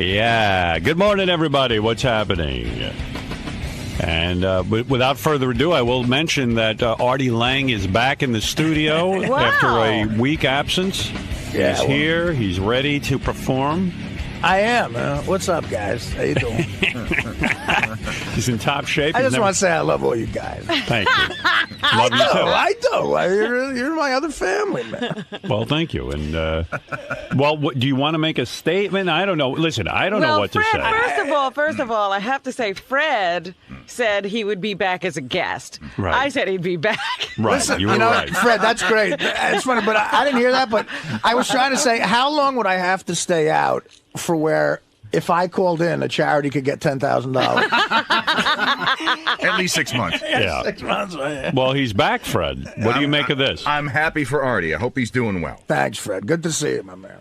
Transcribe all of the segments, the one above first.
Yeah. Good morning, everybody. What's happening? And without further ado, I will mention that Artie Lang is back in the studio after a week absence. He's here. He's ready to perform. I am. What's up, guys? How you doing? He's in top shape. I just want to say I love all you guys. Thank you. Love you too. I do. You're my other family, man. Well, thank you. And do you want to make a statement? I don't know. Listen, I don't know what Fred, to say. First of all, I have to say, Fred said he would be back as a guest. Right. I said he'd be back. Right. Listen, you were right. Fred, that's great. It's funny, but I didn't hear that. But I was trying to say, how long would I have to stay out for where, if I called in, a charity could get $10,000? At least 6 months. Yeah. 6 months. Yeah. Well, he's back, Fred. What do you make of this? I'm happy for Artie. I hope he's doing well. Thanks, Fred. Good to see you, my man.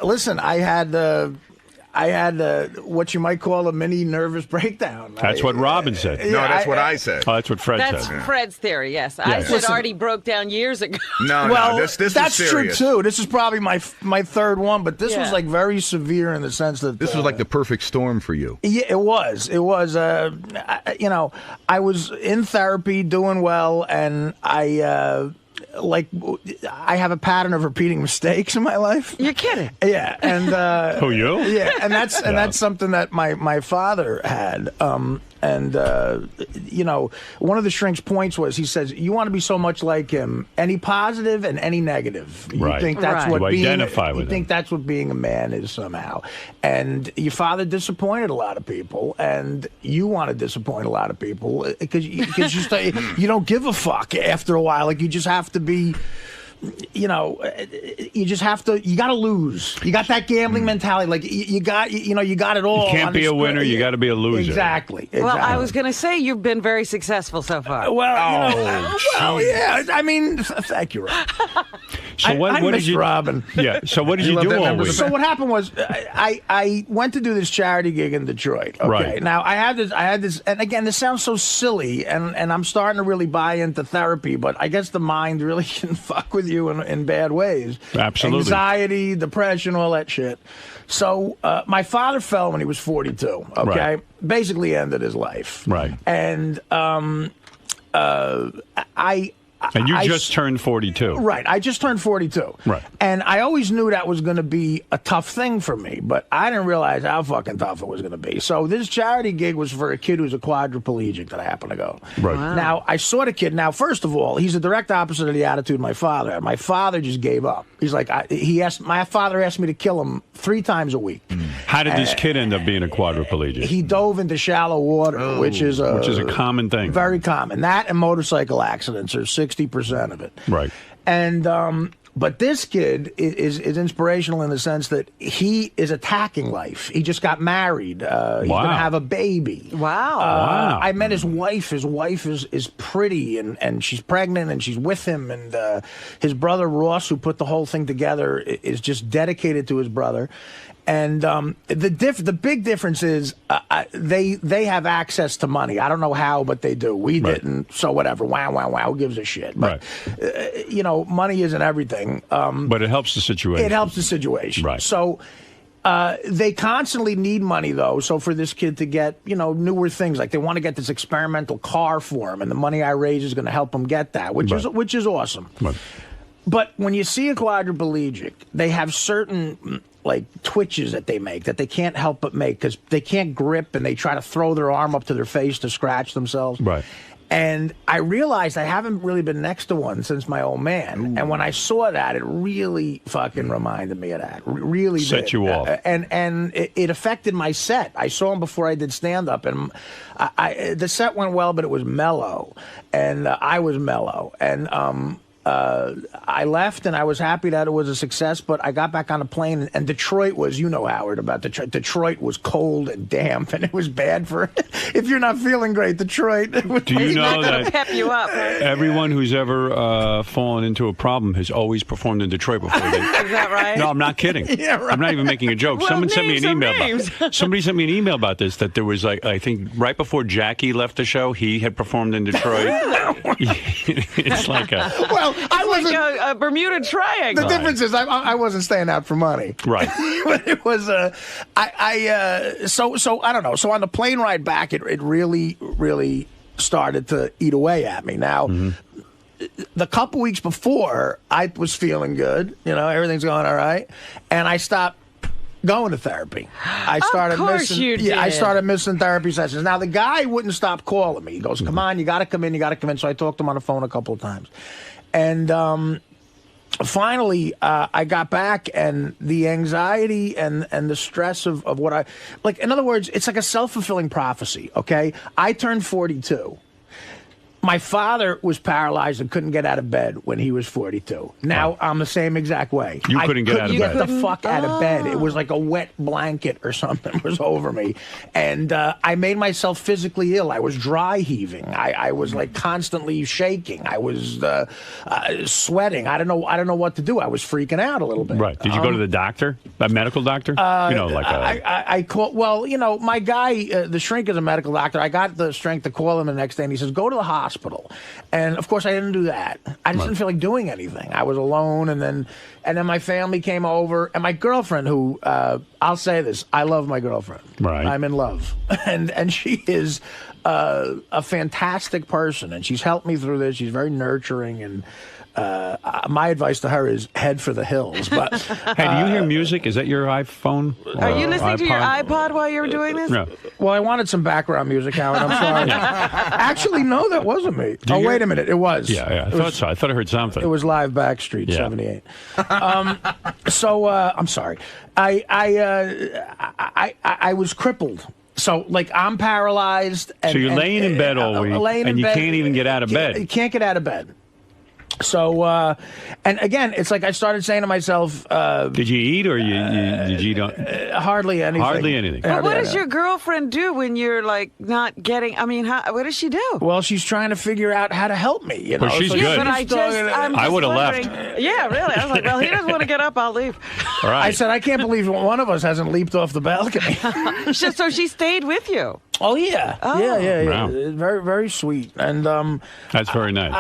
Listen, I had what you might call a mini nervous breakdown. That's what Robin said. No, that's what I said. Oh, that's what Fred That's said. Fred's theory, yes. I said Artie broke down years ago. No, this that's was serious. true too. This is probably my third one, but this was like very severe in the sense that This was like the perfect storm for you. Yeah, it was. It was. I was in therapy, doing well, and I have a pattern of repeating mistakes in my life. You're kidding. Yeah, and Who, you? Yeah, and that's something that my father had. One of the shrink's points was, he says, you want to be so much like him, any positive and any negative. You Right. think that's Right. what You being, identify with you think him. that's what being a man is somehow. And your father disappointed a lot of people, and you want to disappoint a lot of people because you don't give a fuck after a while. Like, you just have to be. You got to lose. You got that gambling mentality. Like, you got it all. You can't be a winner. You got to be a loser. Exactly. Well, I was going to say you've been very successful so far. Well, yeah. I mean, thank you, Rob. So what did you, Robin? Yeah. So what did you love do that all member week? of the So what happened was, I went to do this charity gig in Detroit. Okay. Right. Now I had this, and again, this sounds so silly, and I'm starting to really buy into therapy, but I guess the mind really can fuck with you in bad ways. Absolutely. Anxiety, depression, all that shit. So my father fell when he was 42. Okay. Right. Basically ended his life. Right. And And you just turned 42. Right. I just turned 42. Right. And I always knew that was going to be a tough thing for me, but I didn't realize how fucking tough it was going to be. So this charity gig was for a kid who's a quadriplegic that I happened to go. Right. Wow. Now, I saw the kid. Now, first of all, he's the direct opposite of the attitude my father had. My father just gave up. He's like, my father asked me to kill him 3 times a week. How did this kid end up being a quadriplegic? He dove into shallow water, which is a common thing. Very common. That and motorcycle accidents are 60% of it. Right. And but this kid is inspirational in the sense that he is attacking life. He just got married. He's going to have a baby. Wow. I met his wife. His wife is pretty, and she's pregnant, and she's with him. And his brother Ross, who put the whole thing together, is just dedicated to his brother. And the big difference is they have access to money. I don't know how, but they do. We didn't. So whatever. Wow. Who gives a shit? But money isn't everything. But it helps the situation. It helps the situation. Right. So they constantly need money, though. So for this kid to get newer things, like they want to get this experimental car for him, and the money I raise is going to help him get that, which is awesome. Right. But when you see a quadriplegic, they have certain twitches that they make that they can't help but make because they can't grip, and they try to throw their arm up to their face to scratch themselves. Right. And I realized I haven't really been next to one since my old man. Ooh. And when I saw that, it really fucking reminded me of that. Really set you off. And it affected my set. I saw him before I did stand-up, and the set went well, but it was mellow. And I was mellow. And I left, and I was happy that it was a success, but I got back on a plane, and Detroit was, Howard, about Detroit. Detroit was cold and damp, and it was bad for, if you're not feeling great, Detroit. Do you know that pep you up? Everyone who's ever fallen into a problem has always performed in Detroit before? Is that right? No, I'm not kidding. Yeah, right. I'm not even making a joke. Well, Someone sent me an email. Somebody sent me an email about this, that there was, I think, right before Jackie left the show, he had performed in Detroit. It's like a... Well, Well, I It's wasn't. like a Bermuda Triangle. The difference is I wasn't staying out for money. Right. But it was so I don't know. So on the plane ride back, it really started to eat away at me. Now, the couple weeks before, I was feeling good. You know, everything's going all right, and I stopped going to therapy. I started course missing. you Yeah, I did. started missing therapy sessions. Now the guy wouldn't stop calling me. He goes, "Come on, you got to come in. You got to come in." So I talked to him on the phone a couple of times, and finally, I got back, and the anxiety and the stress of what I like. In other words, it's like a self-fulfilling prophecy. Okay, I turned 42. My father was paralyzed and couldn't get out of bed when he was 42. Now I'm the same exact way. You couldn't get out of bed. I couldn't get the fuck out of bed. It was like a wet blanket or something was over me, and I made myself physically ill. I was dry heaving. I was like constantly shaking. I was sweating. I don't know what to do. I was freaking out a little bit. Right. Did you go to the doctor? A medical doctor? I call. Well, my guy, the shrink, is a medical doctor. I got the strength to call him the next day, and he says, "Go to the hospital." And of course, I didn't do that. I just didn't feel like doing anything. I was alone, and then my family came over, and my girlfriend, who I'll say this, I love my girlfriend. Right. I'm in love, and she is a fantastic person, and she's helped me through this. She's very nurturing, and my advice to her is head for the hills. But Hey, do you hear music? Is that your iPhone? Are you listening to your iPod? iPod while you were doing this? No. well, I wanted some background music, Howard. I'm sorry. Actually, no, that wasn't me. you hear- Wait a minute, it was. Yeah, I thought so. I thought I heard something. It was live Backstreet, Yeah. 78. So I'm sorry. I was crippled. So, like, I'm paralyzed. And, So you're laying in bed all week, laying in and you bed. can't even get out of bed. You can't get out of bed. So, and again, it's like I started saying to myself, Did you eat, or did you don't? hardly anything. Hardly anything. But what Hardly does your girlfriend do when you're like not getting? I mean, what does she do? Well, she's trying to figure out how to help me. You know, Well, she's So good. But I'm I just would've left. wondering- Yeah, really. I was like, well, he doesn't want to get up. I'll leave. All right. I said, I can't believe one of us hasn't leaped off the balcony. So she stayed with you. Oh yeah, yeah. Wow. Very, very sweet. And That's very nice.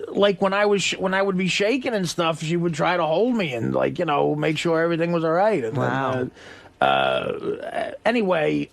like when I would be shaking and stuff, she would try to hold me and make sure everything was all right. And Wow. Anyway,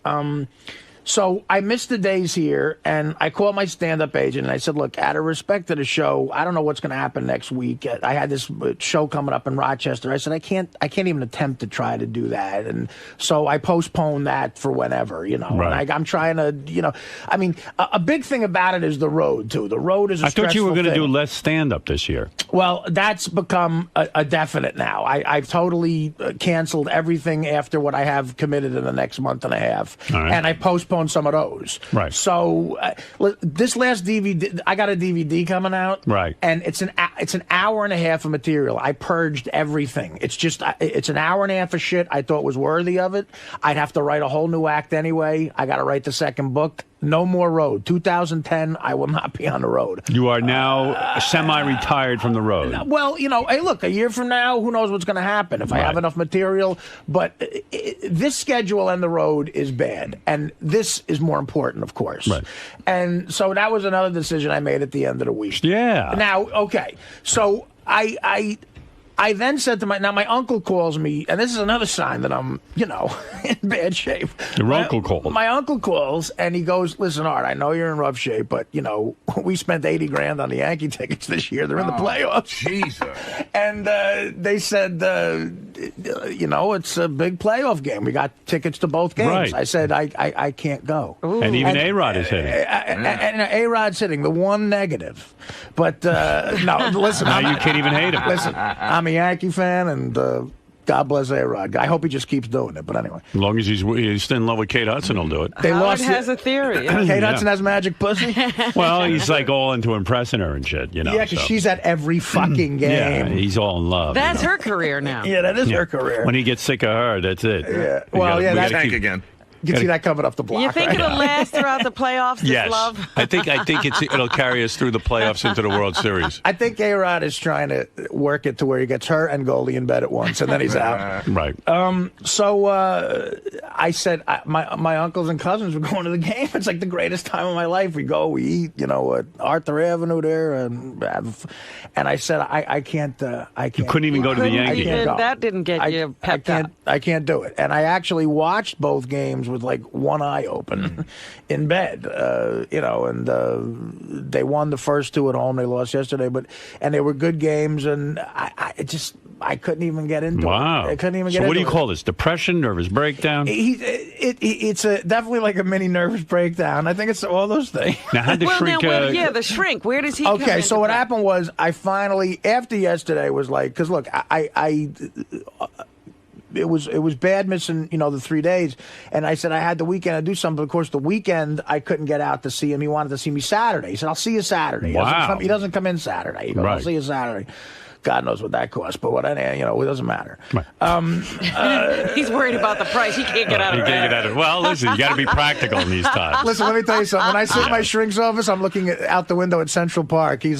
so I missed the days here, and I called my stand-up agent, and I said, look, out of respect to the show, I don't know what's going to happen next week. I had this show coming up in Rochester. I said, I can't even attempt to try to do that. And so I postponed that for whenever, Right. And I'm trying to, I mean, a big thing about it is the road, too. The road is a I thought you were going to do less stand-up this year. Well, that's become a definite now. I've totally canceled everything after what I have committed in the next month and a half. All right. And I postponed some of those. Right. So this last DVD, I got a DVD coming out. Right. And it's an hour and a half of material. I purged everything. It's an hour and a half of shit I thought was worthy of it. I'd have to write a whole new act anyway. I got to write the second book. No more road. 2010, I will not be on the road. You are now semi-retired from the road. Well, hey, look, a year from now, who knows what's going to happen if I have enough material. But this schedule and the road is bad. And this is more important, of course. Right. And so that was another decision I made at the end of the week. Yeah. Now, okay. So I then said to my uncle calls me, and this is another sign that I'm, in bad shape. Your uncle called. My uncle calls, and he goes, listen, Art, I know you're in rough shape, but, we spent $80 grand on the Yankee tickets this year. They're in the playoffs. Jesus. And they said, it's a big playoff game. We got tickets to both games. Right. I said, I can't go. And even A-Rod is hitting. And A-Rod's hitting, the one negative. But, no, listen. Now you can't even hate him. Listen, I'm a Yankee fan, and God bless A-Rod. I hope he just keeps doing it. But anyway. As long as he's still in love with Kate Hudson, he'll do it. They Howard lost has a theory. Kate Hudson has magic pussy? Well, he's like all into impressing her and shit, Yeah, because so. she's at every fucking game. Yeah, he's all in love. That's her career now. Yeah, that is her career. When he gets sick of her, that's it. Yeah. Well, We yeah, gotta that's Tank keep- again. You can see that coming up the block. You think right? it'll last throughout the playoffs, this Yes. love? I think it'll carry us through the playoffs into the World Series. I think A-Rod is trying to work it to where he gets her and Goldie in bed at once, and then he's out. Right. So I said, my uncles and cousins were going to the game. It's like the greatest time of my life. We go, we eat, at Arthur Avenue there, and I said, I can't. You couldn't even go to the Yankees. That didn't get you pepped up. I can't do it. And I actually watched both games with like one eye open in bed, and they won the first two at home. They lost yesterday, and they were good games, and I couldn't even get into it. I couldn't even get into it. So what do you call this? Depression, nervous breakdown? It's definitely like a mini nervous breakdown. I think it's all those things. Now, how'd the shrink... the shrink. Where does he come Okay, so what play? happened was I finally, after yesterday, was like, because look, it was bad missing, the 3 days. And I said I had the weekend to do something. But of course, the weekend, I couldn't get out to see him. He wanted to see me Saturday. He said, I'll see you Saturday. Wow. He doesn't come in Saturday. He goes, I'll see you Saturday. God knows what that costs, but it doesn't matter. Right. He's worried about the price. He can't get out of bed. Well, listen, you got to be practical in these times. Listen, let me tell you something. When I sit in my shrink's office, I'm looking out the window at Central Park. He's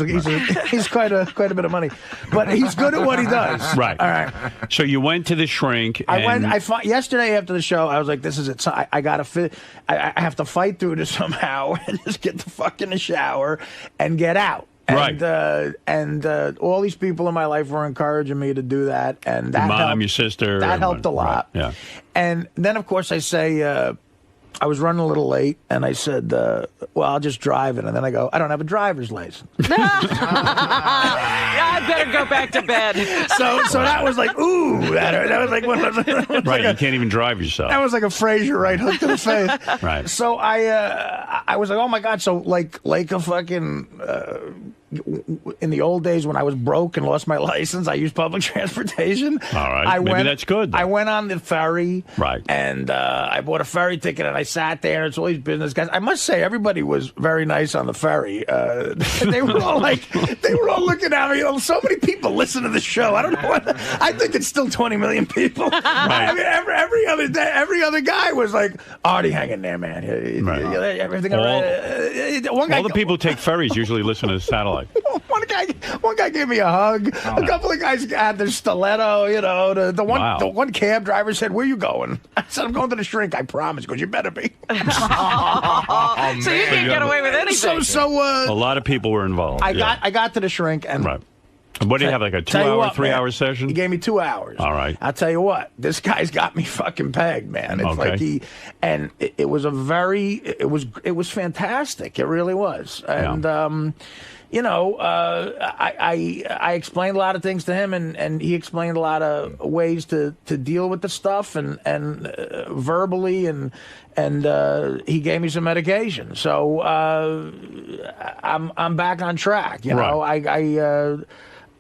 quite a bit of money, but he's good at what he does. Right. All right. So you went to the shrink. Yesterday after the show, I was like, "This is it. I gotta fit. I have to fight through this somehow and just get the fuck in the shower and get out." And all these people in my life were encouraging me to do that, and that your mom, helped. your sister, that helped a lot. Right, yeah. And then, of course, I say I was running a little late, and I said, "Well, I'll just drive it." And then I go, "I don't have a driver's license." I better go back to bed. So that was like, ooh, that was like one of the, right. You can't even drive yourself. That was like a Frazier right hook to the face. Right. So I was like, oh my God. So like a fucking. In the old days when I was broke and lost my license, I used public transportation. All right. Maybe that's good, though. I went on the ferry. Right. And I bought a ferry ticket and I sat there. It's all these business guys. I must say, everybody was very nice on the ferry. They were all looking at me. So many people listen to the show. I don't know what. I think it's still 20 million people. Right. I mean, every other day, every other guy was like, Artie, hang in there, man. Right. Everything all right. All the people who take ferries usually listen to the satellite. One guy gave me a hug. A couple of guys had their stiletto. The one cab driver said, "Where you going?" I said, "I'm going to the shrink. I promise." He goes, "You better be." So you can't get away with anything. A lot of people were involved. I got to the shrink and. Right. What do you have, like a 2-hour, 3-hour session? He gave me 2 hours. All right. I'll tell you what, this guy's got me fucking pegged, man. It's like it was it was fantastic. It really was. And, I explained a lot of things to him, and he explained a lot of ways to deal with the stuff, and verbally, and he gave me some medication. So I'm back on track. Right.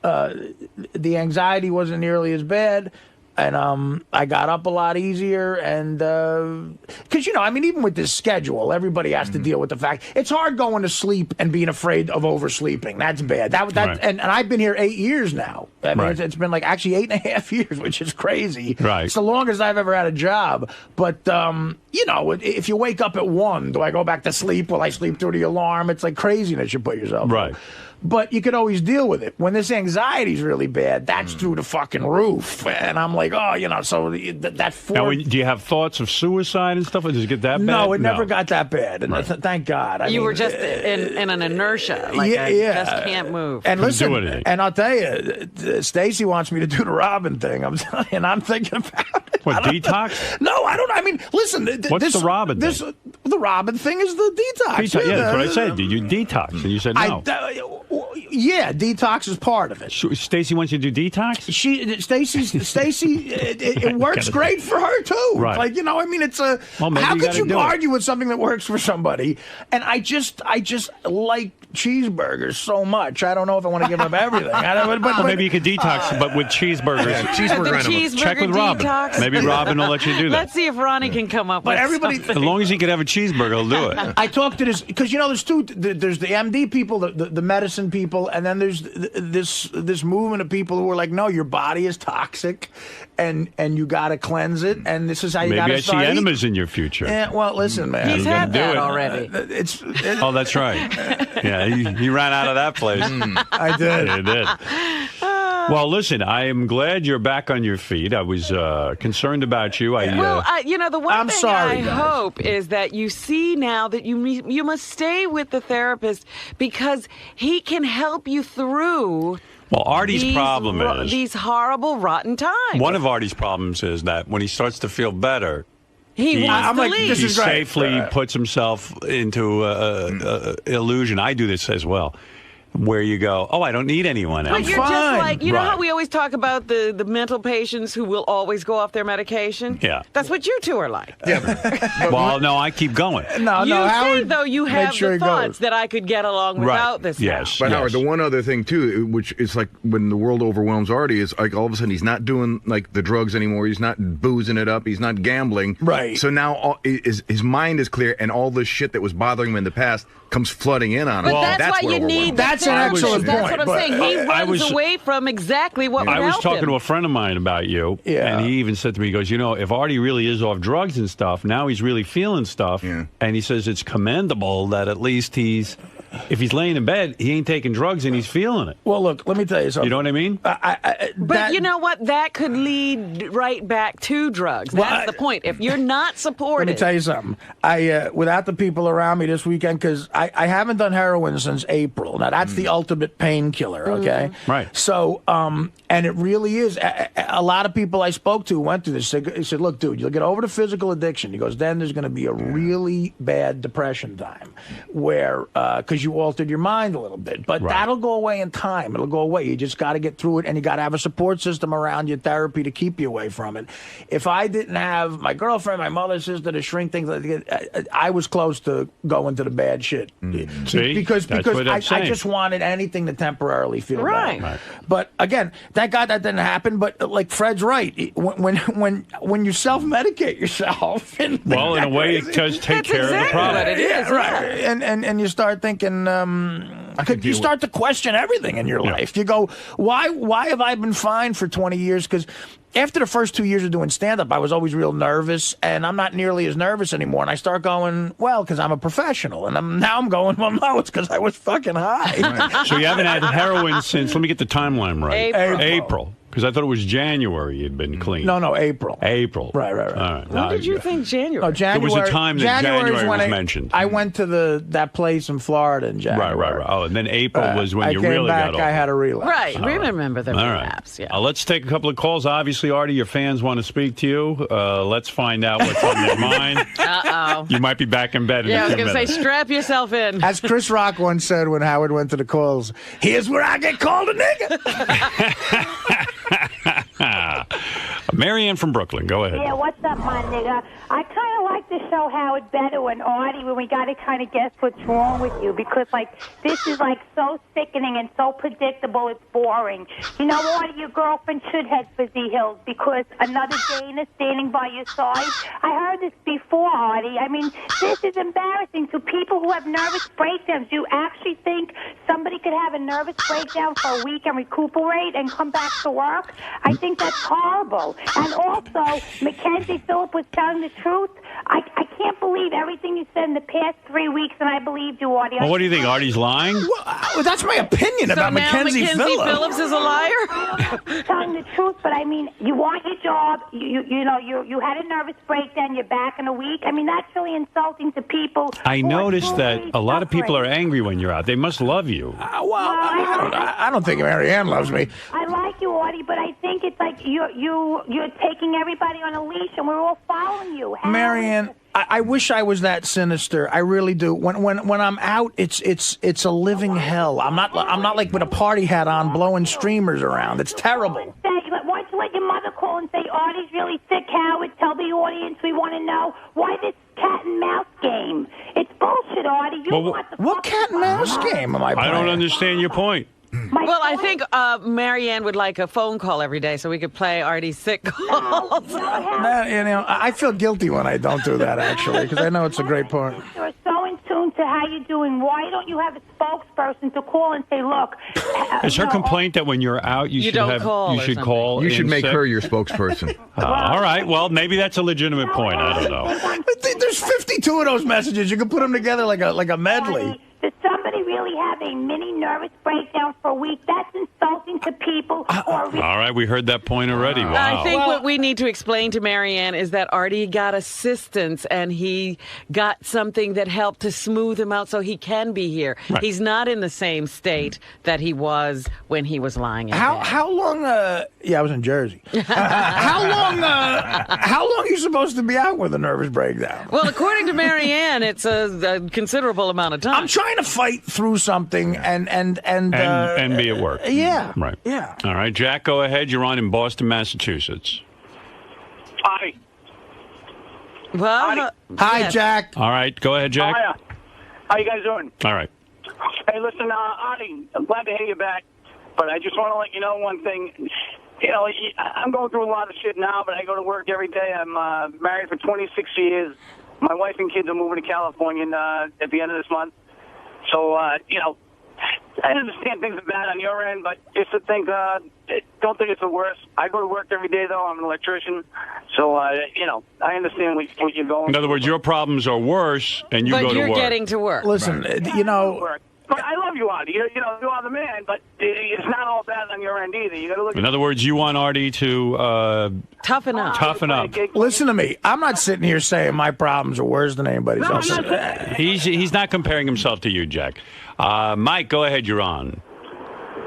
The anxiety wasn't nearly as bad, and I got up a lot easier, and because even with this schedule, everybody has to deal with the fact it's hard going to sleep and being afraid of oversleeping. That's bad. Right. And I've been here 8 years now. I mean, it's been like actually 8.5 years, which is crazy. Right. It's the longest I've ever had a job. But if you wake up at 1, do I go back to sleep? Will I sleep through the alarm? It's like craziness you put yourself right. in. But you could always deal with it. When this anxiety is really bad, that's through the fucking roof. And I'm like, so that Now, do you have thoughts of suicide and stuff? Or does it get that bad? No, it never got that bad. And thank God. You were just in an inertia. Like I just can't move. And listen, do anything. And I'll tell you, Stacy wants me to do the Robin thing. I'm thinking about it. What, detox? No, I don't. I mean, listen. What's the Robin thing? The Robin thing is the detox. Yeah, that's what I said. Did you detox? And you said no. Yeah, detox is part of it. Stacy wants you to do detox? Stacy, it works great for her too. Right. Like, it's a. Well, how could you argue with something that works for somebody? And I just like cheeseburgers so much. I don't know if I want to give up everything. But maybe you could detox, but with cheeseburgers. The cheeseburger check with Robin. detox. Maybe Robin will let you do that. Let's see if Ronnie can come up with something. As long as he could have a cheeseburger, he'll do it. I talked to this because there's the MD people, the medicine people. people, and then there's this movement of people who are like, no, your body is toxic, and you got to cleanse it, and this is how you got to start. Maybe I see enemas in your future. Yeah, well, listen, man. He's had that already. Oh, that's right. Yeah, he ran out of that place. I did. He did. Well, listen, I am glad you're back on your feet. I was concerned about you. The one thing sorry, I guys. hope is that you see now that you must stay with the therapist because he can help you through. Well, Artie's problem is these horrible, rotten times. one of Artie's problems is that when he starts to feel better, He wants to leave. he safely puts himself into illusion. I do this as well. Where you go, oh, I don't need anyone else. But you're just like, you know Right. how we always talk about the mental patients who will always go off their medication? Yeah. That's what you two are like. Well, no, I keep going. No, You say, Howard, though, you make have sure the he thoughts goes. that I could get along without this Yes. now. But Howard, the one other thing too, which is like when the world overwhelms Artie, is like all of a sudden he's not doing like the drugs anymore. He's not boozing it up. He's not gambling. Right. So now his mind is clear, and all this shit that was bothering him in the past comes flooding in on him. But that's why what you overwhelms need him. the That's an therapist. excellent That's point, what I'm but saying. He I runs was- away from exactly what would I was help talking him. to a friend of mine about you, Yeah. and he even said to me, he goes, if Artie really is off drugs and stuff, now he's really feeling stuff, and he says it's commendable that at least if he's laying in bed, he ain't taking drugs and he's feeling it. Well, look, let me tell you something. You know what I mean? But you know what? That could lead right back to drugs. That's the point. If you're not supported. Let me tell you something. Without the people around me this weekend, because I haven't done heroin since April. Now, that's the ultimate painkiller, okay? Right. So, and it really is. A lot of people I spoke to went through this. They said, look, dude, you'll get over the physical addiction. He goes, then there's going to be a really bad depression time where, because you altered your mind a little bit. But that'll go away in time. It'll go away. You just got to get through it, and you got to have a support system around your therapy to keep you away from it. If I didn't have my girlfriend, my mother, sister to shrink things like that, I was close to going to the bad shit. See? Because That's what I'm I saying. just wanted anything to temporarily feel Right. better. But again, thank God that didn't happen. But like Fred's right, when you self-medicate yourself, in Well, in a way, it does take That's care of the exactly problem. what it is. yeah, right. And you start thinking, you start to question everything in your life. You go, why have I been fine for 20 years? Because after the first 2 years of doing stand-up, I was always real nervous, and I'm not nearly as nervous anymore. And I start going, well, because I'm a professional. And now I'm going, well, no, it's because I was fucking high. So you haven't had heroin since, let me get the timeline right. April. Because I thought it was January you'd been clean. No, April. April. Right. All right. When did you think January? Oh, January. There was a time that January is when was mentioned. I went to that place in Florida in January. Right. Oh, and then April was when I you came really back, got off. I had a relapse. Right. We remember the All right. relapse. Yeah. Let's take a couple of calls. Obviously, Artie, your fans want to speak to you. Let's find out what's on their mind. Uh-oh. You might be back in bed in Yeah, I a was few going to say, minutes. strap yourself in. As Chris Rock once said when Howard went to the calls, here's where I get called a nigga. Marianne from Brooklyn, go ahead. Yeah, what's up, my nigga? I kind of like the show Howard better when Artie, when we got to kind of guess what's wrong with you, because, like, this is, like, so sickening and so predictable, it's boring. You know, Artie, your girlfriend should head for Z Hills because another Dana standing by your side. I heard this before, Artie. I mean, this is embarrassing to people who have nervous breakdowns. Do you actually think somebody could have a nervous breakdown for a week and recuperate and come back to work? I think that's horrible. And also, Mackenzie Phillip was telling the truth. I can't believe everything you said in the past 3 weeks, and I believed you, Artie. Well, what do you think? Artie's lying? Well, that's my opinion So about now Mackenzie Phillips. Phillips is a liar? Telling the truth, but I mean, you want your job. You had a nervous breakdown. You're back in a week. I mean, that's really insulting to people. I who are noticed that truly a lot of people are suffering. angry when you're out. They must love you. I don't think Marianne loves me. I like you, Artie, but I think it's like you're taking everybody on a leash, and we're all following you. Marianne, I wish I was that sinister. I really do. When I'm out, it's a living hell. I'm not like with a party hat on, blowing streamers around. It's terrible. Why don't you let your mother call and say, Artie's really sick, Howard? Tell the audience we want to know. Why this cat and mouse game? It's bullshit, Artie. You want the What cat and mouse game am I playing? I don't understand your point. Well, I think Marianne would like a phone call every day so we could play Artie's sick calls. I feel guilty when I don't do that, actually, because I know it's a great part. You're so in tune to to how you're doing. Why don't you have a spokesperson to call and say, look? Is her complaint that when you're out, you should call? You should make sick? her your spokesperson. All right. Well, maybe that's a legitimate point. I don't know. There's 52 of those messages. You can put them together like a medley. Does somebody really have a mini nervous breakdown for a week? That's insulting to people. All right, we heard that point already. Wow. I think what we need to explain to Marianne is that Artie got assistance and he got something that helped to smooth him out so he can be here. Right. He's not in the same state that he was when he was lying in bed. How long? Yeah, I was in Jersey. How long are you supposed to be out with a nervous breakdown? Well, according to Marianne, it's a considerable amount of time. I'm trying to fight through something and be at work. Yeah. Right. Yeah. All right, Jack, go ahead. You're on in Boston, Massachusetts. Hi. Well, Hi, yes. Jack. All right, go ahead, Jack. Hiya. How you guys doing? All right. Hey, listen, Artie, I'm glad to hear you back, but I just want to let you know one thing. You know, I'm going through a lot of shit now, but I go to work every day. I'm married for 26 years. My wife and kids are moving to California at the end of this month. So, you know, I understand things are bad on your end, but just to think, don't think it's the worst. I go to work every day, though. I'm an electrician. So, you know, I understand what you're going through. In other words, your problems are worse, and you go to work. But you're getting to work. Listen, you know. But I love you, Artie. You know, you are the man, but it's not all bad on your end either. You got to look. In other words, you want Artie to toughen up. Toughen up. Listen to me. I'm not sitting here saying my problems are worse than anybody's else. He's not comparing himself to you, Jack. Mike, go ahead. You're on.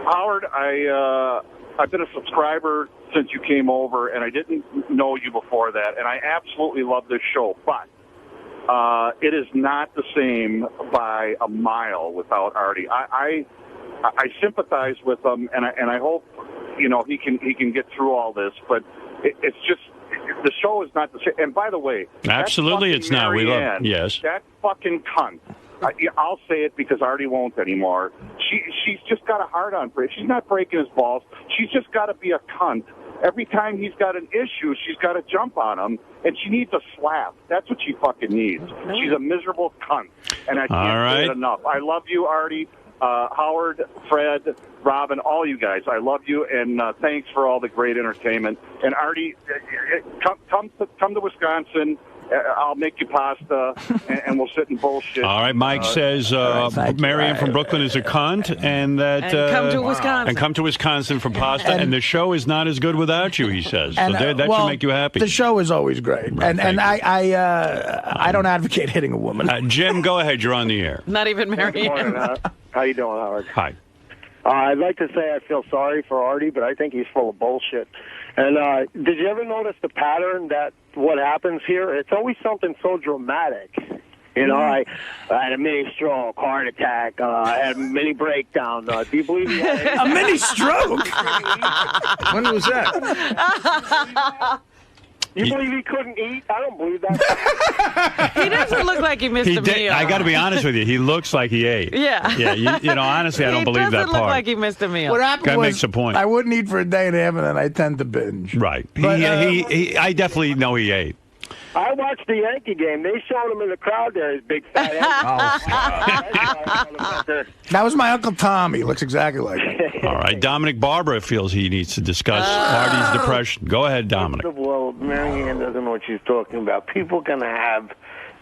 Howard, I've been a subscriber since you came over, and I didn't know you before that, and I absolutely love this show, but it is not the same by a mile without Artie. I sympathize with him, and I hope he can get through all this. But it's just the show is not the same. And by the way, absolutely, it's not. We love yes. That fucking cunt. I'll say it because Artie won't anymore. She's just got a hard on for it. She's not breaking his balls. She's just got to be a cunt. Every time he's got an issue, she's got to jump on him, and she needs a slap. That's what she fucking needs. She's a miserable cunt, and I can't say it enough. I love you, Artie, Howard, Fred, Robin, all you guys. I love you, and thanks for all the great entertainment. And Artie, come to Wisconsin. I'll make you pasta, and we'll sit and bullshit. All right, Mike says Marianne from Brooklyn is a cunt, and that come to Wisconsin. And come to Wisconsin for pasta. And the show is not as good without you, he says. So that should make you happy. The show is always great, Right, and I don't advocate hitting a woman. Jim, go ahead. You're on the air. Not even Marianne. How you doing, Howard? Hi. I'd like to say I feel sorry for Artie, but I think he's full of bullshit. And did you ever notice the pattern that what happens here? It's always something so dramatic. You know, I had a mini stroke, heart attack, I had a mini breakdown. Do you believe he had a mini stroke? When was that? You believe he couldn't eat? I don't believe that. He doesn't look like he missed a meal. I got to be honest with you. He looks like he ate. Yeah. Yeah. You know, honestly, I don't believe that part. He doesn't look like he missed a meal. What happened Guy was makes a point. I wouldn't eat for a day and a half, and then I tend to binge. Right. But, I definitely know he ate. I watched the Yankee game. They showed him in the crowd there, his big fat head. That was my Uncle Tom. He looks exactly like him. All right. Dominic Barbara feels he needs to discuss Artie's depression. Go ahead, Dominic. Well, Marianne doesn't know what she's talking about. People can have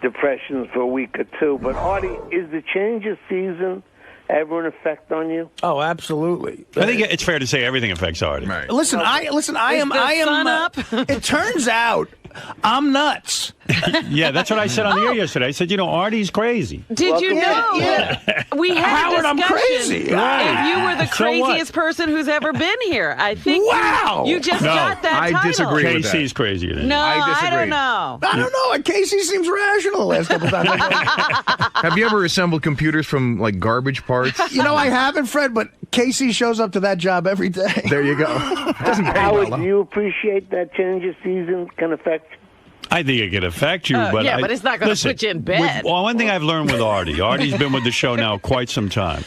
depressions for a week or two, but Artie, is the change of season ever an effect on you? Oh, absolutely. I think it's fair to say everything affects Artie. Right. Listen, I am. Sun up? It turns out I'm nuts. Yeah, that's what I said on the air yesterday. I said, you know, Artie's crazy. Did you know? Yeah. We had Howard, a I'm discussion crazy. if you were the So what? craziest person who's ever been here. I think Wow. you just got that I title. disagree with that. Casey's crazier than No, you. I disagree. I don't know. I don't know. Casey seems rational the last couple times. Have you ever assembled computers from like garbage parts? You know, I haven't, Fred, but Casey shows up to that job every day. There you go. Doesn't pay Howard, well, do you appreciate that change of season can affect you? I think it could affect you, but yeah, but it's not going to put you in bed. Well, one thing I've learned with Artie's been with the show now quite some time.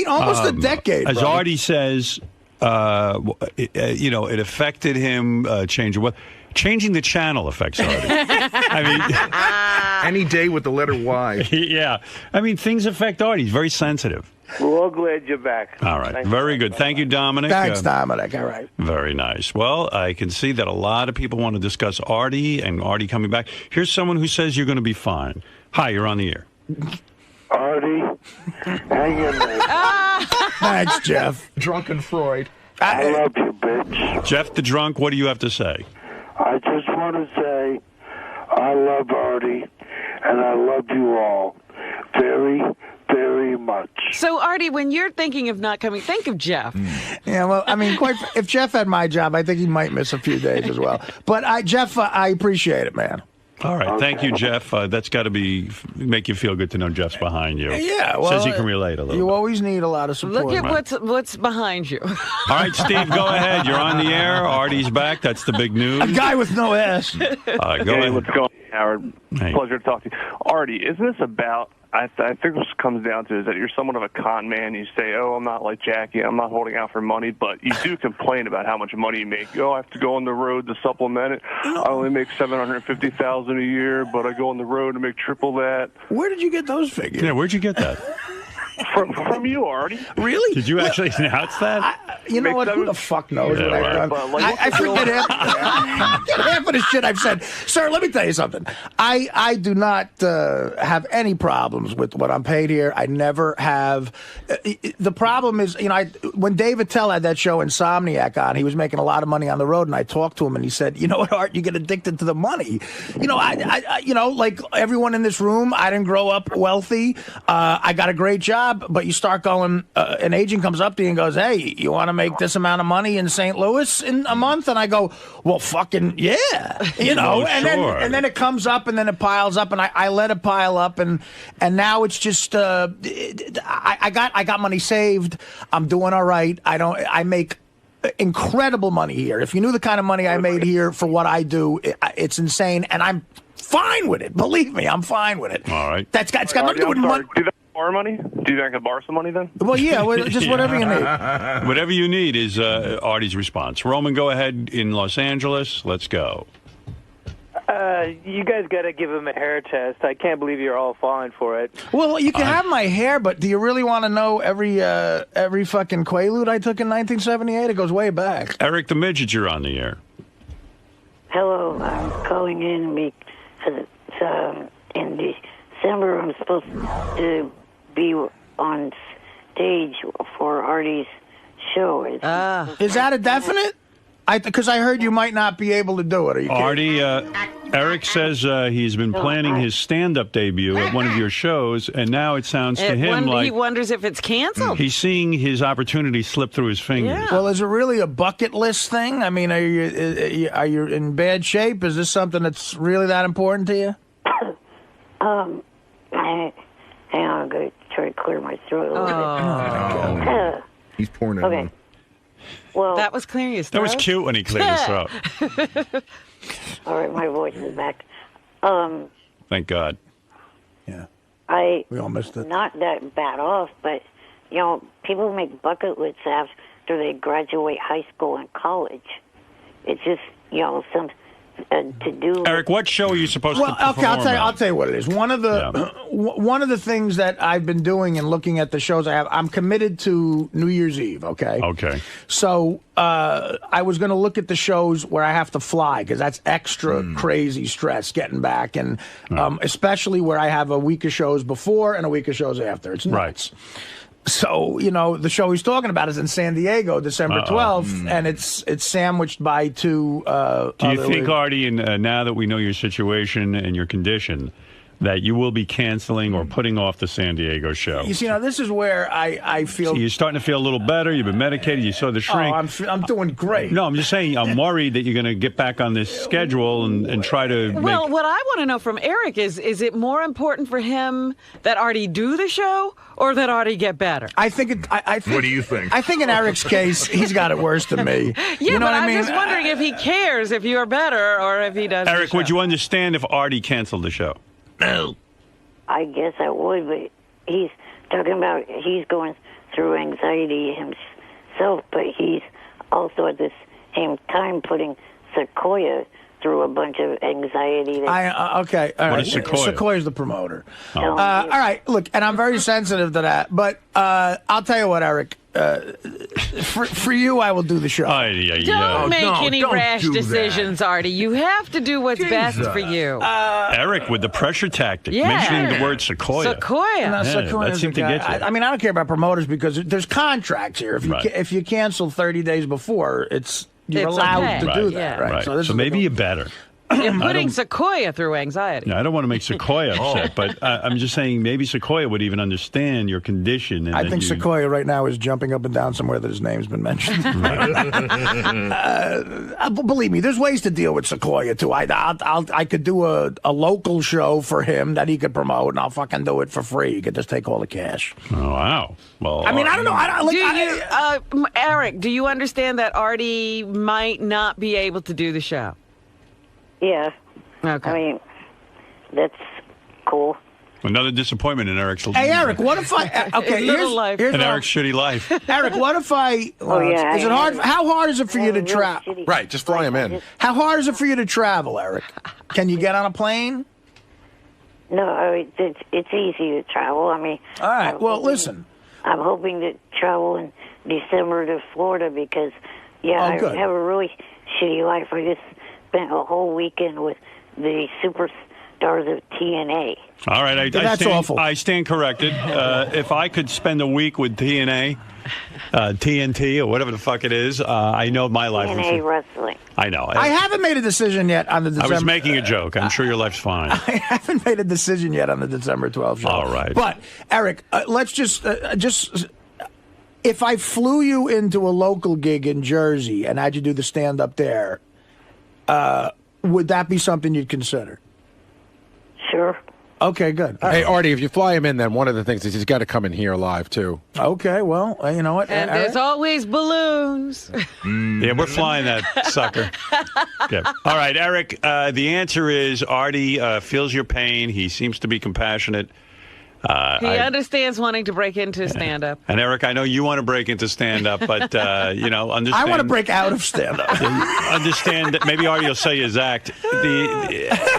Almost a decade. As brother. Artie says, you know, it affected him changing the channel affects Artie. I mean, Any day with the letter Y. Yeah. I mean, things affect Artie. He's very sensitive. We're all glad you're back. All right. Thanks. Very good. Thank you, Dominic. Thanks, Dominic. All right. Very nice. Well, I can see that a lot of people want to discuss Artie and Artie coming back. Here's someone who says you're going to be fine. Hi, you're on the air. Artie, hang in there. Thanks, Jeff. Drunken Freud. I love you, bitch. Jeff the Drunk, what do you have to say? I just want to say I love Artie, and I love you all very, very much. So, Artie, when you're thinking of not coming, think of Jeff. Yeah, well, I mean, if Jeff had my job, I think he might miss a few days as well. But Jeff, I appreciate it, man. All right. Thank you, Jeff. That's got to make you feel good to know Jeff's behind you. Yeah, well, says he can relate a little You bit. always need a lot of support. Look at what's behind you. All right, Steve, go ahead. You're on the air. Artie's back. That's the big news. A guy with no ass. Go Hey, ahead. what's going on, Howard? Hey. Pleasure to talk to you. Artie, isn't this about, I think this comes down to is that you're somewhat of a con man. You say, oh, I'm not like Jackie. I'm not holding out for money. But you do complain about how much money you make. Oh, I have to go on the road to supplement it. I only make $750,000 a year, but I go on the road to make triple that. Where did you get those figures? Yeah, where'd you get that? From you, Artie. Really? Did you actually announce that? You know what? Who the fuck knows Yeah, what I've right. done? But, like, I forget half of the shit I've said. Sir, let me tell you something. I do not have any problems with what I'm paid here. I never have. The problem is, when Dave Attell had that show Insomniac on, he was making a lot of money on the road, and I talked to him, and he said, you know what, Art, you get addicted to the money. Like everyone in this room, I didn't grow up wealthy. I got a great job. But you start going, an agent comes up to you and goes, hey, you want to make this amount of money in St. Louis in a month? And I go, well, fucking yeah, Well, and sure. then it comes up and then it piles up and I let it pile up and now it's just I got money saved. I'm doing all right. I make incredible money here. If you knew the kind of money I made here for what I do, it's insane, and I'm fine with it. Believe me, I'm fine with it. All right. It's got nothing to do with money. Do that borrow money? Do you think I could borrow some money then? Well, yeah, just whatever you need. Whatever you need is Artie's response. Roman, go ahead in Los Angeles. Let's go. You guys got to give him a hair test. I can't believe you're all falling for it. Well, you can have my hair, but do you really want to know every fucking Quaalude I took in 1978? It goes way back. Eric the Midget, you're on the air. Hello, I'm calling in because in December I'm supposed to be on stage for Artie's show. Is that a definite? Because I heard you might not be able to do it. Are you kidding? Artie, Eric says he's been planning his stand-up debut at one of your shows, and now it sounds to him like he wonders if it's canceled. he's seeing his opportunity slip through his fingers. Yeah. Well, is it really a bucket list thing? I mean, are you in bad shape? Is this something that's really that important to you? Hang on, I'm going to try to clear my throat a little bit. He's pouring it Okay. on. Well, That was clearing his That throat. was cute when he cleared his throat. all right, my voice is back. Thank God. Yeah. We all missed it. Not that bad off, but, people make bucket lists after they graduate high school and college. It's just, some to do. Eric, what show are you supposed to perform okay, at? I'll tell you what it is. One of the things that I've been doing and looking at the shows I have, I'm committed to New Year's Eve. Okay. Okay. So I was going to look at the shows where I have to fly because that's extra crazy stress getting back, and especially where I have a week of shows before and a week of shows after. It's nuts. Right. So, the show he's talking about is in San Diego, December 12th, and it's sandwiched by two Do you think, Artie, and now that we know your situation and your condition, that you will be canceling or putting off the San Diego show? You see, now this is where I feel... So you're starting to feel a little better. You've been medicated. You saw the shrink. I'm doing great. No, I'm just saying I'm worried that you're going to get back on this schedule and try to Well, what I want to know from Eric is it more important for him that Artie do the show or that Artie get better? I think What do you think? I think in Eric's case, he's got it worse than me. Yeah, you know but what I I'm mean? just wondering if he cares if you're better or if he doesn't. Eric, would you understand if Artie canceled the show? No. I guess I would, but he's talking about he's going through anxiety himself, but he's also at the same time putting Sequoia through a bunch of anxiety. Okay, all right. What is Sequoia? Sequoia's the promoter. Oh. All right, look, and I'm very sensitive to that, but I'll tell you what, Eric. For you, I will do the show. Don't make any rash decisions, Artie. You have to do what's best for you. Eric with the pressure tactic, mentioning the word Sequoia. Sequoia. No, That seemed to get you. I mean, I don't care about promoters because there's contracts here. If you cancel 30 days before, you're allowed to do that. Right. So maybe you better. You're putting Sequoia through anxiety. I don't want to make Sequoia upset, but I'm just saying maybe Sequoia would even understand your condition. And I think Sequoia right now is jumping up and down somewhere that his name's been mentioned. Believe me, there's ways to deal with Sequoia too. I could do a local show for him that he could promote, and I'll fucking do it for free. He could just take all the cash. Oh wow! Well, I mean, I don't know. Eric, do you understand that Artie might not be able to do the show? Yeah. Okay. I mean, that's cool. Another disappointment in Eric's life. Hey, Eric, what if I... Okay, here's Eric's shitty life. Eric, what if I... is it hard? How hard is it for you to travel? Right, just fly him in. How hard is it for you to travel, Eric? Can you get on a plane? No, it's easy to travel. I mean... All right, listen. I'm hoping to travel in December to Florida because, I have a really shitty life. I just spent a whole weekend with the superstars of TNA. All right, that's awful. I stand corrected. If I could spend a week with TNA, TNT, or whatever the fuck it is, I know my life. TNA wrestling. I know. I haven't made a decision yet on the December... I was making a joke. I'm sure your life's fine. I haven't made a decision yet on the December 12th show. All right. But, Eric, let's just... If I flew you into a local gig in Jersey and had you do the stand-up there, would that be something you'd consider? Sure. Okay, good. Hey, Artie, if you fly him in, then one of the things is he's got to come in here live, too. Okay, well, you know what? And there's always balloons. Yeah, we're flying that sucker. Okay. All right, Eric, the answer is Artie feels your pain. He seems to be compassionate. He understands wanting to break into stand-up. And Eric, I know you want to break into stand-up, but, understand... I want to break out of stand-up. Understand that maybe Artie will sell you his act.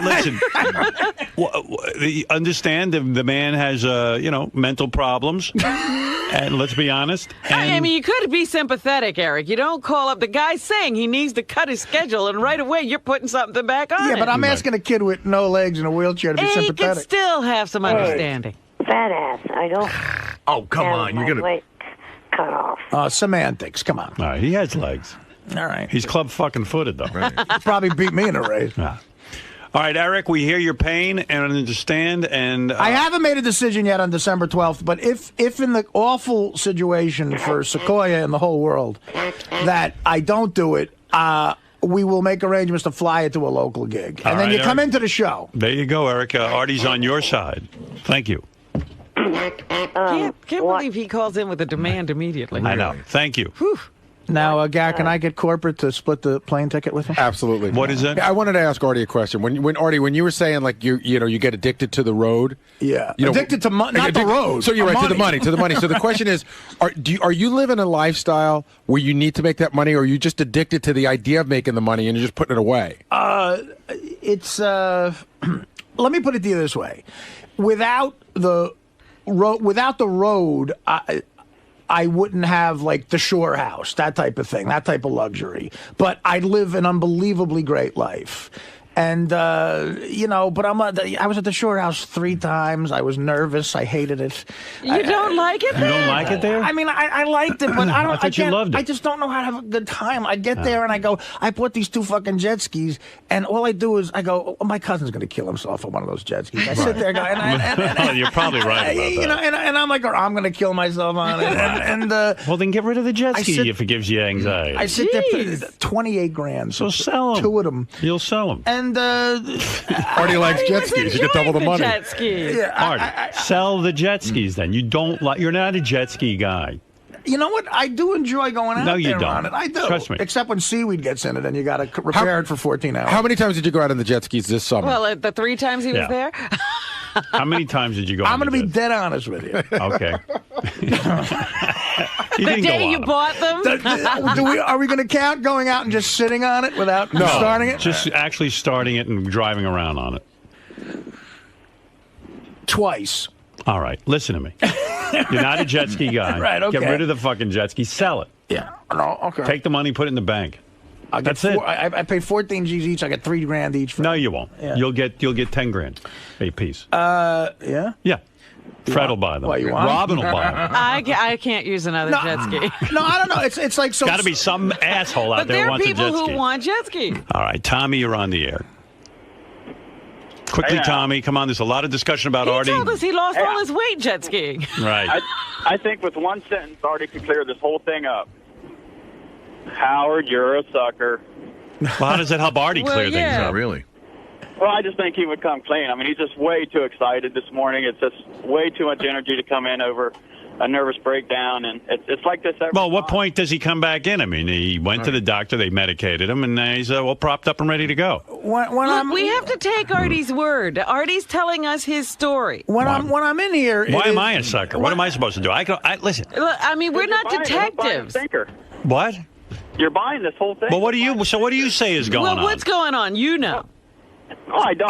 Listen, understand the man has, mental problems. And let's be honest. I mean, you could be sympathetic, Eric. You don't call up the guy saying he needs to cut his schedule, and right away you're putting something back on. Yeah, but I'm asking a kid with no legs and a wheelchair to be sympathetic. He can still have some understanding. Fat ass. I don't. Oh, come on. You're going to. Cut off. Semantics. Come on. All right, he has legs. All right. He's club fucking footed, though. Right. Probably beat me in a race. Yeah. All right, Eric, we hear your pain and understand. And I haven't made a decision yet on December 12th, but if in the awful situation for Sequoia and the whole world that I don't do it, we will make arrangements to fly it to a local gig. And then you come into the show. There you go, Eric. Artie's on your side. Thank you. Can't believe he calls in with a demand immediately. I know. Thank you. Whew. Now, Gar, can I get corporate to split the plane ticket with him? Absolutely. What is it? I wanted to ask Artie a question. When Artie, when you were saying like you get addicted to the road, addicted to money, not the road. So you're right, to the money. So the question is, are you living a lifestyle where you need to make that money, or are you just addicted to the idea of making the money and you're just putting it away? It's let me put it to you this way: without the road, I wouldn't have like the shore house, that type of thing, that type of luxury. But I live an unbelievably great life. And, but I was at the shore house 3 times. I was nervous. I hated it. You don't like it there? You don't like it there? I mean, I liked it, but I thought you loved it. I just don't know how to have a good time. I get there and I go, I bought these 2 fucking jet skis, and all I do is I go, my cousin's going to kill himself on one of those jet skis. I sit there, and you're probably right about that. And I'm like, I'm going to kill myself on it. Well, then get rid of the jet ski if it gives you anxiety. I sit there, 28 grand. So sell them. 2 of them. You'll sell them. And Artie likes jet skis. You get double the money. Jet skis. Yeah, sell the jet skis then. You're not a jet ski guy. You know what? I do enjoy going out you there don't. on it. I do. Trust me. Except when seaweed gets in it and you got to repair it for 14 hours. How many times did you go out on the jet skis this summer? Well, the 3 times he was there. How many times did you go? I'm going to be dead honest with you. Okay. He The didn't go day on you them. bought them? Are we going to count going out and just sitting on it without starting it? Just actually starting it and driving around on it. Twice. All right, listen to me. You're not a jet ski guy. Right, okay. Get rid of the fucking jet ski. Sell it. Yeah. No, okay. Take the money, put it in the bank. That's it. I paid 14 G's each. I get $3,000 each. No, you won't. Yeah. You'll get 10 grand a piece. Yeah. Yeah. Fred will buy them. What, you want? Robin will buy them. I can't use another jet ski. No, I don't know. It's like so. Got to be some asshole out But there there who are wants a people jet ski. who want jet skis. All right, Tommy, you're on the air. Quickly, Tommy, come on. There's a lot of discussion about Artie. He told us he lost all his weight jet skiing. Right. I think with one sentence, Artie could clear this whole thing up. Howard, you're a sucker. Well, how does that help Artie clear things up? Really? Well, I just think he would come clean. I mean, he's just way too excited this morning. It's just way too much energy to come in over a nervous breakdown, and it's like this every Well, what point does he come back in? I mean, he went to the doctor, they medicated him, and now he's all propped up and ready to go. Look, we have to take Artie's word. Artie's telling us his story. When I'm in here, Why am I a sucker? What am I supposed to do? Listen. Look, I mean, we're not detectives. What? You're buying this whole thing. Well, what do you say is going Well, on? what's going on? You know. Oh, I don't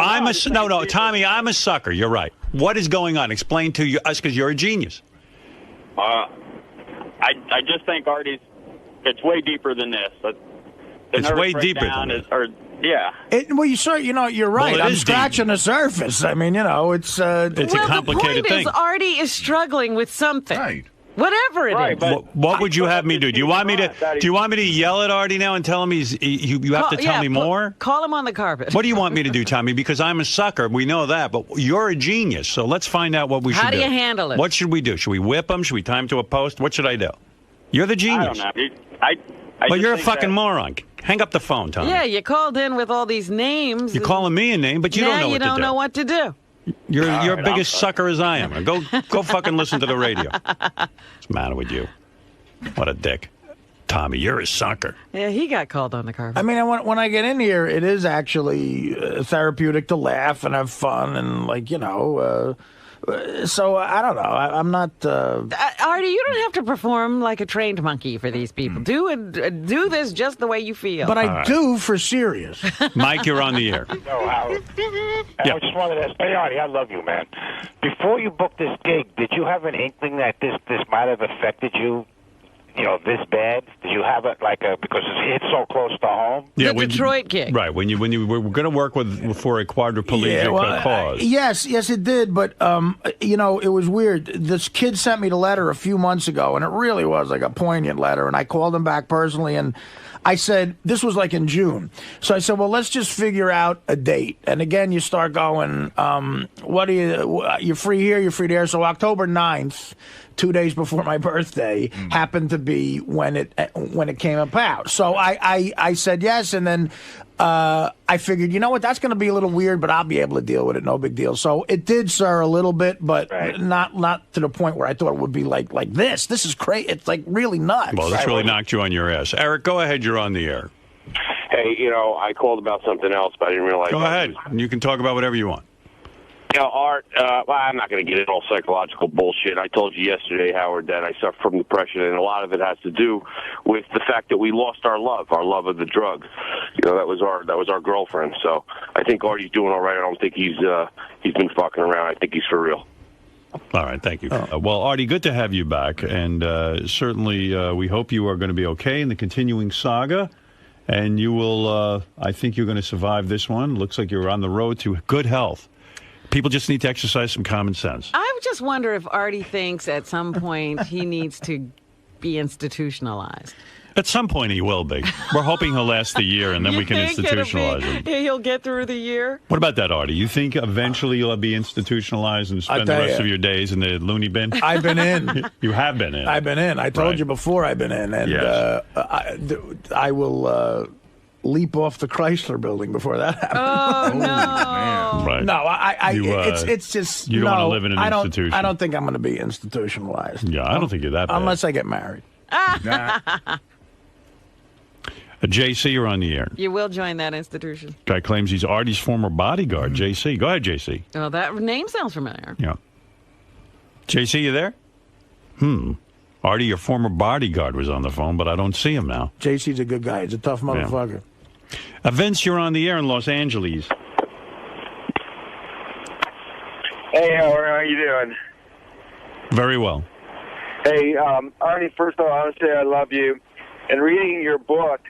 know. No, Tommy, I'm a sucker. You're right. What is going on? Explain to us, because you're a genius. I just think Artie's, it's way deeper than this. It's way deeper than this. Yeah. You're right. Well, it I'm is scratching the surface. I mean, it's a complicated the point thing. is, Artie is struggling with something. Right. Whatever it is. What would you have me do? Do you want me to yell at Artie now and tell him you have to tell me more? Call him on the carpet. What do you want me to do, Tommy? Because I'm a sucker. We know that. But you're a genius. So let's find out what we should do. How do you handle it? What should we do? Should we whip him? Should we tie him to a post? What should I do? You're the genius. I don't know. Well, you're a fucking moron. Hang up the phone, Tommy. Yeah, you called in with all these names. You're calling me a name, but you don't know what to do. Now you don't know what to do. You're biggest sucker as I am. Go fucking listen to the radio. What's the matter with you? What a dick. Tommy, you're a sucker. Yeah, he got called on the carpet. I mean, when I get in here, it is actually therapeutic to laugh and have fun and, so I don't know. I'm not. Artie, you don't have to perform like a trained monkey for these people. Do this just the way you feel. But I do for serious. Mike, you're on the air. No, Howard. I just wanted to say, Artie, I love you, man. Before you booked this gig, did you have an inkling that this might have affected you? This bad? Did you have it because it's so close to home? Yeah, the Detroit gig. Right, when you were going to work for a quadriplegic cause. Yes, it did. But it was weird. This kid sent me the letter a few months ago, and it really was like a poignant letter. And I called him back personally, and I said, this was like in June. So I said, well, let's just figure out a date. And again, you start going, you're free here, you're free there. So October 9th, 2 days before my birthday, happened to be when it came about. So I said yes, and then I figured, you know what, that's going to be a little weird, but I'll be able to deal with it, no big deal. So it did, sir, a little bit, but not to the point where I thought it would be like this. This is crazy. It's like really nuts. Well, this really knocked you on your ass. Eric, go ahead. You're on the air. Hey, I called about something else, but I didn't realize. Go ahead. You can talk about whatever you want. Art, I'm not going to get into all psychological bullshit. I told you yesterday, Howard, that I suffer from depression, and a lot of it has to do with the fact that we lost our love of the drug. That was our girlfriend. So I think Artie's doing all right. I don't think he's been fucking around. I think he's for real. All right, thank you. Well, Artie, good to have you back, and certainly we hope you are going to be okay in the continuing saga, and you will, I think you're going to survive this one. Looks like you're on the road to good health. People just need to exercise some common sense. I just wonder if Artie thinks at some point he needs to be institutionalized. At some point he will be. We're hoping he'll last the year, and then we can institutionalize him. He'll get through the year? What about that, Artie? You think eventually you'll be institutionalized and spend the rest of your days in the loony bin? I've been in. You have been in. I've been in. I told you before I've been in. And yes. I will leap off the Chrysler building before that happens. Oh, no. Man. Right. No, it's just... You don't want to live in an institution. I don't think I'm going to be institutionalized. Yeah, I don't think you're that bad. Unless I get married. JC, you're on the air. You will join that institution. Guy claims he's Artie's former bodyguard. JC. Go ahead, JC. Well, that name sounds familiar. Yeah. JC, you there? Artie, your former bodyguard, was on the phone, but I don't see him now. JC's a good guy. He's a tough motherfucker. Vince, you're on the air in Los Angeles. Hey, Howard, how are you doing? Very well. Hey, Artie, first of all, I want to say I love you. And reading your book,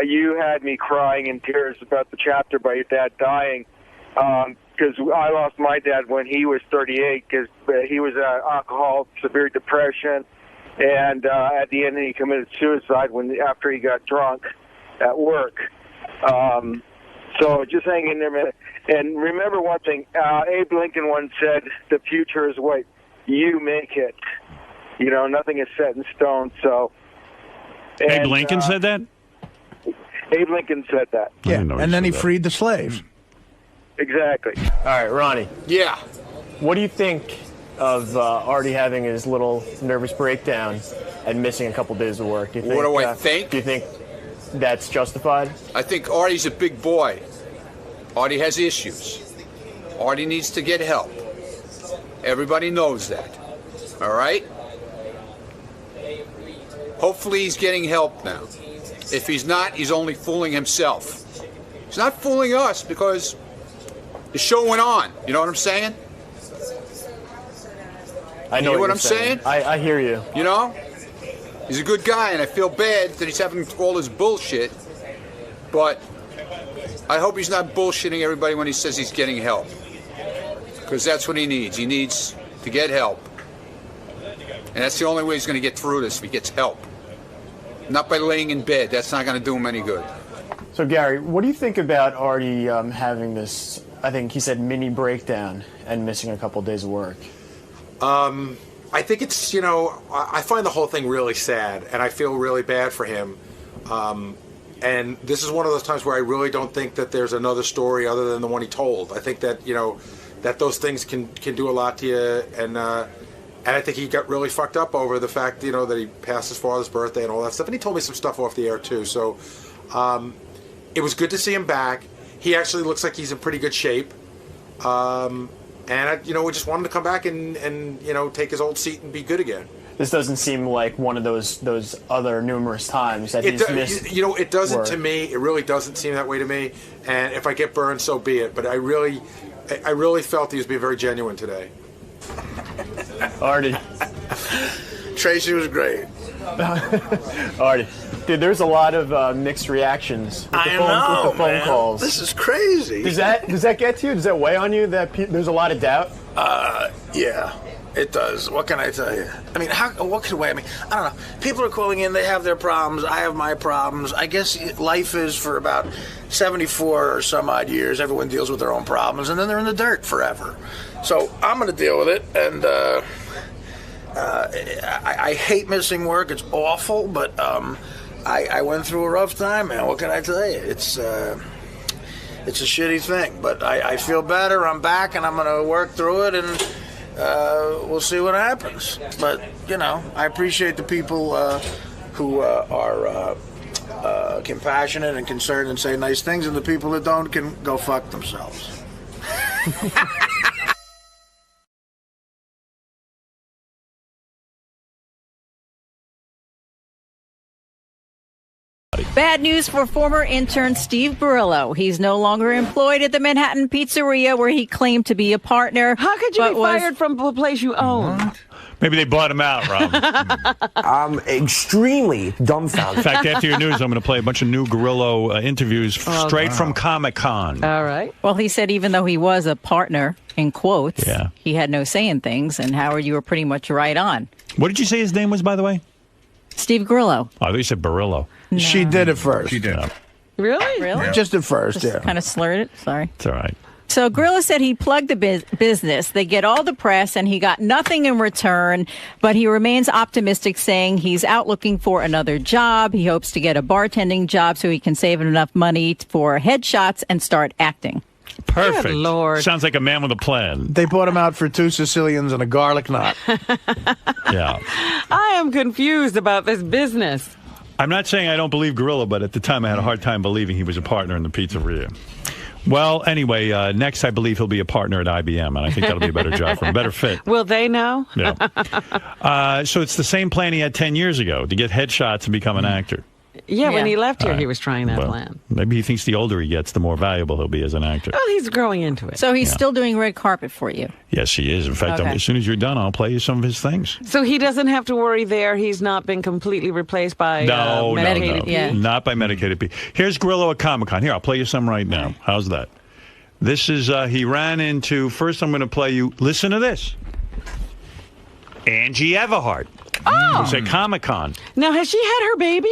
you had me crying in tears about the chapter about your dad dying. Because I lost my dad when he was 38 because he was alcohol, severe depression, and at the end he committed suicide after he got drunk at work. So just hang in there, man. And remember one thing, Abe Lincoln once said, the future is what you make it. You know, nothing is set in stone. So, Abe Lincoln said that? Abe Lincoln said that. Yeah, and then he freed the slaves. Exactly. All right, Ronnie. Yeah. What do you think of Artie having his little nervous breakdown and missing a couple days of work? What do I think? Do you think that's justified? I think Artie's a big boy. Artie has issues. Artie needs to get help. Everybody knows that. All right? Hopefully he's getting help now. If he's not, he's only fooling himself. He's not fooling us because the show went on. You know what I'm saying? I know what I'm saying. I hear you. You know? He's a good guy, and I feel bad that he's having all this bullshit. But I hope he's not bullshitting everybody when he says he's getting help. Because that's what he needs. He needs to get help. And that's the only way he's going to get through this, if he gets help. Not by laying in bed. That's not going to do him any good. So, Gary, what do you think about Artie having this, I think he said, mini breakdown and missing a couple days of work? I think it's, I find the whole thing really sad, and I feel really bad for him. And this is one of those times where I really don't think that there's another story other than the one he told. I think that, that those things can do a lot to you, and I think he got really fucked up over the fact, that he passed his father's birthday and all that stuff. And he told me some stuff off the air, too. So it was good to see him back. He actually looks like he's in pretty good shape. And, we just want him to come back and take his old seat and be good again. This doesn't seem like one of those other numerous times that he's missed. It doesn't work. to me. It really doesn't seem that way to me. And if I get burned, so be it. But I really felt he was being very genuine today. Artie. Tracy was great. Artie. Dude, there's a lot of mixed reactions with the phone calls. This is crazy. Does that get to you? Does that weigh on you that there's a lot of doubt? Yeah, it does. What can I tell you? I mean, what could weigh? I mean, I don't know. People are calling in. They have their problems. I have my problems. I guess life is for about 74 or some odd years. Everyone deals with their own problems, and then they're in the dirt forever. So I'm going to deal with it, and I hate missing work. It's awful, but I went through a rough time, man. What can I tell you? It's a shitty thing, but I feel better. I'm back, and I'm going to work through it, and we'll see what happens. But, I appreciate the people who are compassionate and concerned and say nice things, and the people that don't can go fuck themselves. Bad news for former intern Steve Grillo. He's no longer employed at the Manhattan Pizzeria where he claimed to be a partner. How could you be fired from the place you own? What? Maybe they bought him out, Rob. I'm extremely dumbfounded. In fact, after your news, I'm going to play a bunch of new Grillo interviews straight from Comic-Con. All right. Well, he said even though he was a partner, in quotes, he had no say in things. And Howard, you were pretty much right on. What did you say his name was, by the way? Steve Grillo. Oh, I thought you said Barillo. No. She did it first. She did. Really? Really? Yeah. Just at first, Just kind of slurred it. Sorry. It's all right. So Grillo said he plugged the business. They get all the press, and he got nothing in return. But he remains optimistic, saying he's out looking for another job. He hopes to get a bartending job so he can save enough money for headshots and start acting. Perfect. Good Lord. Sounds like a man with a plan. They bought him out for 2 Sicilians and a garlic knot. Yeah. I am confused about this business. I'm not saying I don't believe Gorilla, but at the time I had a hard time believing he was a partner in the pizzeria. Well, anyway, next I believe he'll be a partner at IBM, and I think that'll be a better job for him, better fit. Will they know? Yeah. So it's the same plan he had 10 years ago to get headshots and become an actor. Yeah, when he left here, he was trying that plan. Maybe he thinks the older he gets, the more valuable he'll be as an actor. Well, he's growing into it. So he's still doing red carpet for you. Yes, he is. In fact, Okay. as soon as you're done, I'll play you some of his things. So he doesn't have to worry there. He's not been completely replaced by medicated P? Not by medicated P. Here's Grillo at Comic-Con. Here, I'll play you some right now. How's that? This is, he ran into, first I'm going to play you, listen to this. Angie Everhart. Oh. Who's at Comic-Con. Now, has she had her baby?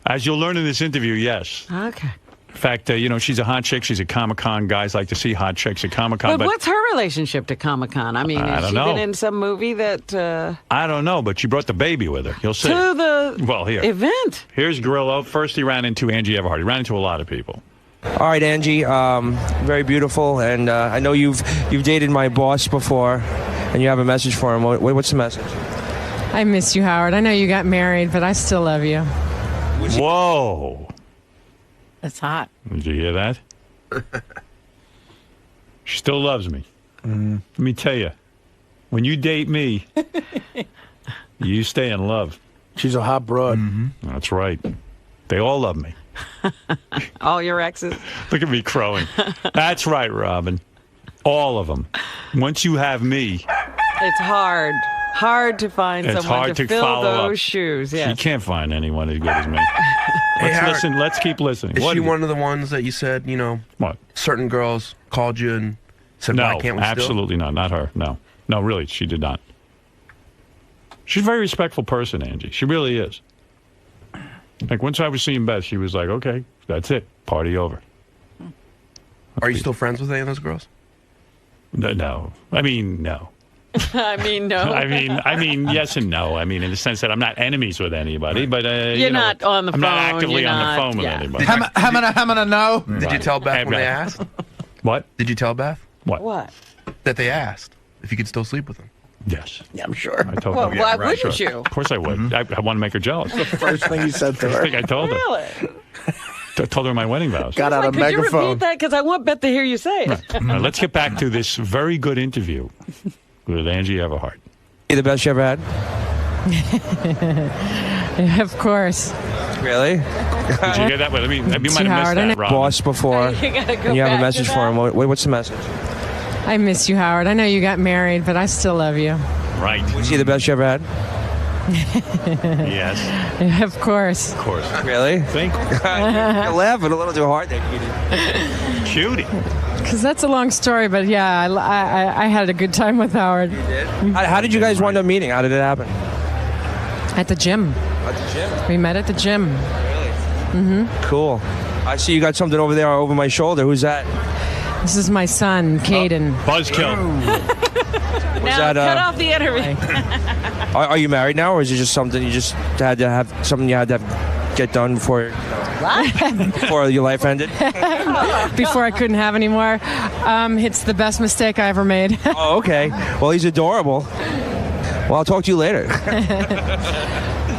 As you'll learn in this interview, yes. Okay. In fact, she's a hot chick. She's at Comic-Con. Guys like to see hot chicks at Comic-Con. But what's her relationship to Comic-Con? I mean, I has don't she know. been in some movie that... I don't know, but she brought the baby with her. You'll see. To the event. Here's Grillo. First, he ran into Angie Everhart. He ran into a lot of people. All right, Angie, very beautiful, and I know you've dated my boss before, and you have a message for him. What's the message? I miss you, Howard. I know you got married, but I still love you. Whoa. That's hot. Did you hear that? She still loves me. Let me tell you, when you date me, you stay in love. She's a hot broad. That's right. They all love me. All your exes. Look at me crowing. That's right, Robin. All of them. Once you have me, It's hard to find it's someone hard to to fill follow those up. shoes. You Yes. can't find anyone as good as me. Hey, Let's Howard, listen. Let's keep listening. Is What she do you- one of the ones that you said, what? certain girls called you and said, No, why can't we still? absolutely not. Not her. No. No, really, she did not. She's a very respectful person, Angie. She really is. Like, once I was seeing Beth, she was like, okay, that's it. Party over. Are you still friends with any of those girls? No. I mean, no. I mean, no. I mean, yes and no. I mean, in the sense that I'm not enemies with anybody, but You're not on the I'm phone. not actively You're on not- the phone with yeah. anybody. Hamana, no. Did you tell Beth when they asked? What? Did you tell Beth? What? That they asked if you could still sleep with them. Yes. Yeah, I'm sure. I told Well, her. why wouldn't you? Of course I would. I want to make her jealous. The first thing you said to I her. think I told her. Really? I told her my wedding vows. Got out a Could you megaphone. repeat that? Because I want Beth to hear you say it. All right, let's get back to this very good interview with Angie Everhart. You the best you ever had? Of course. Really? Did you hear that? Well, you might have missed Howard, I know- that, Robin. Boss before. You gotta go and you have a back message to for him. that. What's the message? I miss you, Howard. I know you got married, but I still love you. Right. Was he the best you ever had? Yes. Of course. Of course. Really? Think. You're laughing a little too hard there, Cutie. Cutie. Because that's a long story, but yeah, I had a good time with Howard. How did you guys wind up meeting? How did it happen? At the gym. At the gym? We met at the gym. Cool. I see you got something over there over my shoulder. Who's that? This is my son, Caden. Buzzkill. Now, that, cut off the interview. Are you married now, or is it just something you just had to have something you had to get done before your life ended? Before I couldn't have any more. It's the best mistake I ever made. Oh, okay. Well, he's adorable. Well, I'll talk to you later.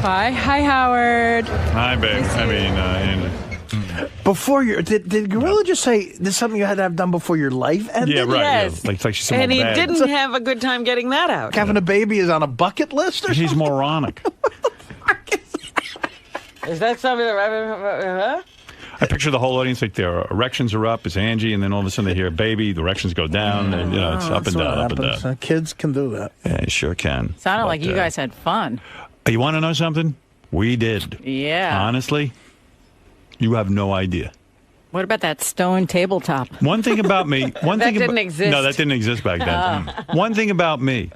Bye. Hi, Howard. Hi, babe. I mean, Before your did Gorilla just say this is something you had to have done before your life ended? yeah, right. Yes. Yeah. Like she's so And he bad. didn't have a good time getting that out. Having a baby is on a bucket list or He's something? moronic. Is that something that... I picture the whole audience like their erections are up. It's Angie, and then all of a sudden they hear a baby. The erections go down, and it's up and down, up and down. Kids can do that. Yeah, it sure can. Sounded But, like you guys had fun. You want to know something? We did. Yeah. Honestly, you have no idea. What about that stone tabletop? One thing about me. One That thing didn't about, exist. No, that didn't exist back then. One thing about me,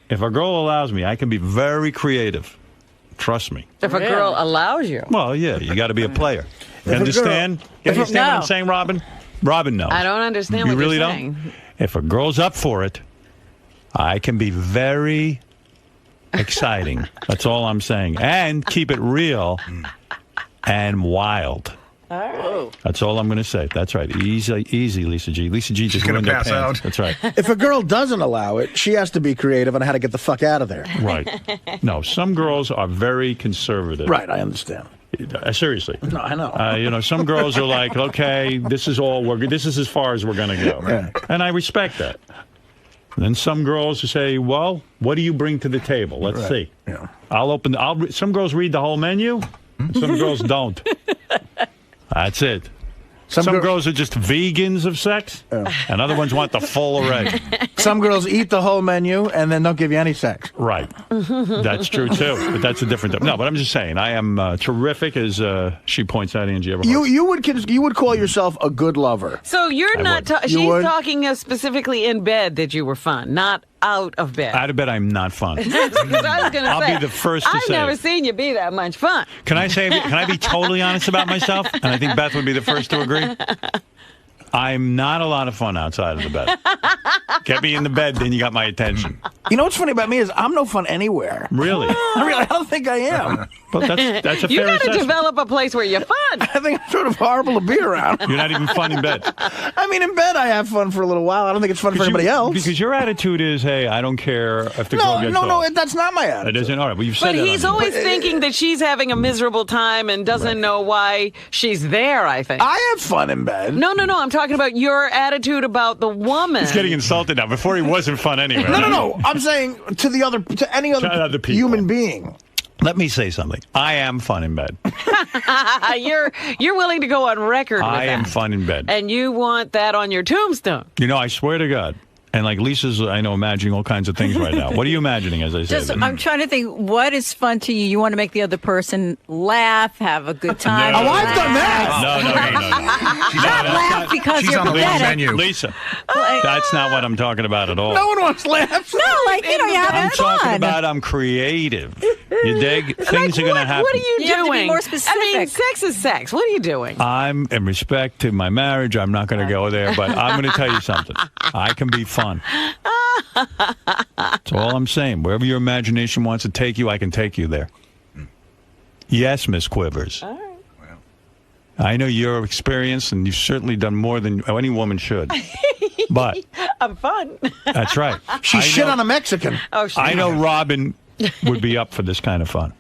if a girl allows me, I can be very creative. Trust me. If a girl allows you. Well, yeah, you got to be a player. You If a understand? girl- You understand what No. I'm saying, Robin? Robin knows. I don't understand You what really you're don't? saying. If a girl's up for it, I can be very exciting. That's all I'm saying. And keep it real and wild. All right. That's all I'm going to say. That's right. Easy, Lisa G. Lisa G just ruined her pass pants. out. That's right. If a girl doesn't allow it, she has to be creative on how to get the fuck out of there. Right. No, some girls are very conservative. Right, I understand. Seriously. No, I know. Some girls are like, okay, this is as far as we're going to go. Right. And I respect that. And then some girls who say, well, what do you bring to the table? Let's see. Yeah. Some girls read the whole menu, and some girls don't. That's it. Some girls are just vegans of sex, and other ones want the full array. Some girls eat the whole menu and then don't give you any sex. Right. That's true, too. But that's a different... No, but I'm just saying, I am terrific, as she points out, Angie Everhart. You would call yourself a good lover. So you're not... She's talking specifically in bed that you were fun, not out of bed. Out of bed, I'm not fun. Because I was going to say... I'll be the first to I've say never it. seen you be that much fun. Can I be totally honest about myself? And I think Beth would be the first to agree. I'm not a lot of fun outside of the bed. Get me in the bed, then you got my attention. You know what's funny about me is I'm no fun anywhere. Really? I don't think I am. But that's a You fair got to assessment. develop a place where you're fun. I think I'm sort of horrible to be around. You're not even fun in bed. I mean, in bed I have fun for a little while. I don't think it's fun for anybody else. Because your attitude is, hey, I don't care if the girl gets off. No, that's not my attitude. It isn't? All right, well, you've said But that he's on always thinking that she's having a miserable time and doesn't know why she's there, I think. I have fun in bed. No. I'm talking about your attitude about the woman. He's getting insulted now. Before he wasn't fun anyway. No. I'm saying to any other human being. Let me say something. I am fun in bed. You're willing to go on record with I that. am fun in bed. And you want that on your tombstone. I swear to God. And like Lisa's, I know, imagining all kinds of things right now. What are you imagining as I say this? I'm trying to think, what is fun to you? You want to make the other person laugh, have a good time. No. I've done that. No. Not laugh because She's you're on the pathetic. menu. Lisa, that's not what I'm talking about at all. No one wants laughs. No, you're having I'm fun. talking about I'm creative. You dig? Things are going to happen. What are you doing? You have to be more specific. I mean, sex is sex. What are you doing? I'm, in respect to my marriage, I'm not going to go there, but I'm going to tell you something. I can be fun. That's all I'm saying. Wherever your imagination wants to take you, I can take you there. Yes, Miss Quivers. All right. I know you're experienced, and you've certainly done more than any woman should. But I'm fun. that's right. She shit on a Mexican. Oh, I know Robin would be up for this kind of fun.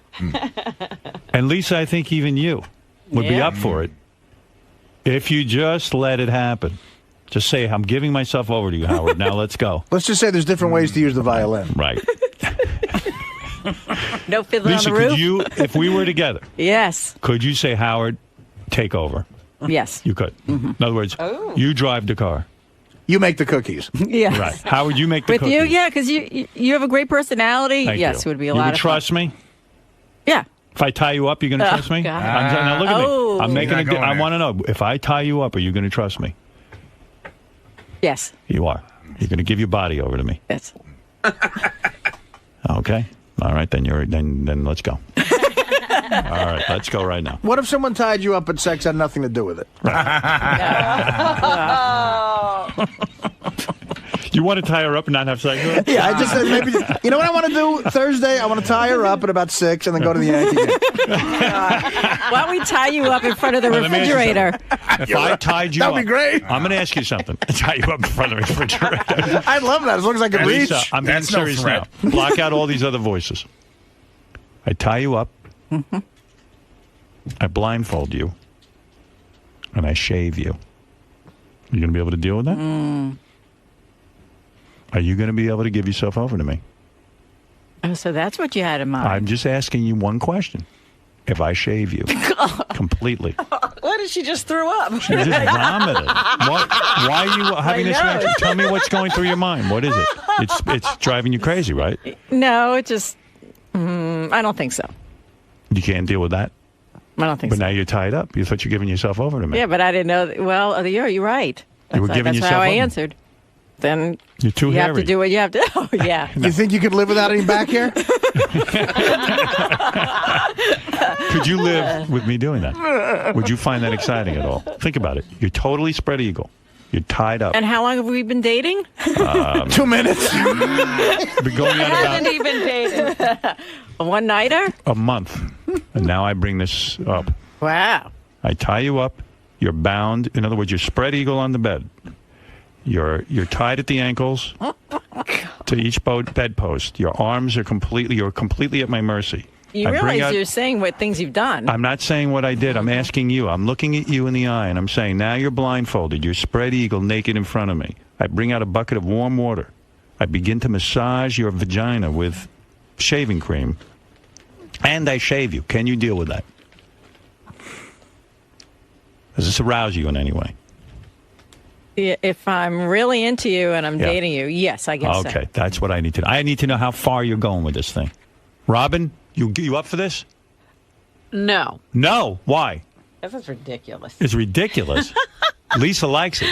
And Lisa, I think even you would be up for it if you just let it happen. Just say, I'm giving myself over to you, Howard. Now let's go. Let's just say there's different ways to use the violin. Right. No fiddling Lisa, on the roof. could you, if we were together, Yes. could you say, Howard, take over? Yes. You could. In other words, you drive the car. You make the cookies. Yes. Right. Howard, you make the With cookies. you, yeah, because you have a great personality. Thank Yes, you. it would be a You lot would of trust fun. me? Yeah. If I tie you up, you're going to trust me? God. Now look at Oh. me. I'm making You're not I going want to know, if I tie you up, are you going to trust me? Yes. You are. You're going to give your body over to me. Yes. Okay. All right, then let's go. All right, let's go right now. What if someone tied you up but sex had nothing to do with it? You want to tie her up and not have sex with her? Yeah, I just said maybe. You know what I want to do Thursday? I want to tie her up at about 6 and then go to the Yankee game. Why don't we tie you up in front of the Now, let me ask you refrigerator? If I tied you That'd up, be great. I'm going to ask you something. Tie you up in front of the refrigerator. I'd love that as long as I could reach. Lisa, I'm being That's no serious threat. now. Block out all these other voices. I tie you up. I blindfold you. And I shave you. You going to be able to deal with that? Are you going to be able to give yourself over to me? Oh, so that's what you had in mind. I'm just asking you one question. If I shave you completely. What did she just throw up? She just vomited. Why are you having this reaction? Tell me what's going through your mind. What is it? It's driving you crazy, right? No, it just. I don't think so. You can't deal with that? I don't think But so. now you're tied up. You thought you're giving yourself over to me. Yeah, but I didn't know. Well, you're right. You were giving that's yourself how I over. answered. Then You're too you hairy. have to do what you have to. Oh, yeah. You think you could live without any back hair? Could you live with me doing that? Would you find that exciting at all? Think about it. You're totally spread eagle. You're tied up. And how long have we been dating? 2 minutes. Been going on Hasn't about even dated. A one-nighter? a month. And now I bring this up. Wow. I tie you up. You're bound. In other words, you're spread eagle on the bed. You're tied at the ankles to each bedpost. Your arms are you're completely at my mercy. You realize you're saying what things you've done. I'm not saying what I did. I'm asking you. I'm looking at you in the eye, and I'm saying, now you're blindfolded. You're spread eagle, naked in front of me. I bring out a bucket of warm water. I begin to massage your vagina with shaving cream, and I shave you. Can you deal with that? Does this arouse you in any way? If I'm really into you and I'm dating you, yes, I guess so. Okay, that's what I need to know. I need to know how far you're going with this thing. Robin, you up for this? No. No. Why? This is ridiculous. It's ridiculous. Lisa likes it.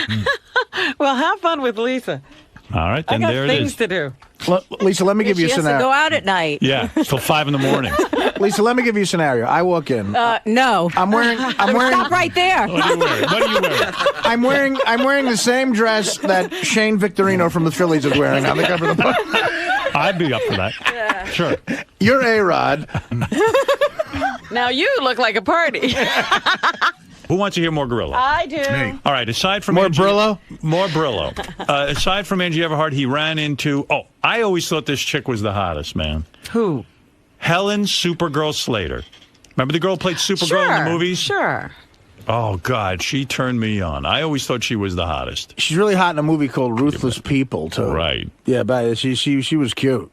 Well, have fun with Lisa. All right, then there it is. I got things to do. Lisa, let me give you a She has scenario. to go out at night. Yeah, till 5 in the morning. Lisa, let me give you a scenario. I walk in. No. I'm wearing. Stop right there. What are you wearing? What are you wearing? I'm wearing the same dress that Shane Victorino from the Phillies is wearing on the cover of the book. I'd be up for that. Yeah. Sure. You're A-Rod. Now you look like a party. Who wants to hear more Gorilla? I do. Me. All right, aside from more Angie, Brillo? More Brillo. Aside from Angie Everhart, he ran into... Oh, I always thought this chick was the hottest, man. Who? Helen Supergirl Slater. Remember the girl who played Supergirl in the movies? Sure. Oh, God, she turned me on. I always thought she was the hottest. She's really hot in a movie called Ruthless People, too. Right. Yeah, but she was cute.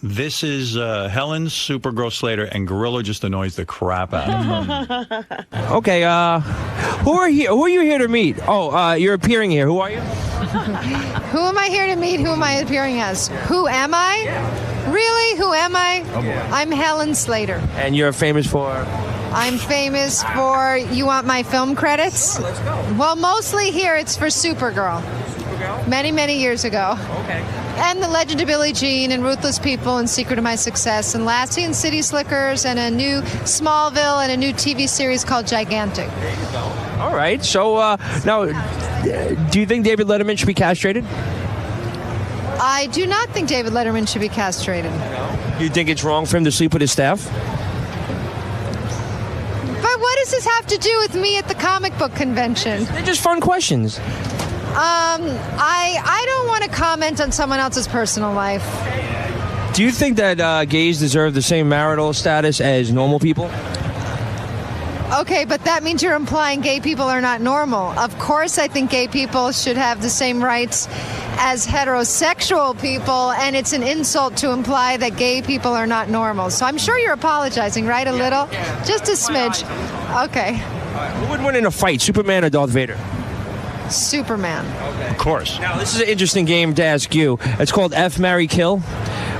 This is Helen Supergirl Slater, and Gorilla just annoys the crap out of her. Okay, who are you here to meet? Oh, you're appearing here. Who are you? Who am I here to meet? Who am I appearing as? Who am I? Really? Who am I? I'm Helen Slater. And you're famous for? I'm famous for, you want my film credits? Let's go. Well, mostly here it's for Supergirl. Many, many years ago. Okay. And The Legend of Billie Jean and Ruthless People and Secret of My Success and Lassie and City Slickers and a new Smallville and a new TV series called Gigantic. There you go. All right. So now, do you think David Letterman should be castrated? I do not think David Letterman should be castrated. You think it's wrong for him to sleep with his staff? But what does this have to do with me at the comic book convention? They're just fun questions. I don't want to comment on someone else's personal life. Do you think that gays deserve the same marital status as normal people? Okay, but that means you're implying gay people are not normal. Of course, I think gay people should have the same rights as heterosexual people, and it's an insult to imply that gay people are not normal. So I'm sure you're apologizing, right? A little? Just a smidge. Okay. Who would win in a fight, Superman or Darth Vader? Superman. Of course. Now, this is an interesting game to ask you. It's called F, Marry, Kill.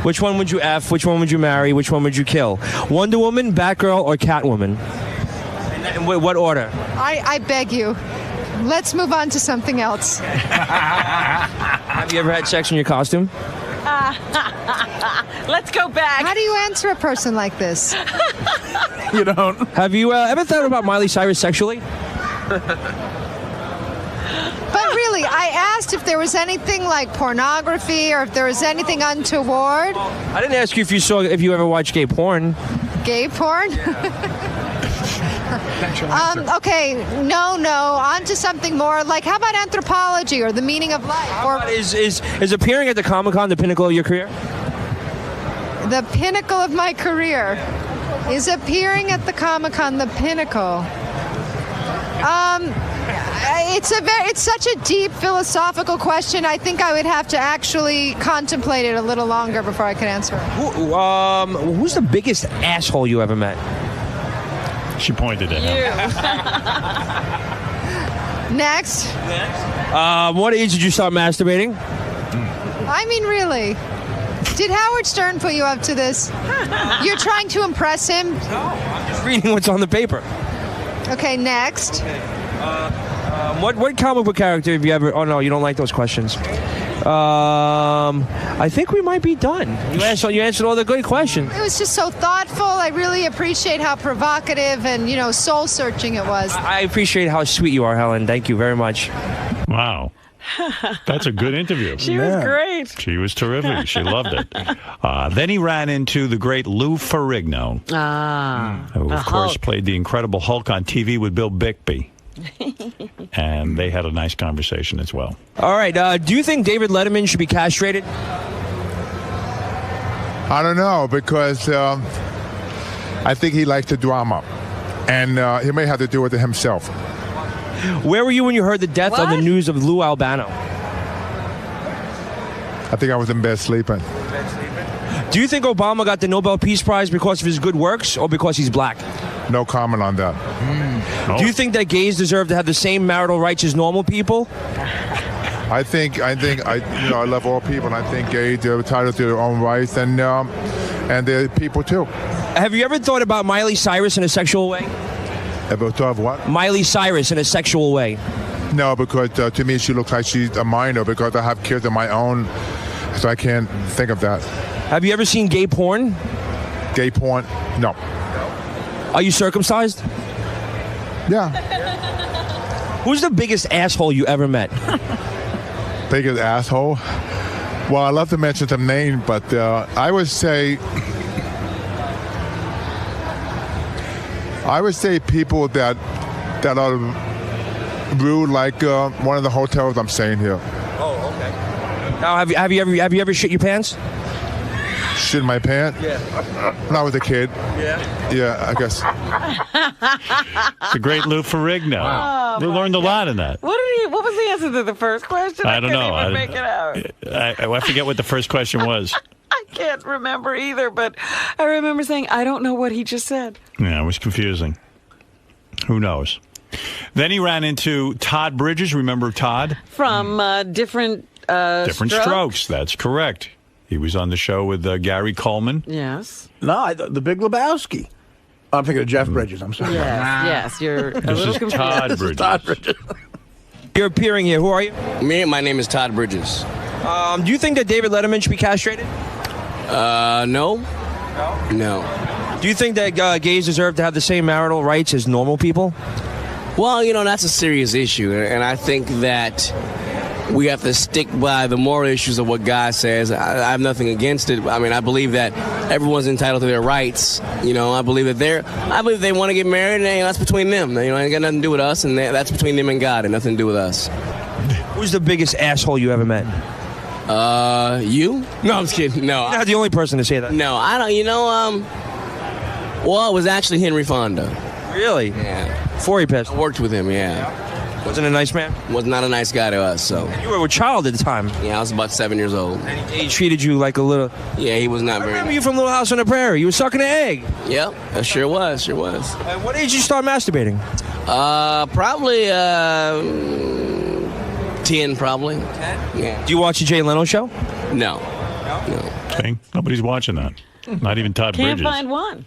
Which one would you F? Which one would you marry? Which one would you kill? Wonder Woman, Batgirl, or Catwoman? And what order? I beg you. Let's move on to something else. Have you ever had sex in your costume? Let's go back. How do you answer a person like this? You don't. Have you ever thought about Miley Cyrus sexually? But really, I asked if there was anything like pornography or if there was anything untoward. I didn't ask you if you ever watched gay porn. Gay porn? Okay, no. On to something more. Like, how about anthropology or the meaning of life? Or Is appearing at the Comic-Con the pinnacle of your career? The pinnacle of my career. Is appearing at the Comic-Con the pinnacle? It's such a deep philosophical question. I think I would have to actually contemplate it a little longer before I could answer it. Who's the biggest asshole you ever met? She pointed at him. Next. What age did you start masturbating? I mean, really. Did Howard Stern put you up to this? You're trying to impress him? No, I'm just reading what's on the paper. Okay, next. What comic book character have you ever... Oh, no, you don't like those questions. I think we might be done. You answered all the good questions. It was just so thoughtful. I really appreciate how provocative and, soul-searching it was. I appreciate how sweet you are, Helen. Thank you very much. Wow. That's a good interview. She was great. She was terrific. She loved it. Then he ran into the great Lou Ferrigno, who, of course, played the Incredible Hulk on TV with Bill Bixby. And they had a nice conversation as well. All right. Do you think David Letterman should be castrated? I don't know, because I think he likes the drama, and he may have to do it himself. Where were you when you heard the death on the news of Lou Albano? I think I was in bed sleeping. Do you think Obama got the Nobel Peace Prize because of his good works or because he's black? No comment on that. Do you think that gays deserve to have the same marital rights as normal people? I think I love all people, and I think gays are entitled to their own rights, and they're people too. Have you ever thought about Miley Cyrus in a sexual way? Ever thought of what? Miley Cyrus in a sexual way. No, because to me she looks like she's a minor because I have kids of my own, so I can't think of that. Have you ever seen gay porn? Gay porn? No. Are you circumcised? Yeah. Who's the biggest asshole you ever met? Biggest asshole? Well, I love to mention some names, but I would say people that are rude, like one of the hotels I'm staying here. Oh, okay. Now, have you ever shit your pants? Shit my pants? Yeah. When I was a kid. Yeah. Yeah, I guess. It's a great Lou Ferrigno. Wow. We learned a lot in that. What was the answer to the first question? I don't know. I couldn't even make it out. I forget what the first question was. I can't remember either, but I remember saying, I don't know what he just said. Yeah, it was confusing. Who knows? Then he ran into Todd Bridges. Remember Todd? From different strokes. That's correct. He was on the show with Gary Coleman. Yes. No, the Big Lebowski. I'm thinking of Jeff Bridges. I'm sorry. Yes, you're a This little is confused. Todd This is Bridges. Todd Bridges. You're appearing here. Who are you? My name is Todd Bridges. Do you think that David Letterman should be castrated? No. No. Do you think that gays deserve to have the same marital rights as normal people? Well, that's a serious issue, and I think that we have to stick by the moral issues of what God says. I have nothing against it. I mean, I believe that everyone's entitled to their rights. I believe that they want to get married, and that's between them. It ain't got nothing to do with us, and that's between them and God, and nothing to do with us. Who's the biggest asshole you ever met? You? No, I'm just kidding. No. You're not the only person to say that. No, I don't. Well, it was actually Henry Fonda. Really? Yeah. Before he passed. I worked with him, yeah. Wasn't a nice man? Was not a nice guy to us, so. You were a child at the time. Yeah, I was about 7 years old. And he treated you like a little... Yeah, he was not I very remember nice. you from Little House on the Prairie. You were sucking an egg. Yep, I sure was. At what age did you start masturbating? Probably 10, probably. 10? Yeah. Do you watch the Jay Leno show? No. See? Nobody's watching that. Not even Todd Can't Bridges. find one.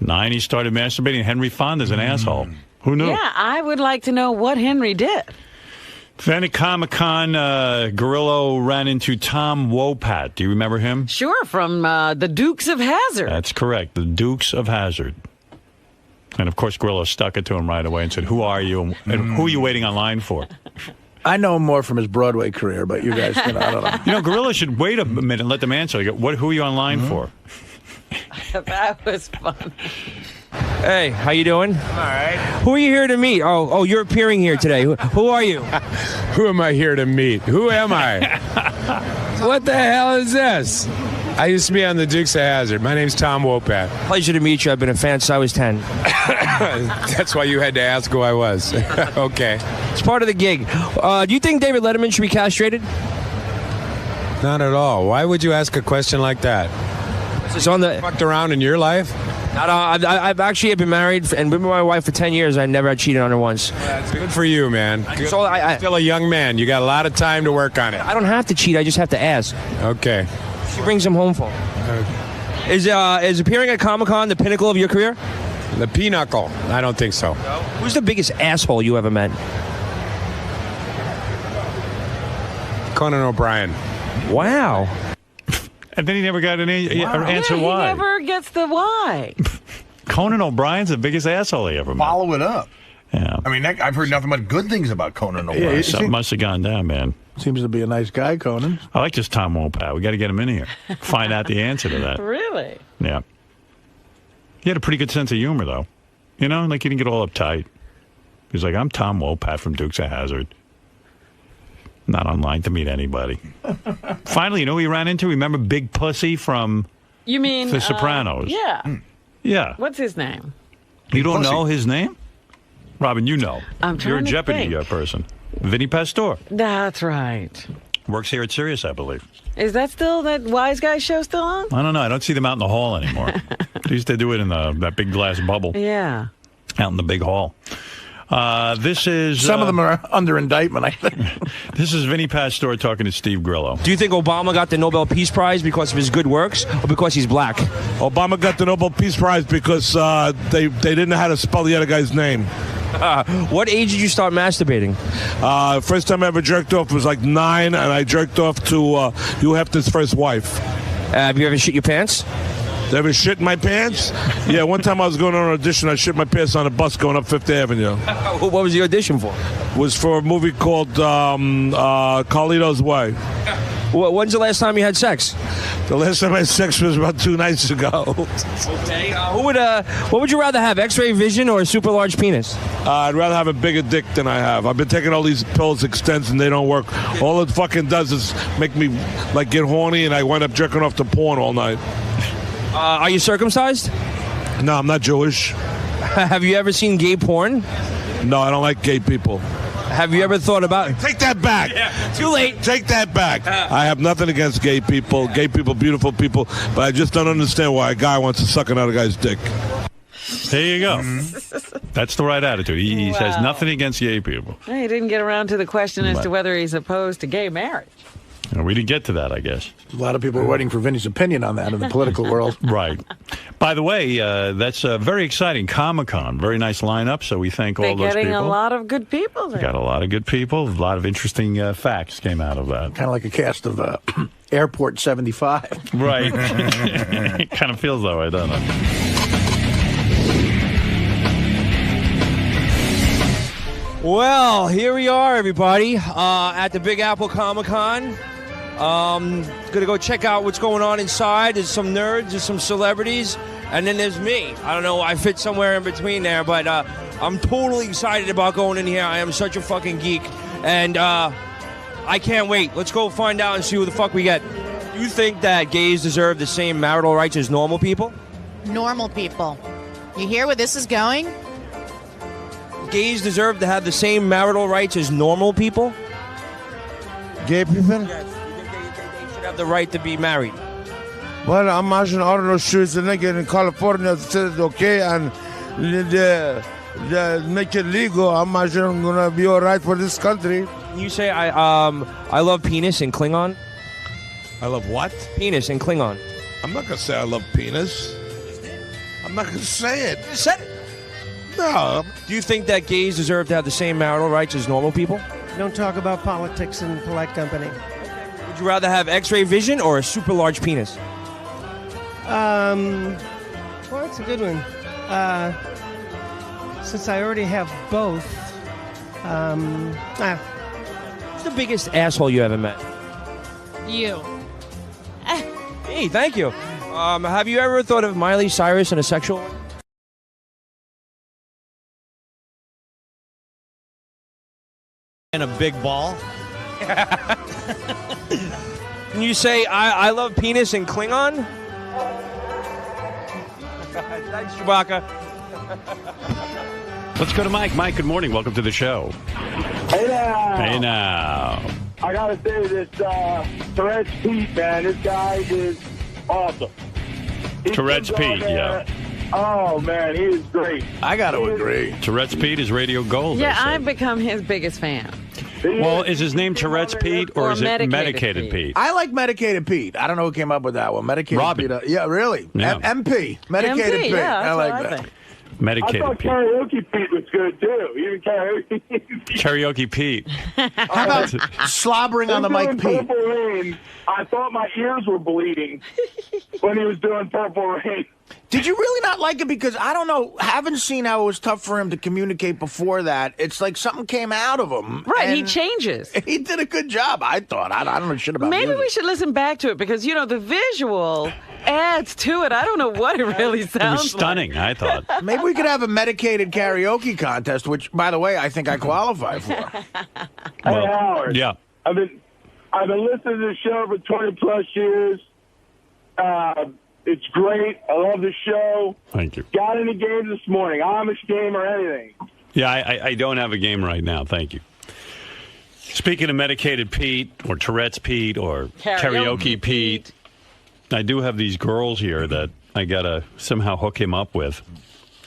9, he started masturbating. Henry Fonda's an asshole. Who knew? Yeah, I would like to know what Henry did. Then at Comic-Con, Gorillo ran into Tom Wopat. Do you remember him? Sure, from the Dukes of Hazzard. That's correct. The Dukes of Hazzard. And, of course, Gorillo stuck it to him right away and said, who are you? And who are you waiting online for? I know him more from his Broadway career, but you guys, I don't know. Gorillo should wait a minute and let them answer. Who are you online for? That was fun. Hey, how you doing? All right. Who are you here to meet? Oh, you're appearing here today. Who are you? Who am I here to meet? Who am I? What the hell is this? I used to be on the Dukes of Hazzard. My name's Tom Wopat. Pleasure to meet you. I've been a fan since I was 10. That's why you had to ask who I was. Okay. It's part of the gig. Do you think David Letterman should be castrated? Not at all. Why would you ask a question like that? It's on the fucked around in your life? I've actually been married and been with my wife for 10 years. I never had cheated on her once. That's good for you, man. So still a young man. You got a lot of time to work on it. I don't have to cheat. I just have to ask. Okay. She brings him home for me. Is appearing at Comic-Con the pinnacle of your career? The pinnacle? I don't think so. No? Who's the biggest asshole you ever met? Conan O'Brien. Wow. And then he never got an answer He why. never gets the why. Conan O'Brien's the biggest asshole he ever met. Follow it up. Yeah. I mean, I've heard nothing but good things about Conan O'Brien. Yeah, Something must have gone down, man. Seems to be a nice guy, Conan. I like this Tom Wopat. We got to get him in here. Find out the answer to that. Really? Yeah. He had a pretty good sense of humor, though. He didn't get all uptight. He's like, I'm Tom Wopat from Dukes of Hazzard. Not online to meet anybody. Finally, who he ran into? Remember Big Pussy from You mean The Sopranos? Yeah. Yeah. What's his name? You don't know his name? Robin, you know. I'm You're a trying to Jeopardy think. Person. Vinny Pastore. That's right. Works here at Sirius, I believe. Is that Wise Guy show still on? I don't know. I don't see them out in the hall anymore. They used to do it in that big glass bubble. Yeah. Out in the big hall. This is... Some of them are under indictment, I think. This is Vinny Pastore talking to Steve Grillo. Do you think Obama got the Nobel Peace Prize because of his good works or because he's black? Obama got the Nobel Peace Prize because they didn't know how to spell the other guy's name. What age did you start masturbating? First time I ever jerked off was like 9, and I jerked off to Hugh Hefner's first wife. Have you ever shit your pants? Ever shit in my pants? Yeah, one time I was going on an audition. I shit my pants on a bus going up Fifth Avenue. What was the audition for? It was for a movie called Carlito's Way. When's the last time you had sex? The last time I had sex was about 2 nights ago. Okay. What would you rather have, X-ray vision or a super large penis? I'd rather have a bigger dick than I have. I've been taking all these pills, Extends, and they don't work. All it fucking does is make me like get horny, and I wind up jerking off to porn all night. Are you circumcised? No, I'm not Jewish. Have you ever seen gay porn? No, I don't like gay people. Have you ever thought about... Take that back. Yeah, too late. Take that back. I have nothing against gay people. Gay people, beautiful people. But I just don't understand why a guy wants to suck another guy's dick. There you go. That's the right attitude. He says nothing against gay people. He didn't get around to the question as to whether he's opposed to gay marriage. We didn't get to that, I guess. A lot of people are waiting for Vinny's opinion on that in the political world. Right. By the way, that's very exciting. Comic-Con, very nice lineup, so we thank all those people. They're getting a lot of good people there. Got a lot of good people. A lot of interesting facts came out of that. Kind of like a cast of Airport 75. Right. It kind of feels that way, doesn't it? Well, here we are, everybody, at the Big Apple Comic-Con. Gonna go check out what's going on inside. There's some nerds, there's some celebrities, and then there's me. I don't know, I fit somewhere in between there, but I'm totally excited about going in here. I am such a fucking geek, and I can't wait. Let's go find out and see who the fuck we get. Do you think that gays deserve the same marital rights as normal people? Normal people. You hear where this is going? Gays deserve to have the same marital rights as normal people? Gay people? Yes. You think they should have the right to be married? Well, imagine all of those shoes and nigga in California said okay and they make it legal. I imagine I'm gonna be all right for this country. Can you say I love penis in Klingon? I love what? Penis in Klingon. I'm not gonna say I love penis. I'm not gonna say it. You said it. No. Do you think that gays deserve to have the same marital rights as normal people? Don't talk about politics in polite company. Would you rather have X-ray vision or a super large penis? Well, that's a good one. Since I already have both, Who's the biggest asshole you ever met? You. Hey, thank you. Have you ever thought of Miley Cyrus in a sexual way? And a big ball. Can you say I love penis in Klingon? Thanks, Chewbacca. Let's go to Mike. Mike, good morning. Welcome to the show. Hey now. Hey now. I gotta say this, Tourette's Pete, man, this guy is awesome. Tourette's Pete, yeah. Oh, man, he is great. I got to agree. Tourette's Pete is radio gold. Yeah, I've become his biggest fan. Well, is his name Tourette's Pete or is it Medicated Pete? I like Medicated Pete. I don't know who came up with that one. Medicated Robin. Pete. Yeah, really. Yeah. MP. Medicated MP, Pete. yeah, I that's like what I that. think. Medicated I thought Pete. Karaoke Pete was good, too. Even Karaoke Karaoke Pete. How about slobbering on the mic, Pete? Purple Rain, I thought my ears were bleeding when he was doing Purple Rain. Did you really not like it? Because I don't know, haven't seen how it was tough for him to communicate before that. It's like something came out of him. Right, he and changes. He did a good job, I thought. I don't know shit about Maybe music. we should listen back to it because, you know, the visual adds to it. I don't know what it really sounds It was stunning, I thought. Maybe we could have a medicated karaoke contest, which, by the way, I think I qualify for. Hey, Howard. Yeah. I've been listening to the show for 20 plus years. It's great. I love the show. Thank you. Got any games this morning? Amish game or anything? Yeah, I don't have a game right now. Thank you. Speaking of medicated Pete or Tourette's Pete or karaoke Pete, I do have these girls here that I got to somehow hook him up with.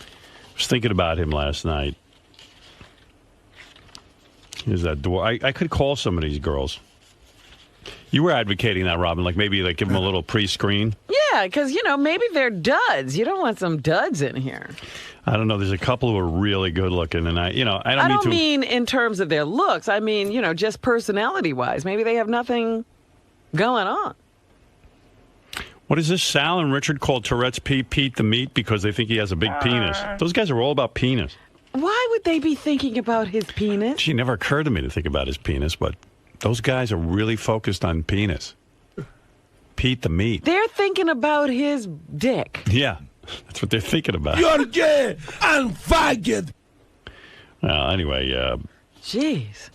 I was thinking about him last night. Here's that door. I could call some of these girls. You were advocating that, Robin, like maybe like give them a little pre-screen. Yeah, because, you know, maybe they're duds. You don't want some duds in here. I don't know. There's a couple who are really good looking, and I don't mean in terms of their looks. I mean, you know, just personality-wise. Maybe they have nothing going on. What is this? Sal and Richard called Tourette's Pete the Meat because they think he has a big penis. Those guys are all about penis. Why would they be thinking about his penis? Gee, it never occurred to me to think about his penis, but those guys are really focused on penis. Pete the Meat. They're thinking about his dick. Yeah, that's what they're thinking about. You're gay and faggot. Well, anyway. Jeez.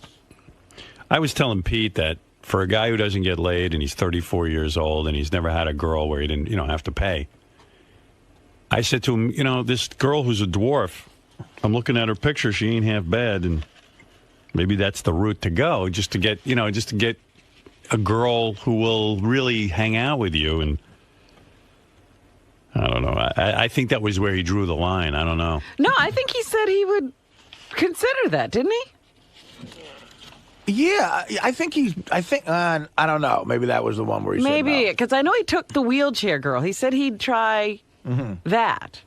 I was telling Pete that for a guy who doesn't get laid and he's 34 years old and he's never had a girl where he didn't, have to pay. I said to him, this girl who's a dwarf, I'm looking at her picture. She ain't half bad, and maybe that's the route to go, just to get a girl who will really hang out with you. And I don't know. I think that was where he drew the line. I don't know. No, I think he said he would consider that, didn't he? Yeah, I don't know. Maybe that was the one where he said no. Maybe, because I know he took the wheelchair girl. He said he'd try that.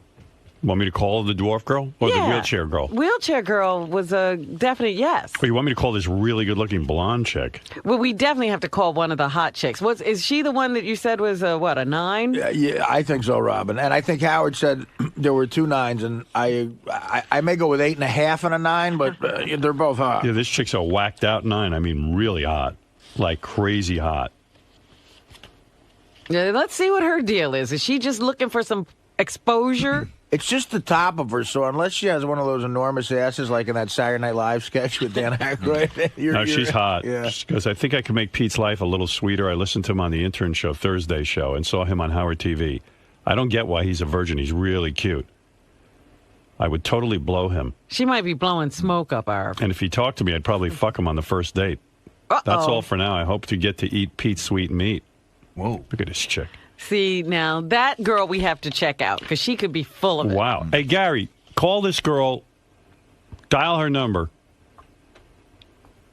Want me to call the dwarf girl or the wheelchair girl? Wheelchair girl was a definite yes. But you want me to call this really good-looking blonde chick? Well, we definitely have to call one of the hot chicks. Is she the one that you said was a 9? Yeah, I think so, Robin. And I think Howard said there were 2 9s, and I may go with 8.5 and a 9, but they're both hot. Yeah, this chick's a whacked-out 9. I mean, really hot, like crazy hot. Yeah, let's see what her deal is. Is she just looking for some exposure? It's just the top of her, so unless she has one of those enormous asses like in that Saturday Night Live sketch with Dan Aykroyd. No, she's hot. Yeah. Because I think I can make Pete's life a little sweeter. I listened to him on the Intern Show, Thursday show, and saw him on Howard TV. I don't get why he's a virgin. He's really cute. I would totally blow him. She might be blowing smoke up our... And if he talked to me, I'd probably fuck him on the first date. That's all for now. I hope to get to eat Pete's sweet meat. Whoa. Look at this chick. See, now, that girl we have to check out, because she could be full of it. Wow. Hey, Gary, call this girl, dial her number,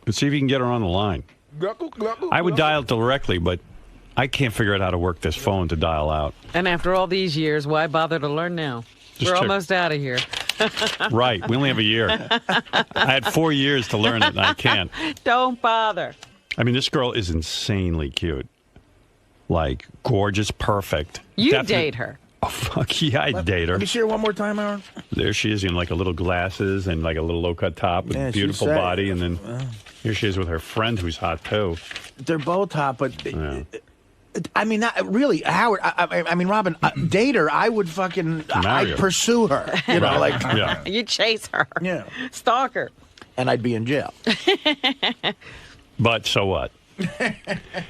and see if you can get her on the line. I would dial directly, but I can't figure out how to work this phone to dial out. And after all these years, why bother to learn now? We're almost out of here. Right. We only have a year. I had 4 years to learn it, and I can't. Don't bother. I mean, this girl is insanely cute. Like, gorgeous, perfect. You date her. Oh, fuck yeah, I'd date her. Let me see her one more time, Aaron. There she is in like a little glasses and like a little low-cut top with beautiful body. And then here she is with her friend who's hot, too. They're both hot, but... I mean, not really, Howard. I mean, Robin, date her. I would fucking... I'd pursue her. Yeah. You chase her. Yeah. Stalk her. And I'd be in jail. But so what?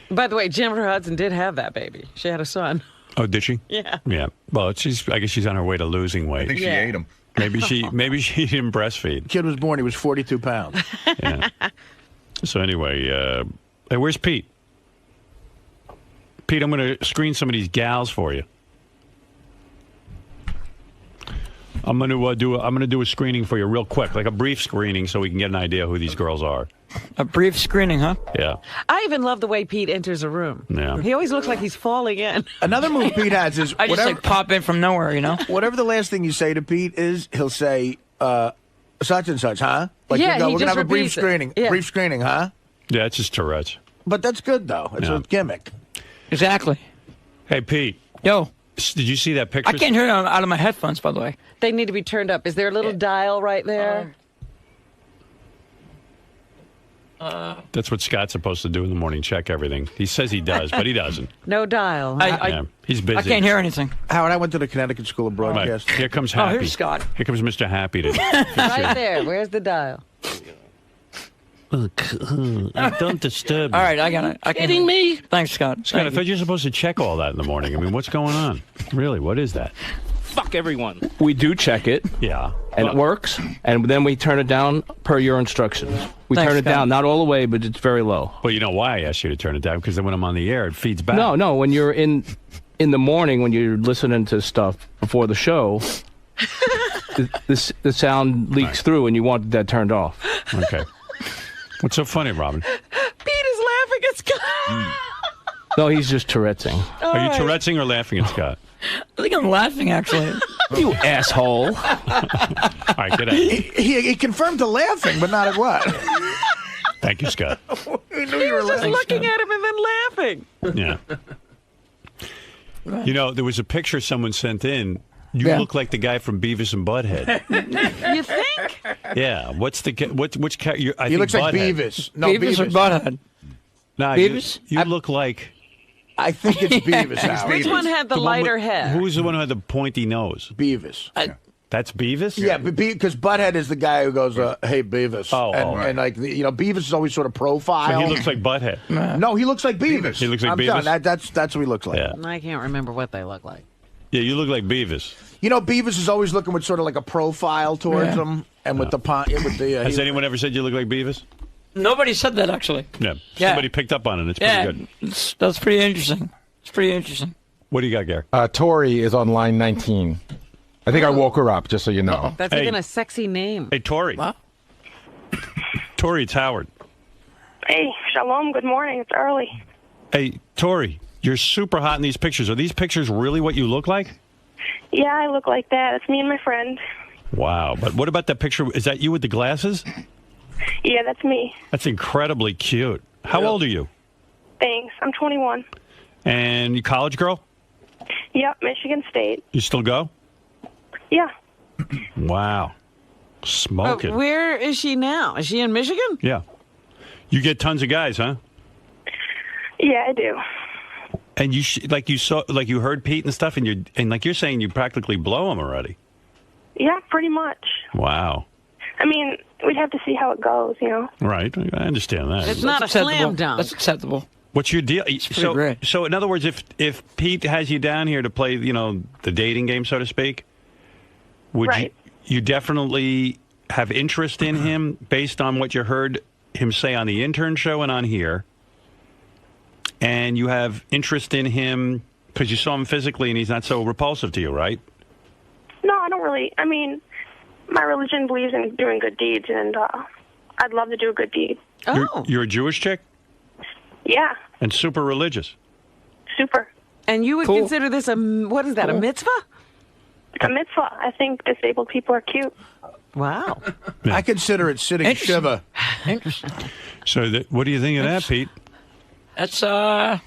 By the way, Jennifer Hudson did have that baby. She had a son. Oh, did she? Yeah. Yeah. Well, I guess she's on her way to losing weight. I think she ate him. Maybe she didn't breastfeed. Kid was born. He was 42 pounds. Yeah. So anyway, hey, where's Pete? Pete, I'm going to screen some of these gals for you. I'm going to do a screening for you real quick, like a brief screening, so we can get an idea who these girls are. A brief screening, huh? Yeah. I even love the way Pete enters a room. Yeah. He always looks like he's falling in. Another move Pete has is I just like pop in from nowhere, you know. Whatever the last thing you say to Pete is, he'll say such and such, huh? Like yeah, we're gonna have a brief screening. Yeah. Brief screening, huh? Yeah, it's just Tourette's. But that's good though. It's a gimmick. Exactly. Hey, Pete. Yo. Did you see that picture? I can't hear it out of my headphones, by the way. They need to be turned up. Is there a little dial right there? That's what Scott's supposed to do in the morning, check everything. He says he does, but he doesn't. No dial. Huh? He's busy. I can't hear anything. Howard, I went to the Connecticut School of Broadcast. Right. Here comes Happy. Oh, here's Scott. Here comes Mr. Happy. Right there. Where's the dial? Don't disturb me. All right, I got it. Kidding me? Thanks, Scott. Scott, I thought you were supposed to check all that in the morning. I mean, what's going on? Really, what is that? Fuck everyone. We do check it. Yeah. And it works. And then we turn it down per your instructions. We Thanks, turn it Scott. down, not all the way, but it's very low. Well, you know why I asked you to turn it down? Because then when I'm on the air, it feeds back. No, when you're in the morning, when you're listening to stuff before the show, the sound leaks through and you want that turned off. Okay. What's so funny, Robin? Pete is laughing at Scott. No, he's just Tourette'ing. Are you Tourette'ing or laughing at Scott? I think I'm laughing, actually. You asshole. All right, get out. He confirmed to laughing, but not at what? Thank you, Scott. He knew He you were was just laughing. looking at him and then laughing. Yeah. You know, there was a picture someone sent in. You Yeah. look like the guy from Beavis and Butthead. You think? Yeah. What's the which character? He looks like Beavis. No, Beavis or Butthead? Nah, Beavis? You look like. I think it's Beavis. Howard. Which one had the one lighter with- head? Who's the one who had the pointy nose? Beavis. That's Beavis? Yeah, because Butthead is the guy who goes, "Hey, Beavis," and like Beavis is always sort of profile. So he looks like Butthead. No, he looks like Beavis. He looks like I'm Beavis? telling you, that's what he looks like. Yeah. I can't remember what they look like. Yeah, you look like Beavis. You know, Beavis is always looking with sort of like a profile towards him, and with the Has anyone ever said you look like Beavis? Nobody said that, actually. Yeah. Yeah. Somebody picked up on it. It's pretty good. That's pretty interesting. It's pretty interesting. What do you got, Gary? Tori is on line 19. I think I woke her up, just so you know. That's even a sexy name. Hey, Tori. What? Tori, it's Howard. Hey, shalom. Good morning. It's early. Hey, Tori, you're super hot in these pictures. Are these pictures really what you look like? Yeah, I look like that. It's me and my friend. Wow. But what about that picture? Is that you with the glasses? Yeah, that's me. That's incredibly cute. How old are you? Thanks. I'm 21. And you college girl? Yep, Michigan State. You still go? Yeah. Wow. Smoking. Where is she now? Is she in Michigan? Yeah. You get tons of guys, huh? Yeah, I do. And you you heard Pete and stuff, and like you're saying, you practically blow him already. Yeah, pretty much. Wow. I mean, we'd have to see how it goes, you know? Right. I understand that. It's not a slam dunk. That's acceptable. What's your deal? So, great. so in other words, if Pete has you down here to play, the dating game, so to speak, would you definitely have interest in him based on what you heard him say on the intern show and on here? And you have interest in him because you saw him physically and he's not so repulsive to you, right? No, I don't really. I mean, my religion believes in doing good deeds, and I'd love to do a good deed. You're a Jewish chick? Yeah, And super religious? super. And you would consider this a mitzvah? A mitzvah. I think disabled people are cute. Wow. I consider it sitting shiva. Interesting. So what do you think of that, Pete? That's some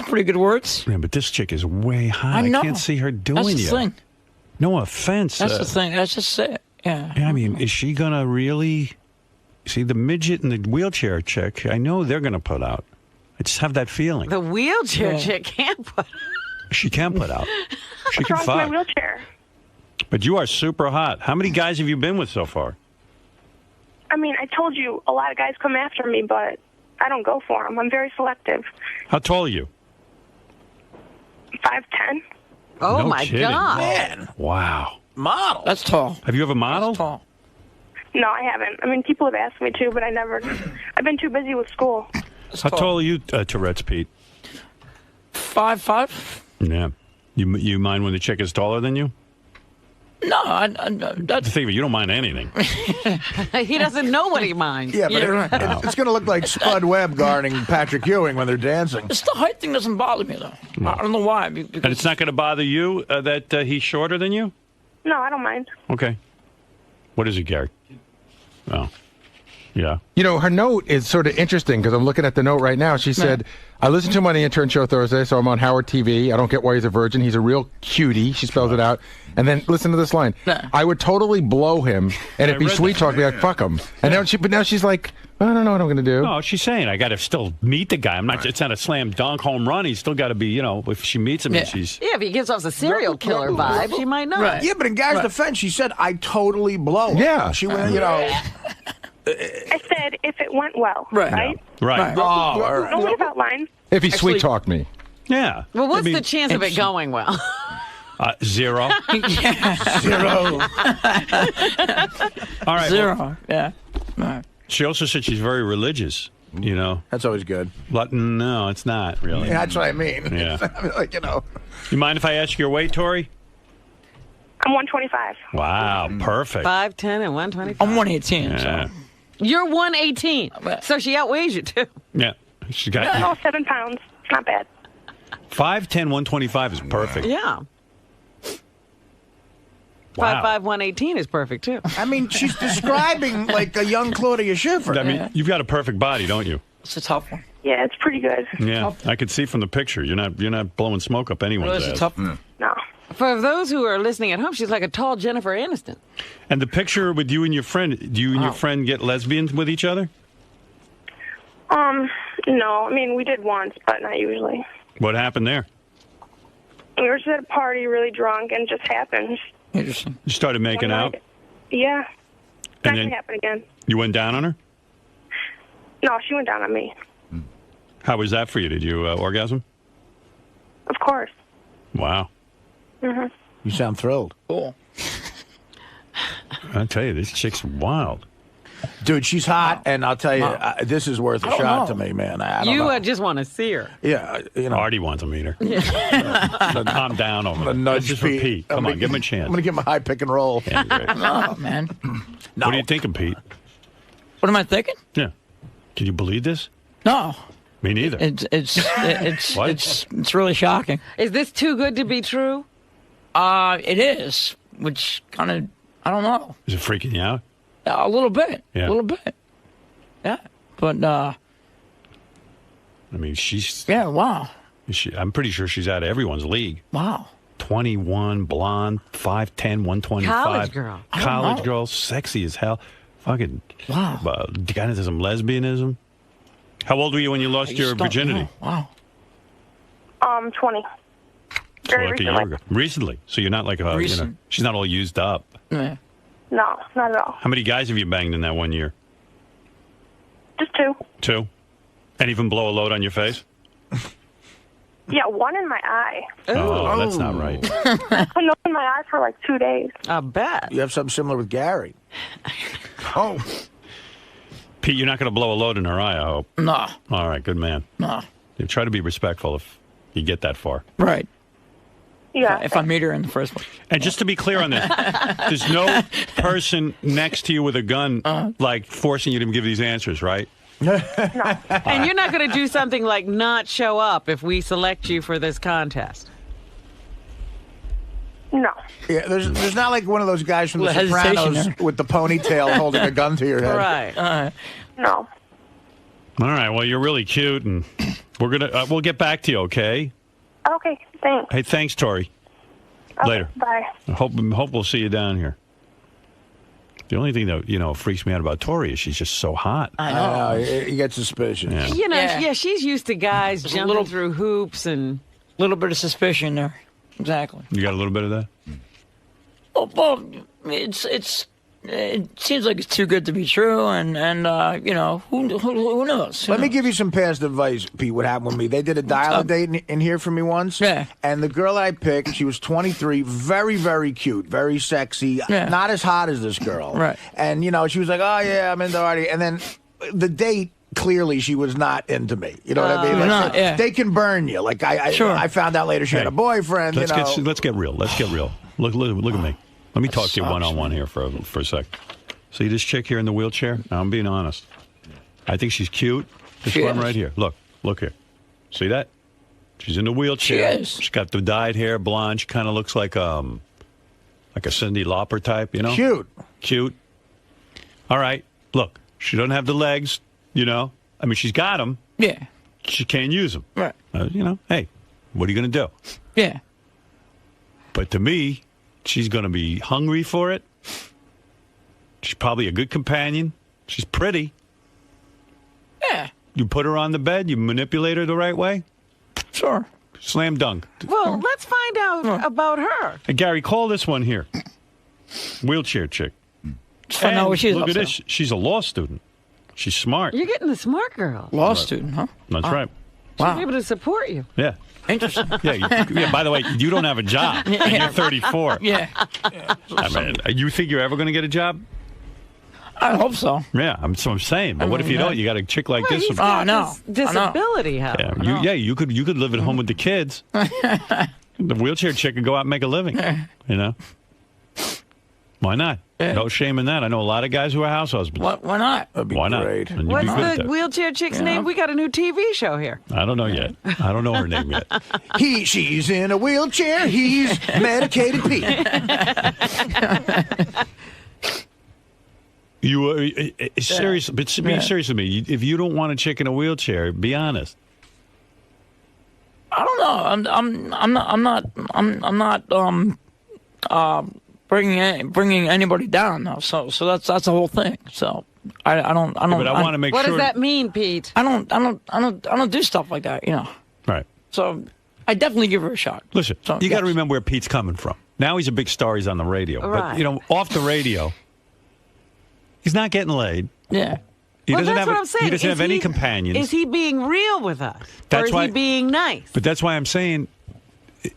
pretty good words. Yeah, but this chick is way hot. I know. Can't see her doing That's the you. thing. No offense. That's the thing. That's just it. Yeah. I mean, is she going to really... See, the midget and the wheelchair chick, I know they're going to put out. I just have that feeling. The wheelchair chick can't put. She can put out. She What's can wrong with my fuck. wheelchair? But you are super hot. How many guys have you been with so far? I mean, I told you a lot of guys come after me, but I don't go for them. I'm very selective. How tall are you? 5'10". Oh, No my kidding. God. Man, Wow. model. That's tall. Have you ever modeled? Tall. No, I haven't. I mean, people have asked me to, but I never. I've been too busy with school. How tall are you, Tourette's, Pete? 5'5". Yeah. You mind when the chick is taller than you? No, That's the thing, but you don't mind anything. He doesn't know what he minds. Yeah, but it's going to look like Spud Webb guarding Patrick Ewing when they're dancing. It's the height thing doesn't bother me though. I don't know why. Because And it's not going to bother you that he's shorter than you? No, I don't mind. Okay. What is it, Gary? Oh. Yeah. You know, her note is sort of interesting because I'm looking at the note right now. She said, I listened to him on the intern show Thursday, so I'm on Howard TV. I don't get why he's a virgin. He's a real cutie. She spells it out. And then listen to this line. I would totally blow him, and if he sweet talk me, I'd fuck him. And now she's like, I don't know what I'm going to do. No, she's saying I got to still meet the guy. I'm not. It's not a slam dunk home run. He's still got to be. If she meets him, and she's. Yeah, if he gives off the serial killer vibe, she might not. Yeah, but in Gary's defense, she said, I totally blow him. Yeah. She went, I said if it went well. Right. Right? Right. Oh, all right. No, what about lines? If he sweet talked me. Yeah. Well, what's the chance of it going well? 0. Zero. All right. Zero. Yeah. She also said she's very religious. You know. That's always good. But no, it's not really. Yeah, that's what I mean. Yeah. I mean, like, you know. You mind if I ask your weight, Tori? I'm 125. Wow, perfect. 5'10" and 125. I'm 118. Yeah. So. You're 118, so she outweighs you too. Yeah. She's got No, 7 pounds. It's not bad. 5'10", 125 is perfect. Yeah. Wow. 5'5", 118 is perfect too. I mean, she's describing like a young Claudia Schiffer. I mean, you've got a perfect body, don't you? It's a tough one. Yeah, it's pretty good. Yeah, I could see from the picture. You're not blowing smoke up anyone's ass. No. For those who are listening at home, she's like a tall Jennifer Aniston. And the picture with you and your friend, do you and your friend get lesbians with each other? No. I mean, we did once, but not usually. What happened there? We were just at a party, really drunk, and it just happened. Interesting. You started making out? Yeah. It's And not then- gonna happen again. You went down on her? No, she went down on me. How was that for you? Did you orgasm? Of course. Wow. Mhm. You sound thrilled. Cool. I tell you, this chick's wild. Dude, she's hot, and I'll tell you, this is worth a I don't shot know. to me, man. I don't You know. just want to see her. Yeah, you know. Artie wants to meet her. So calm down over I'm there. gonna nudge This is for Pete. Pete. I'm Come gonna on, give him a I'm chance. going to give him a high pick and roll. Yeah, great. Oh, man. What are you thinking, Pete? What am I thinking? Yeah. Can you believe this? No. Me neither. It's What? it's really shocking. Is this too good to be true? It is, which kind of I don't know. Is it freaking you out? A little bit. Yeah. A little bit. Yeah. But I mean, she's. yeah, wow. I'm pretty sure she's out of everyone's league. Wow. 21, blonde, 5'10", 125. College girl. I don't College know. girl, sexy as hell. Fucking. Wow. Kind of some lesbianism. How old were you when you lost I your just don't virginity? know. Wow. 20. So Very like a year recently. ago. Recently. So you're not like a, Recent. she's not all used up. Yeah. No, not at all. How many guys have you banged in that 1 year? Just 2. 2? And even blow a load on your face? Yeah, 1 in my eye. Oh, that's not right. No, in my eye for like 2 days. I bet. You have something similar with Gary. Oh. Pete, you're not going to blow a load in her eye, I hope. No. All right, good man. No. You try to be respectful if you get that far. Right. Yeah. If I meet her in the first place. And just to be clear on this, there's no person next to you with a gun, like, forcing you to give these answers, right? And you're not going to do something like not show up if we select you for this contest. No. Yeah, there's not like one of those guys from The Little hesitation Sopranos there. with the ponytail holding a gun to your head. Right. No. All right, well, you're really cute, and we're gonna we'll get back to you, okay? Okay, thanks. Hey, thanks, Tori. Okay, Later. Bye. I hope we'll see you down here. The only thing that, freaks me out about Tori is she's just so hot. I know. You get suspicious. Yeah. You know, Yeah. yeah, she's used to guys There's a jumping little- through hoops and. Little bit of suspicion there. Exactly. You got a little bit of that? Well, it seems like it's too good to be true, and who knows? Let me give you some past advice, Pete, what happened with me. They did a dial-a date in here for me once. Yeah. And the girl I picked, she was 23, very, very cute, very sexy, Yeah. not as hot as this girl. Right. And, she was like, oh, yeah, I'm into Artie. And then the date, clearly she was not into me. You know what I mean? Like, Not, yeah. They can burn you. Like, Sure. I found out later she had a boyfriend, Let's get real. Let's get real. Look at me. Let me talk to you one-on-one here for a sec. See this chick here in the wheelchair? Now, I'm being honest. I think she's cute. This She one is. right here. Look here. See that? She's in the wheelchair. She is. She's got the dyed hair, blonde. She kind of looks like a Cyndi Lauper type, you know? Cute. All right. Look, she doesn't have the legs, I mean, she's got them. Yeah. She can't use them. Right. Hey, what are you going to do? Yeah. But to me, she's going to be hungry for it. She's probably a good companion. She's pretty. Yeah. You put her on the bed, you manipulate her the right way. Sure. Slam dunk. Well, let's find out about her. Hey, Gary, call this one here. Wheelchair chick. find out what she's look up at to. this. She's a law student. She's smart. You're getting the smart girl. Law student, huh? That's right. She's able to support you. Yeah. Interesting. Yeah. By the way, you don't have a job, and you're 34. Yeah. I mean, you think you're ever going to get a job? I hope so. Yeah, I'm saying. But what if you don't? You got a chick like this. He's got this disability, Howard. Yeah, you could live at home with the kids. The wheelchair chick could go out and make a living. You know, why not? No shame in that. I know a lot of guys who are house husbands. Why not? Why not? And you'd be What's good at the that. wheelchair chick's name? We got a new TV show here. I don't know yet. I don't know her name yet. She's in a wheelchair. He's medicated Pete. You serious? But be serious with me. If you don't want a chick in a wheelchair, be honest. I don't know. I'm not bringing anybody down though. So that's the whole thing. So I don't. But I want to make what sure. What does that mean, Pete? I don't do stuff like that. You know. Right. So I definitely give her a shot. Listen, you got to remember where Pete's coming from. Now he's a big star. He's on the radio. Right. But you know, off the radio, he's not getting laid. Yeah. He Well, doesn't that's have. what I'm saying. He doesn't Is have any he- companions. Is he being real with us? That's or is why- he being nice? But that's why I'm saying,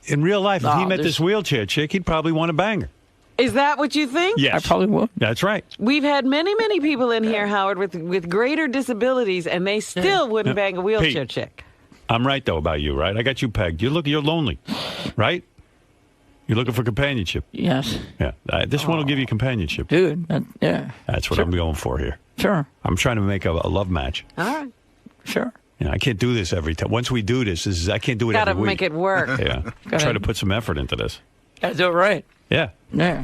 in real life, if he met this wheelchair chick, he'd probably want to bang her. Is that what you think? Yes. I probably would. That's right. We've had many people in here, Howard, with greater disabilities, and they still wouldn't bang a wheelchair Pete. chick. I'm right though about you, right? I got you pegged. You're lonely, right? You're looking for companionship. Yes. Yeah. This one will give you companionship, dude. Yeah. That's what I'm going for here. Sure. I'm trying to make a love match. All right. Sure. You know, I can't do this every time. Once we do this I can't do it Gotta every week. make it work. Yeah. Try to put some effort into this. Gotta do it right. Yeah. Yeah.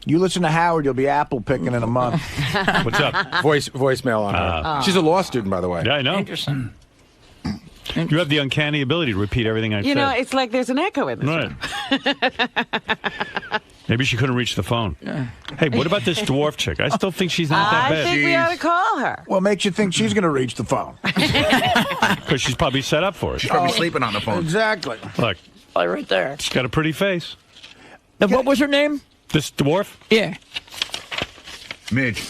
You listen to Howard, you'll be apple picking in a month. What's up? Voicemail on her. She's a law student, by the way. Yeah, I know. Interesting. You have the uncanny ability to repeat everything I You said. know, it's like there's an echo in this. Right. Maybe she couldn't reach the phone. Hey, what about this dwarf chick? I still think she's not that I bad. think we ought to call her. What makes you think she's going to reach the phone? Because she's probably set up for it. She's probably sleeping on the phone. Exactly. Look, Right there. she's got a pretty face. And what was her name? This dwarf? Yeah. Midge.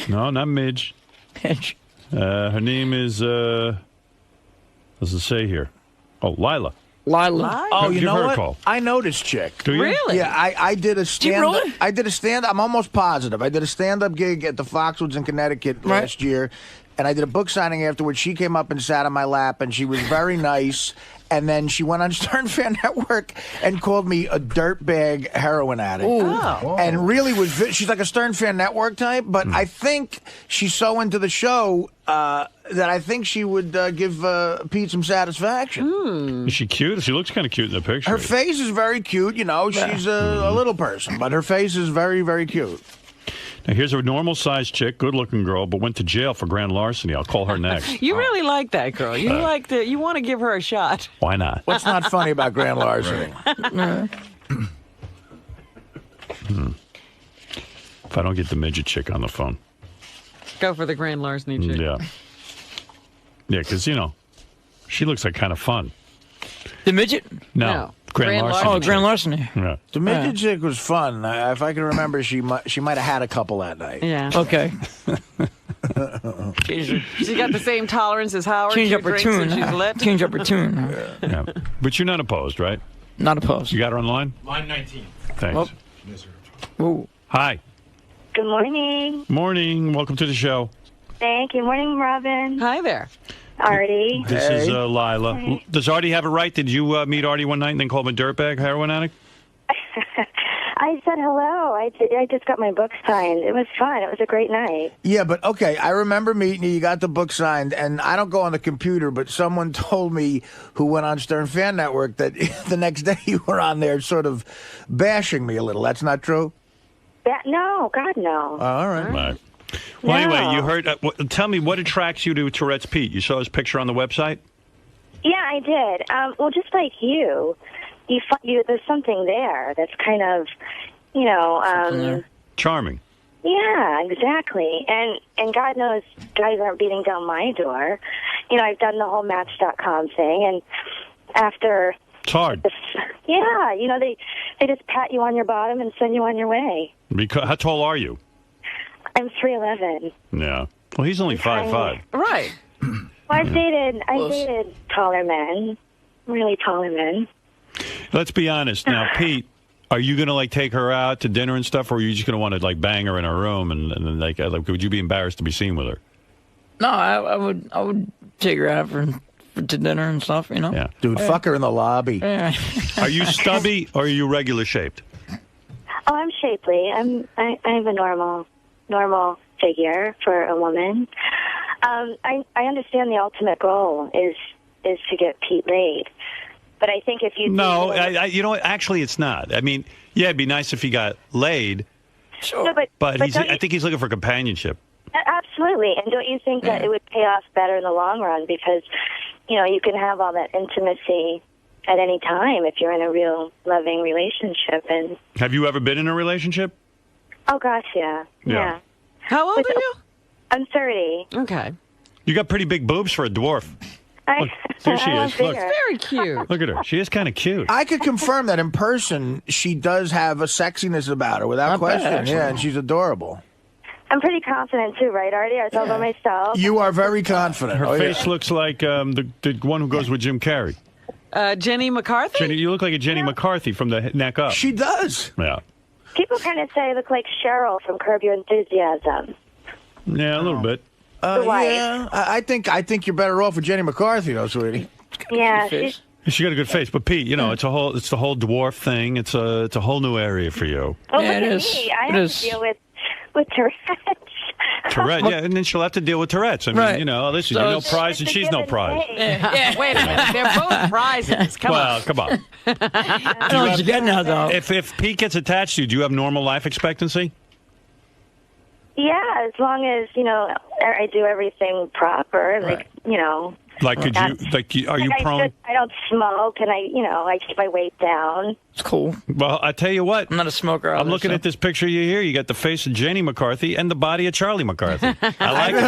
No, not Midge. Midge. Her name is, what does it say here? Oh, Lila. Lila. Oh, you Give know her a what? call. I know this chick. Do you? Really? Yeah, I did a stand. really? I did a stand. I'm almost positive. I did a stand-up gig at the Foxwoods in Connecticut last year, and I did a book signing afterwards. She came up and sat on my lap, and she was very nice. And then she went on Stern Fan Network and called me a dirtbag heroin addict. Oh. And really was, she's like a Stern Fan Network type, but I think she's so into the show that I think she would give Pete some satisfaction. Is she cute? She looks kind of cute in the picture. Her face is very cute. You know, she's a little person, but her face is very, very cute. Now, here's a normal-sized chick, good-looking girl, but went to jail for grand larceny. I'll call her next. You really like that girl. You you want to give her a shot. Why not? What's not funny about grand larceny? If I don't get the midget chick on the phone. Go for the grand larceny chick. Yeah. Yeah, because, you know, she looks like kind of fun. The midget? No. Grand larceny. Oh, chick. grand larceny. Yeah. The midget chick was fun. If I can remember, she might have had a couple that night. Yeah. Okay. She got the same tolerance as Howard. Change She up her drinks and tune. she's lit. Change up her tune. Yeah. But you're not opposed, right? Not opposed. You got her on the line? Line 19. Thanks. Ooh. Hi. Good morning. Morning. Welcome to the show. Thank you. Morning, Robin. Hi there. Artie. This is Lila. Hey. Does Artie have it right? Did you meet Artie one night and then call him a dirtbag heroin addict? I said hello. I just got my book signed. It was fun. It was a great night. Yeah, but okay, I remember meeting you. You got the book signed, and I don't go on the computer, but someone told me who went on Stern Fan Network that the next day you were on there sort of bashing me a little. That's not true? No, God, no. All right. Right. Well, No. anyway, you heard. Tell me, what attracts you to Tourette's Pete? You saw his picture on the website? Yeah, I did. Well, just like you, there's something there that's kind of, Charming. Yeah, exactly. And God knows guys aren't beating down my door. You know, I've done the whole Match.com thing, and after It's hard. Yeah, you know, they just pat you on your bottom and send you on your way. Because how tall are you? I'm 3'11". Yeah. Well, he's only 5'5". Right. Well, I've dated taller men, really taller men. Let's be honest now, Pete. Are you gonna like take her out to dinner and stuff, or are you just gonna want to like bang her in her room and then like would you be embarrassed to be seen with her? No, I would take her out to dinner and stuff, you know. Yeah, dude, fuck her in the lobby. Yeah. Are you stubby or are you regular shaped? Oh, I'm shapely. I have a normal figure for a woman. I understand the ultimate goal is to get Pete laid. But I think if you you know what? Actually, it's not. I mean, yeah, it'd be nice if he got laid. Sure. No, but I think he's looking for companionship. Absolutely. And don't you think that it would pay off better in the long run? Because, you know, you can have all that intimacy at any time if you're in a real loving relationship. And Have you ever been in a relationship? oh gosh, yeah. How old are you? I'm 30. Okay. You got pretty big boobs for a dwarf. Look, there she is. Look. Very cute. Look at her. She is kind of cute. I could confirm that in person, she does have a sexiness about her, without question. Yeah, and she's adorable. I'm pretty confident too, right, Artie? I told about myself. You are very confident. Her Oh, face yeah. looks like the one who goes with Jim Carrey. Jenny McCarthy? Jenny, you look like a Jenny McCarthy from the neck up. She does. Yeah. People kind of say I look like Cheryl from Curb Your Enthusiasm. Yeah, a little bit. Yeah, I think you're better off with Jenny McCarthy, though, sweetie. Yeah, She got a good face, but Pete, you know, it's the whole dwarf thing. It's a whole new area for you. Oh, look at me. I have to deal with Tourette's. Tourette, yeah, and then she'll have to deal with Tourette's. I mean, you know, listen, you're no prize and she's no prize. Yeah, wait a minute. They're both prizes. Come on. Come on. I know what you're getting at, though. If Pete gets attached to you, do you have normal life expectancy? Yeah, as long as, you know, I do everything proper, like, you know. Like, are you prone? I don't smoke, and I keep my weight down. It's cool. Well, I tell you what. I'm not a smoker. I'm looking at this picture you here. You got the face of Jenny McCarthy and the body of Charlie McCarthy. I like it.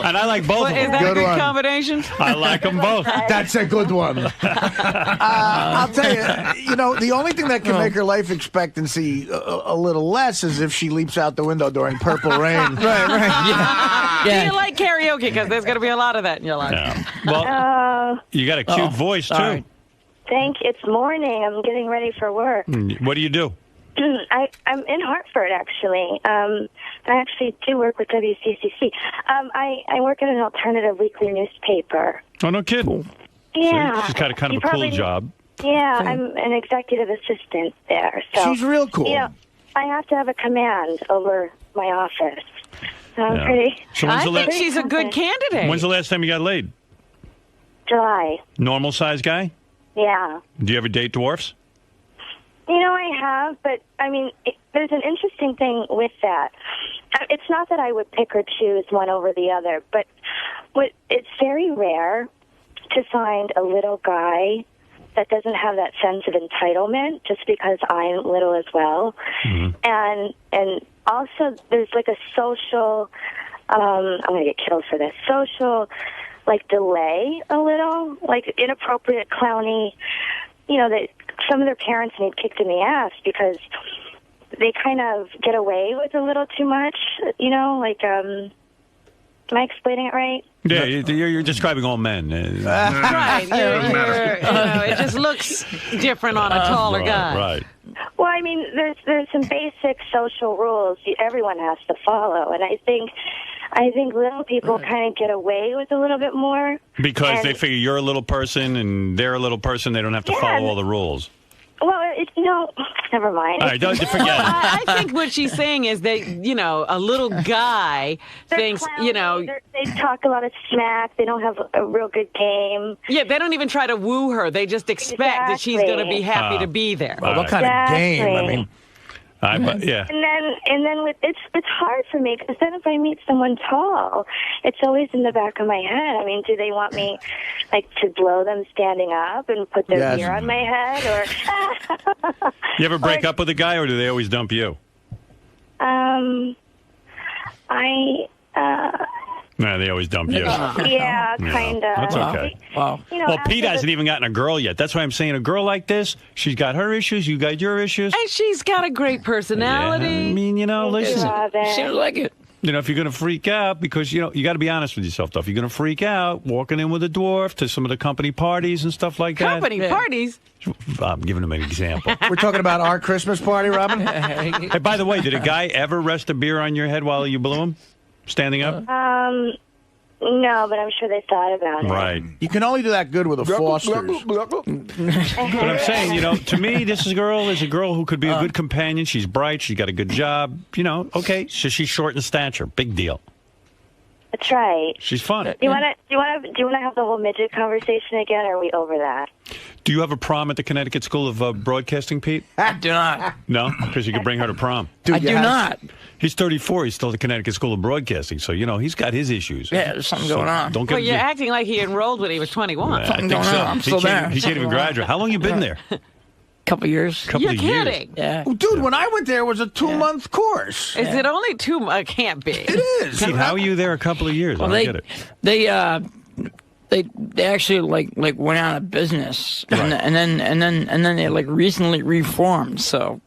And I like both Well, of them. is that a good combination? I like them both. That's a good one. I'll tell you, you know, the only thing that can make her life expectancy a little less is if she leaps out the window during Purple Rain. right. Do you like karaoke? Because there's going to be a lot of that in your life. Yeah. Well, you got a cute voice, too. It's morning. I'm getting ready for work. What do you do? I'm in Hartford, actually. I actually do work with WCCC. I work at an alternative weekly newspaper. Oh, no kidding. Yeah. She's got kind of a cool job. Yeah, I'm an executive assistant there. So, she's real cool. You know, I have to have a command over my office. So I'm pretty... So I think she's a good candidate. When's the last time you got laid? July. Normal size guy? Yeah. Do you ever date dwarfs? You know, I have, but, I mean, there's an interesting thing with that. It's not that I would pick or choose one over the other, but it's very rare to find a little guy that doesn't have that sense of entitlement just because I'm little as well. Mm-hmm. And also, there's like a social, I'm going to get killed for this, social, like, delay a little, like inappropriate, clowny, you know, that some of their parents need kicked in the ass because they kind of get away with a little too much, you know, like, am I explaining it right? Yeah, you're describing all men. Right. You know, it just looks different on a taller guy. Right. Well, I mean, there's some basic social rules everyone has to follow, and I think little people kind of get away with a little bit more. Because they figure you're a little person and they're a little person, they don't have to follow all the rules. Well, never mind. All right, don't forget it. I think what she's saying is that, you know, a little guy thinks, you know... They talk a lot of smack. They don't have a real good game. Yeah, they don't even try to woo her. They just expect that she's going to be happy to be there. Well, what kind of game? I mean... yeah. And then with it's hard for me because then if I meet someone tall, it's always in the back of my head. I mean, do they want me like to blow them standing up and put their beer on my head, or? You ever break up with a guy, or do they always dump you? Nah, they always dump you. Yeah, kind of. That's okay. Wow. You know, Well, after Pete hasn't the- even gotten a girl yet. That's why I'm saying a girl like this, she's got her issues, you got your issues. And she's got a great personality. Yeah, I mean, listen. Seems like it. If you're going to freak out, because, you got to be honest with yourself, though. If you're going to freak out, walking in with a dwarf to some of the company parties and stuff like that. Company parties? I'm giving him an example. We're talking about our Christmas party, Robin? Hey, by the way, did a guy ever rest a beer on your head while you blew him? Standing up? No, but I'm sure they thought about it. Right. You can only do that good with a Foster's. But I'm saying, to me, this girl is a girl who could be a good companion. She's bright. She's got a good job. Okay, so she's short in stature. Big deal. That's right. She's fun. Do you want to have the whole midget conversation again, or are we over that? Do you have a prom at the Connecticut School of Broadcasting, Pete? I do not. No? Because you could bring her to prom. I do not. He's 34. He's still at the Connecticut School of Broadcasting. So, he's got his issues. Yeah, there's something going on. Don't get Well, you're acting like he enrolled when he was 21. I think so. I'm still there. He can't even graduate. How long you been there? Couple years. You're kidding. Yeah. Oh, dude, when I went there, it was a 2-month course. Is it only 2 months? Can't be. It is. Pete, how are you there a couple of years? Well, I don't get it. They actually like went out of business, and then they recently reformed. So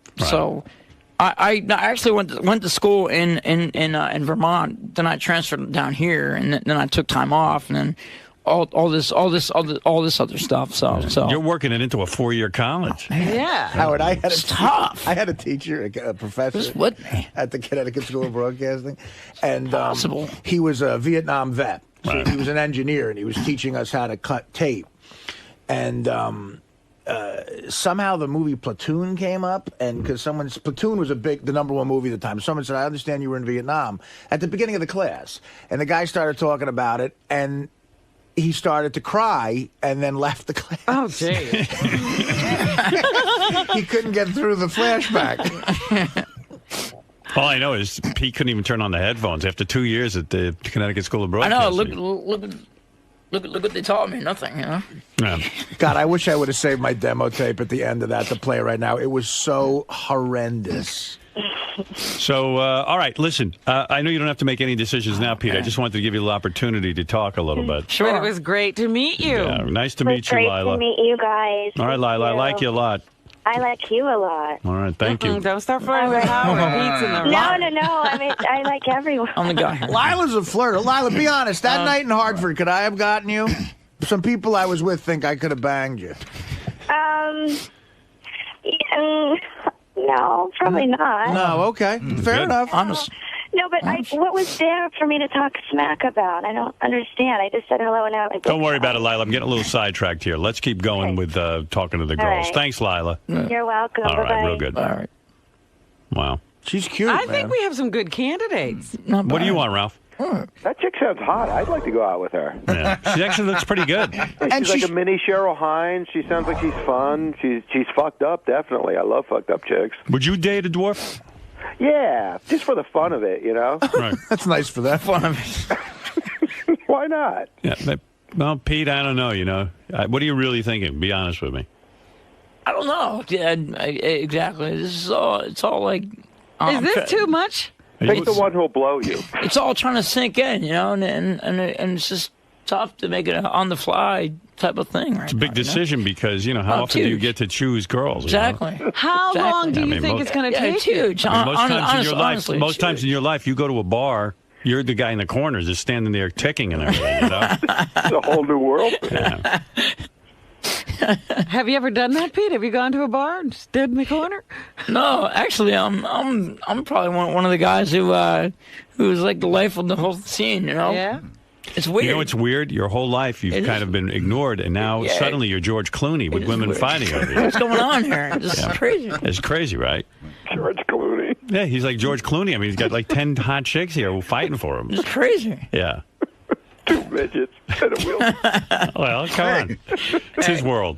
I actually went to school in Vermont. Then I transferred down here, and then I took time off, and then all this other stuff. So you're working it into a 4-year college. Yeah, Howard, I had tough. I had a teacher, a professor at the Connecticut School of Broadcasting, and he was a Vietnam vet. So he was an engineer, and he was teaching us how to cut tape. And somehow the movie Platoon came up, and because Platoon was the #1 movie at the time. Someone said, "I understand you were in Vietnam," at the beginning of the class, and the guy started talking about it, and he started to cry, and then left the class. Oh, gee. He couldn't get through the flashback. All I know is Pete couldn't even turn on the headphones after 2 years at the Connecticut School of I Broadcasting. know. Look what they taught me. Nothing. Yeah. God, I wish I would have saved my demo tape at the end of that to play right now. It was so horrendous. So, all right, listen, I know you don't have to make any decisions now, Pete. I just wanted to give you the opportunity to talk a little bit. Sure. But it was great to meet you. Yeah, nice to meet you, Lila. Great to meet you guys. All right, Lila, I like you a lot. I like you a lot. All right, thank you. Don't start flirting with Howard. Pete's in the No. I mean, I like everyone. I'm the guy. Lila's a flirt. Lila, be honest. That night in Hartford, could I have gotten you? Some people I was with think I could have banged you. No, probably not. No, okay. Fair enough. Honest. No, but what was there for me to talk smack about? I don't understand. I just said hello and out. Don't worry about it, Lila. I'm getting a little sidetracked here. Let's keep going with talking to the girls. right. Thanks, Lila. You're welcome. All right, Bye-bye. real good. All right. Wow. She's cute, I think we have some good candidates. What do you want, Ralph? That chick sounds hot. I'd like to go out with her. Yeah. She actually looks pretty good. She's like a mini Cheryl Hines. She sounds like she's fun. She's fucked up, definitely. I love fucked up chicks. Would you date a dwarf? Yeah, just for the fun of it, Right. That's nice for that. Fun of it. Why not? Yeah. Well, Pete, I don't know. What are you really thinking? Be honest with me. I don't know. Yeah, exactly. It's all like. Is this too much? Pick the one who'll blow you. It's all trying to sink in, and it's just tough to make it an on the fly type of thing. Right? It's a big decision because how often do you get to choose girls? Exactly. How long do you think it's going to take? It's huge. Most times in your life, you go to a bar. You're the guy in the corner, just standing there ticking and everything. It's a whole new world. Yeah. Have you ever done that, Pete? Have you gone to a bar and stood in the corner? No, actually, I'm probably one of the guys who's like the life of the whole scene. Yeah. It's weird. It's weird. Your whole life, you've kind of been ignored, and now suddenly you're George Clooney with women fighting over you. What's going on here? This is crazy. It's crazy, right? George Clooney. Yeah, he's like George Clooney. I mean, he's got like 10 hot chicks here fighting for him. It's crazy. Yeah. 2 midgets and a wheelchair. Well, come on. It's his world.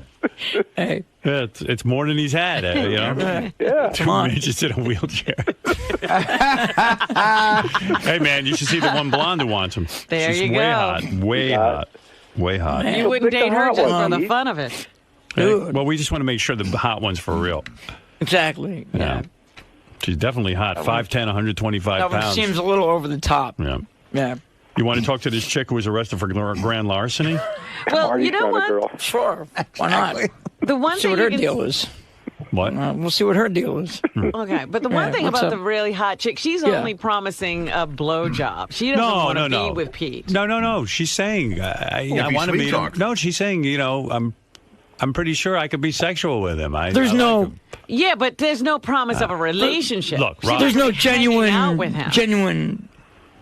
Hey. Yeah, it's more than he's had, Yeah. 2 midgets in a wheelchair. Hey, man, you should see the one blonde who wants him. There She's you way go. hot. Way hot. Way hot. You wouldn't date her just for the fun of it. Hey, well, we just want to make sure the hot one's for real. Exactly. Yeah. She's definitely hot. 5'10", 125 That one pounds. seems a little over the top. Yeah. Yeah. You want to talk to this chick who was arrested for grand larceny? Well, you know what? Sure. Why not? The one See thing what you her can- deal is. What? We'll see what her deal is. Okay, but the one thing what's about up? the really hot chick, she's Yeah. only promising a blowjob. She doesn't want to be with Pete. No. She's saying I he want to sweet be. talks. No, she's saying I'm pretty sure I could be sexual with him. There's no. Yeah, but there's no promise of a relationship. Look, She's Rob- There's no just hanging out with him. genuine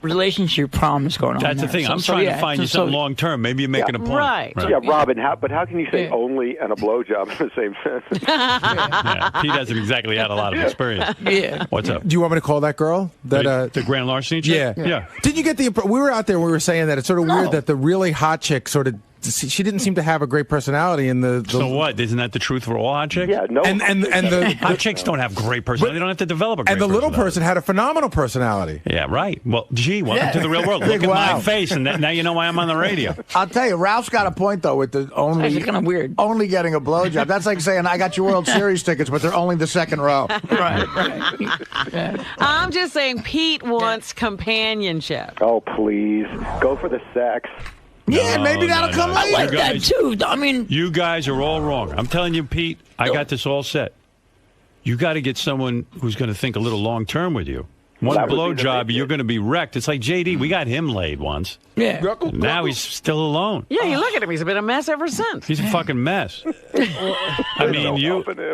relationship promise going on. That's the there. thing. So- I'm so, trying yeah, to find so- you something long term. Maybe you're making a point. Right. Yeah, Robin, but how can you say only and a blowjob in the same sentence? Yeah, Pete hasn't exactly had a lot of experience. Yeah. What's up? Do you want me to call that girl? That the grand larceny chick? Yeah. Did you get the? We were out there. We were saying that it's sort of weird that the really hot chick sort of. She didn't seem to have a great personality in the. So what? Isn't that the truth for all hot chicks? Yeah, no. And the hot chicks don't have great personality. They don't have to develop a great and the little personality. person had a phenomenal personality. Yeah, right. Well, gee, welcome to the real world. Look Big at wow. my face, and now you know why I'm on the radio. I'll tell you, Ralph's got a point though with the only Actually kind of weird. only getting a blowjob. That's like saying I got your World Series tickets, but they're only the second row. Right. I'm just saying Pete wants companionship. Oh, please. Go for the sex. Yeah, maybe that'll come later. You Like that guys- too. I mean, You guys are all wrong. I'm telling you, Pete, I got this all set. You got to get someone who's going to think a little long term with you. One That would be the blowjob, big you're going to be wrecked. It's like JD. We got him laid once. yeah. Now he's still alone. Yeah, you look at him. He's been a mess ever since. He's a fucking mess. I mean,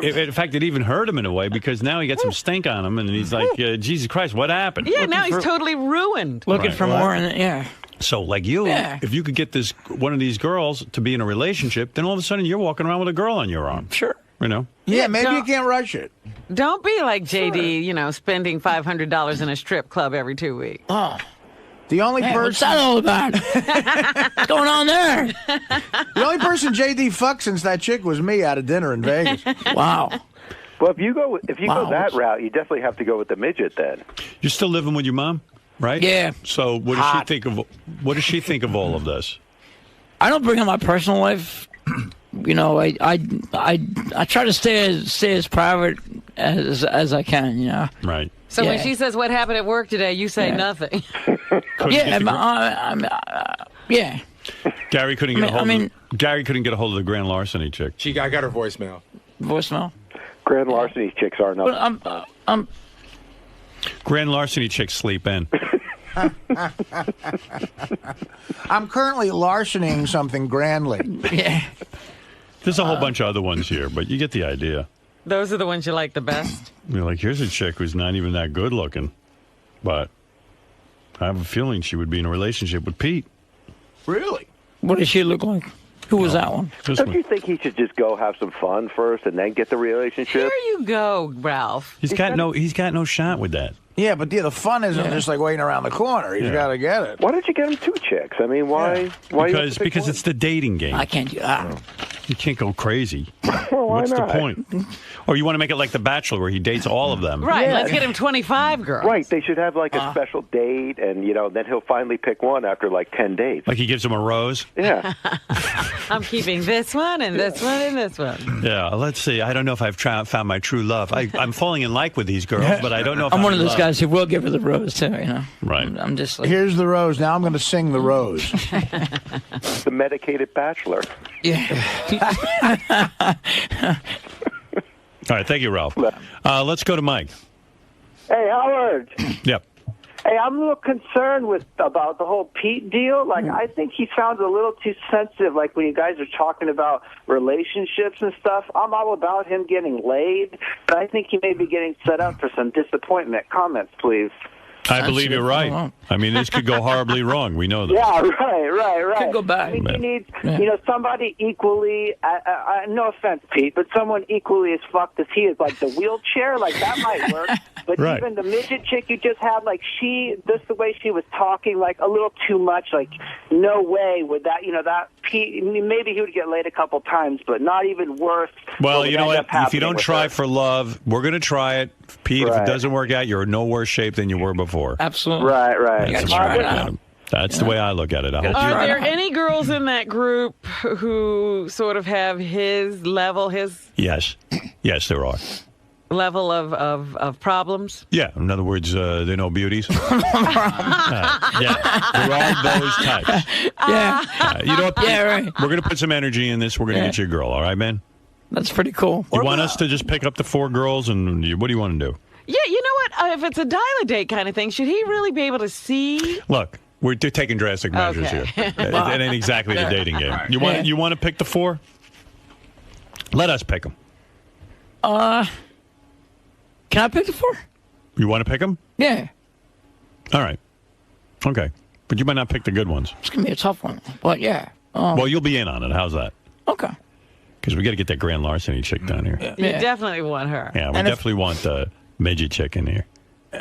in fact, it even hurt him in a way because now he got some stink on him, and he's like, Jesus Christ, what happened? Yeah, now he's totally ruined. Looking Right. for more, and yeah. So, like you, Yeah. if you could get one of these girls to be in a relationship, then all of a sudden you're walking around with a girl on your arm. Sure. You know? Yeah, maybe you don't- can't rush it. Don't be like JD, spending $500 in a strip club every 2 weeks. Oh, The only hey, what's person, that all about? What's going on there? the only person JD fucked since that chick was me at a dinner in Vegas. Wow. Well, if you go Wow. that route, you definitely have to go with the midget then. You're still living with your mom, right? Yeah. So what does she think of? What does she think of all of this? I don't bring up my personal life. I try to stay as private as I can. Right. So when Yeah. she says what happened at work today, you say nothing. Yeah. Yeah. Gary couldn't get a hold. I mean- Gary couldn't get a hold of the grand larceny chick. I got her voicemail. Voicemail. Grand larceny chicks aren't up. But I'm Grand larceny chicks sleep in. I'm currently larcening something grandly. yeah. There's a whole bunch of other ones here, but you get the idea. Those are the ones you like the best. You're like, here's a chick who's not even that good looking, but I have a feeling she would be in a relationship with Pete. Really? What does she look like? Who was that one? This Don't one. you think he should just go have some fun first and then get the relationship? Here you go, Ralph. He's got no shot with that. Yeah, but the fun isn't just like waiting around the corner. He's Yeah. got to get it. Why don't you get him two chicks? I mean, why? Why you have to pick Because one? it's the dating game. I can't do that. You can't go crazy. Well, why What's not? the point? Or you want to make it like The Bachelor, where he dates all of them. Right, Yeah. let's get him 25 girls. Right, they should have like a special date, and then he'll finally pick one after like 10 dates. Like he gives them a rose. Yeah. I'm keeping this one and this one and this one. Yeah, let's see. I don't know if I've found my true love. I'm falling in like with these girls, but I don't know if I'm one of in those love. guys who will give her the rose too. Right. I'm just like, Here's the rose. Now I'm going to sing the rose. The medicated bachelor. All right, thank you, Ralph. Let's go to Mike. Hey, Howard. Yep. Hey, I'm a little concerned about the whole Pete deal. Like, I think he sounds a little too sensitive. Like, when you guys are talking about relationships and stuff, I'm all about him getting laid, but I think he may be getting set up for some disappointment. Comments, please. I believe you're right. I mean, this could go horribly wrong. We know that. Yeah, right. Could go back. I think he needs, somebody equally, no offense, Pete, but someone equally as fucked as he is. Like the wheelchair, like that might work. But Right. even the midget chick you just had, like just the way she was talking, like a little too much. Like, no way would that, that Pete, maybe he would get laid a couple times, but not even worth. Well, you know would what? end up If you happening don't with try her. for love, we're going to try it. Pete, if it Right. doesn't work out, you're in no worse shape than you were before. absolutely. Right. That's the way I look at it. That's the way I look at it. I hope Are you there any girls in that group who sort of have his level, his... Yes. Yes, there are. level of problems? Yeah, in other words, they're no beauties. Yeah, they're all those types. Yeah. You know what? Yeah, right. We're going to put some energy in this. We're going to get you a girl, all right, man? That's pretty cool. You want us to just pick up the 4 girls, and what do you want to do? Yeah, you know what? If it's a dial-a-date kind of thing, should he really be able to see? Look, we're taking drastic measures here. It ain't exactly a dating game. You want to pick the 4? Let us pick them. Can I pick the 4? You want to pick them? Yeah. All right. Okay. But you might not pick the good ones. It's going to be a tough one. But, yeah. Well, you'll be in on it. How's that? Okay. Because we got to get that grand larceny chick down here. You definitely want her. Yeah, we definitely want the midget chick in here.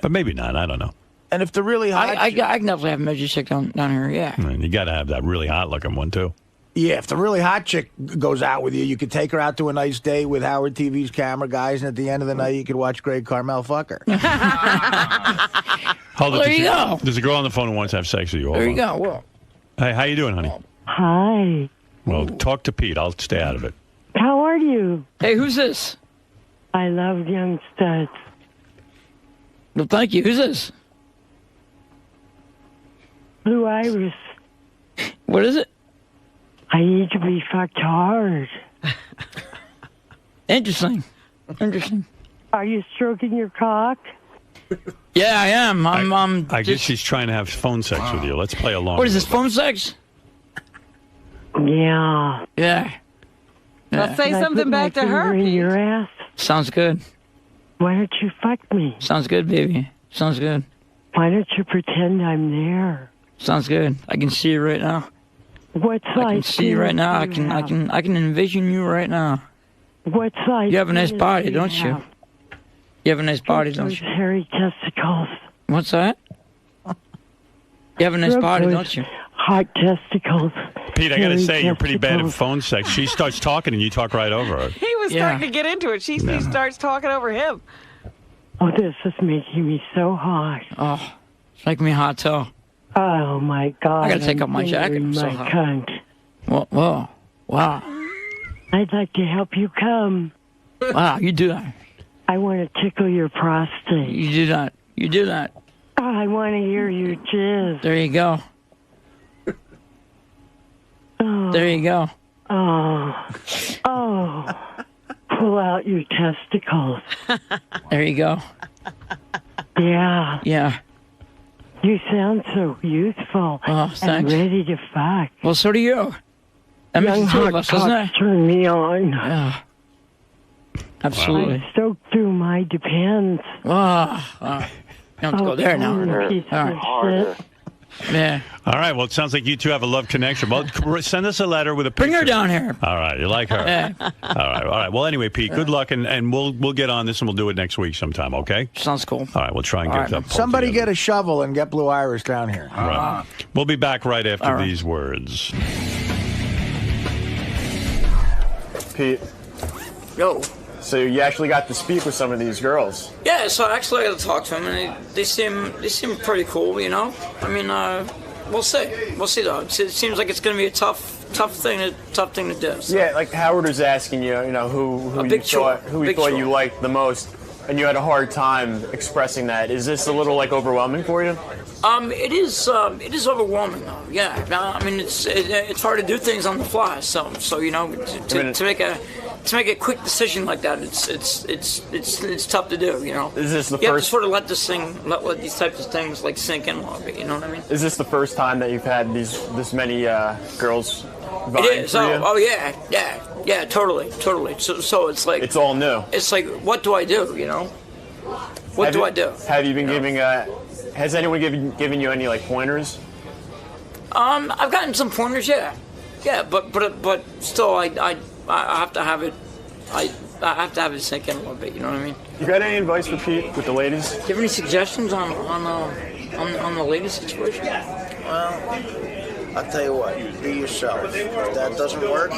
But maybe not. I don't know. And if the really hot... I can definitely have a midget chick down here, yeah. And you got to have that really hot-looking one, too. Yeah, if the really hot chick goes out with you, you could take her out to a nice date with Howard TV's camera guys, and at the end of the night, you could watch Greg Carmel fuck her. Hold it. There you go. There's a girl on the phone who wants to have sex with you. Hold There on. you go. Well, Hey, how you doing, honey? Hi. Well, talk to Pete. I'll stay out of it. How are you? Hey, who's this? I love young studs. Well, thank you. Who's this? Blue Iris. What is it? I need to be fucked hard. Interesting. Interesting. Are you stroking your cock? Yeah, I am. I guess she's trying to have phone sex with you. Let's play along. What is this, phone sex? Yeah. Yeah. Well, say Can I something put my back to her, finger in Pete. your ass? Sounds good. Why don't you fuck me? Sounds good, baby. Sounds good. Why don't you pretend I'm there? Sounds good. I can see you right now. What size? I can see you right now. I penis do you can envision you right now. have? What size? You have a nice penis body, do don't you? have? You have a nice body, Stroke don't those you? hairy testicles. What's that? You have a nice Stroke body, those don't you? Hot testicles. Pete, I got to Hairy say, you're pretty bad at testicles. phone sex. She starts talking and you talk right over her. He was starting to get into it. She starts talking over him. Oh, this is making me so hot. Oh, it's making me hot too. Oh my God! I gotta take I'm off my jacket. fingering I'm so my hot. cunt. Whoa. Wow. I'd like to help you come. Wow, you do that. I want to tickle your prostate. You do that. You do that. Oh, I want to hear you jizz. There you go. Oh, There you go. oh. Pull out your testicles. There you go. Yeah. Yeah. You sound so youthful Oh, and thanks. ready to fuck. Well, so do you. That makes Young the two of hot us, doesn't it? cock turn me on. Yeah. Absolutely. I stoked through my depends. Ah. You don't have to go there now. Oh, piece All of right. shit. Yeah. All right. Well, it sounds like you two have a love connection. Well, send us a letter with a picture. Bring her down here. All right. You like her? Yeah. All right. Well, anyway, Pete, good luck, and we'll get on this, and we'll do it next week sometime, okay? Sounds cool. All right. We'll try and get that. Somebody get a shovel and get Blue Iris down here. All right. We'll be back right after these words. Pete. Yo. So you actually got to speak with some of these girls. Yeah, so actually I got to talk to them, and they seem pretty cool, you know. I mean, we'll see. We'll see though. It seems like it's going to be a tough thing to do. So. Yeah, like Howard was asking you, who you thought you liked the most, and you had a hard time expressing that. Is this a little like overwhelming for you? It is overwhelming though. Yeah, I mean it's hard to do things on the fly. So you know to make a quick decision like that, it's tough to do. You know. Is this the you have to first? sort of let these types of things like sink in a little bit. You know what I mean? Is this the first time that you've had this many girls vying It is. for you? Oh yeah, totally. So it's like It's all new. It's like, what do I do? You know, what do I do? Have you been giving? Has anyone given you any like pointers? I've gotten some pointers, yeah, but still, I have to have it. I have to have it sink in a little bit. You know what I mean? You got any advice for Pete with the ladies? Do you have any suggestions on the ladies situation? Well, I'll tell you what, be yourself. If that doesn't work,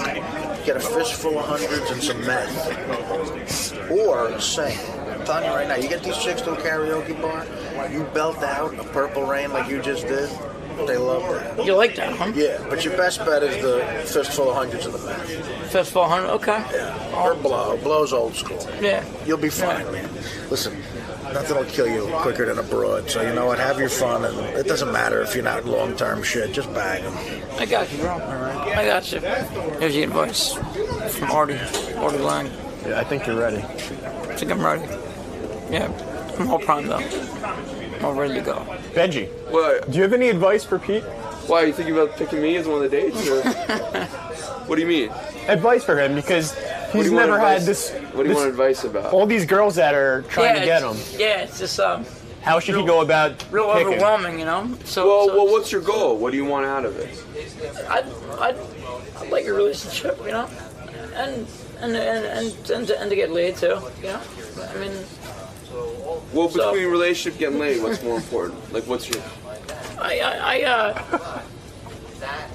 get a fistful of hundreds and some meth. Or sing. I'm telling you right now, you get these chicks to a karaoke bar, you belt out a Purple Rain like you just did, They love that. You like that, huh? Yeah, but your best bet is the fistful of hundreds of the mouth. Fistful of hundred, okay. Yeah, or blow. Blow's old school. Yeah. You'll be fine, man. Listen, nothing will kill you quicker than a broad. So, you know what? Have your fun, and it doesn't matter if you're not long-term shit. Just bag them. I got you, bro. All right. I got you. Here's the advice from Artie Lang. Yeah, I think you're ready. I think I'm ready. Yeah, I'm all primed up. I'm all ready to go. Benji, what? Do you have any advice for Pete? Why, are you thinking about picking me as one of the dates? Or? What do you mean? Advice for him, because he's never had this... What do you want advice about? All these girls that are trying to get him. Yeah, it's just... How should he go about real picking? Overwhelming, you know? Well, what's your goal? What do you want out of it? I'd like a relationship, you know? And to get laid, too, you know? I mean... Well, between relationship and getting laid, what's more important? Like, what's your...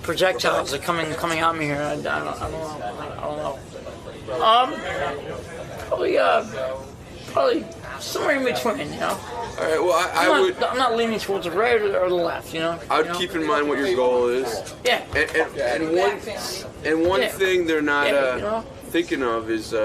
projectiles are coming at me here. I don't know. Probably somewhere in between, you know. All right. Well, I'm not leaning towards the right or the left, you know. I would keep in mind what your goal is. Yeah. And one thing they're not thinking of is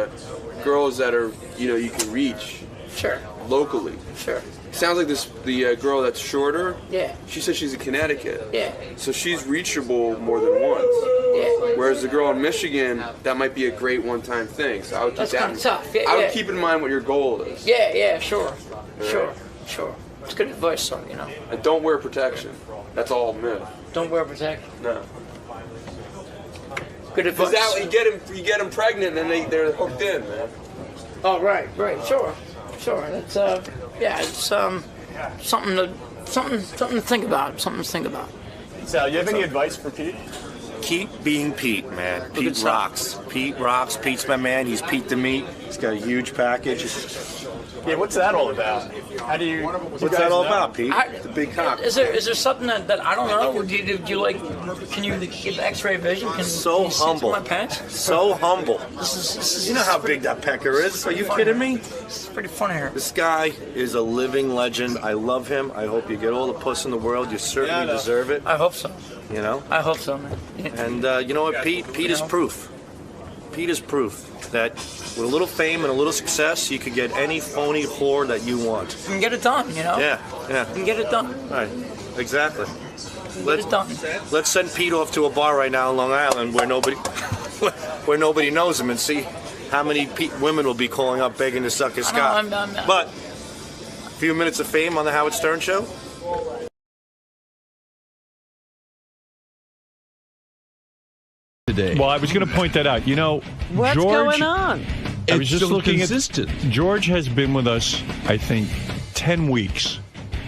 girls that are you can reach. Sure. Locally. Sure. Sounds like the girl that's shorter. Yeah. She says she's in Connecticut. Yeah. So she's reachable more than once. Yeah. Whereas the girl in Michigan, that might be a great one-time thing. So I would keep That's that. kind of tough. Yeah, I would keep in mind what your goal is. Yeah. Sure. It's good advice, son. You know. And don't wear protection. That's all myth. Don't wear protection. No. Good advice. Because you get them pregnant, and then they're hooked in, man. Oh right. Sure. That's it's something to think about. Sal, you have any advice for Pete? Keep being Pete, man. Pete rocks. Pete rocks. Pete's my man. He's Pete the meat. He's got a huge package. Yeah, what's that all about? How do you? What's that all about, Pete? The big cock. Is there something that I don't know? Do you like? Can you give X-ray vision? Can you see humble. through my pants? So humble. This is you know how big that pecker is. Are you kidding me? It's pretty funny here. This guy is a living legend. I love him. I hope you get all the puss in the world. You certainly deserve it. I hope so. You know? I hope so, man. And you know what, Pete? Pete is proof. Pete is proof that with a little fame and a little success, you could get any phony whore that you want. You can get it done, you know? Yeah. You can get it done. Right. Exactly. Get it done. Let's send Pete off to a bar right now in Long Island where nobody knows him and see how many women will be calling up begging to suck his cock. But a few minutes of fame on the Howard Stern Show. Today. Well, I was going to point that out. You know, what's George, going on? I was just looking at George has been with us, I think, 10 weeks.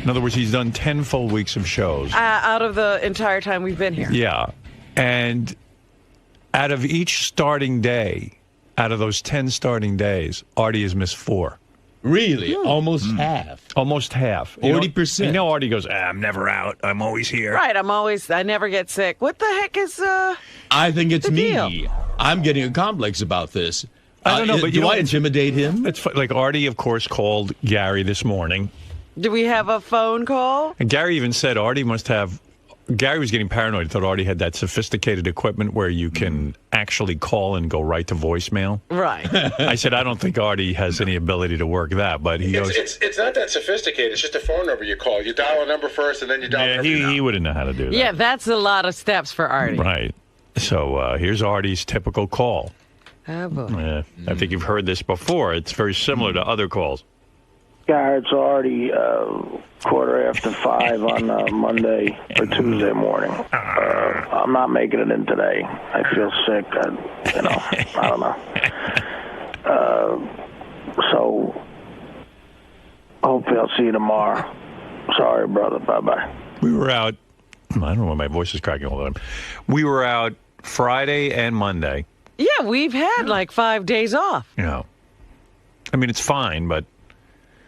In other words, he's done 10 full weeks of shows. Out of the entire time we've been here. Yeah. And out of each starting day, out of those 10 starting days, Artie has missed 4. Really? Almost half. Almost half. 40%. You know, Artie goes, I'm never out. I'm always here. Right. I never get sick. What the heck is I think it's me. deal? I'm getting a complex about this. I don't know, but do I intimidate him? It's like Artie, of course, called Gary this morning. Do we have a phone call? And Gary even said Artie must have... Gary was getting paranoid. He thought Artie had that sophisticated equipment where you can actually call and go right to voicemail. Right. I said, I don't think Artie has any ability to work that, but he goes... It's not that sophisticated. It's just a phone number you call. You dial a number first, and then you dial a number. He wouldn't know how to do that. Yeah, that's a lot of steps for Artie. Right. So here's Artie's typical call. Oh, boy. I think you've heard this before. It's very similar to other calls. Yeah, it's already 5:15 on Monday or Tuesday morning. I'm not making it in today. I feel sick. I don't know. So hopefully I'll see you tomorrow. Sorry, brother. Bye-bye. We were out. I don't know why my voice is cracking all the time. We were out Friday and Monday. Yeah, we've had like 5 days off. Yeah. I mean, it's fine, but...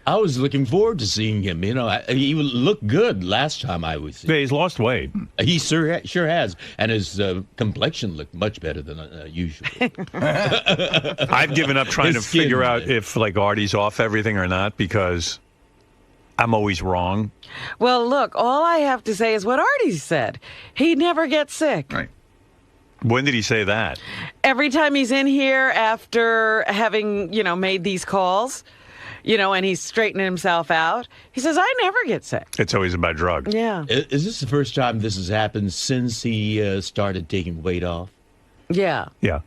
I was looking forward to seeing him. You know, he looked good last time I was. Yeah, he's lost weight. He sure has, and his complexion looked much better than usual. I've given up trying to figure out if like Artie's off everything or not because I'm always wrong. Well, look, all I have to say is what Artie said. He never gets sick. Right. When did he say that? Every time he's in here after having, made these calls, and he's straightening himself out, he says, I never get sick. It's always about drugs. Yeah. Is this the first time this has happened since he started taking weight off? Yeah. Yeah.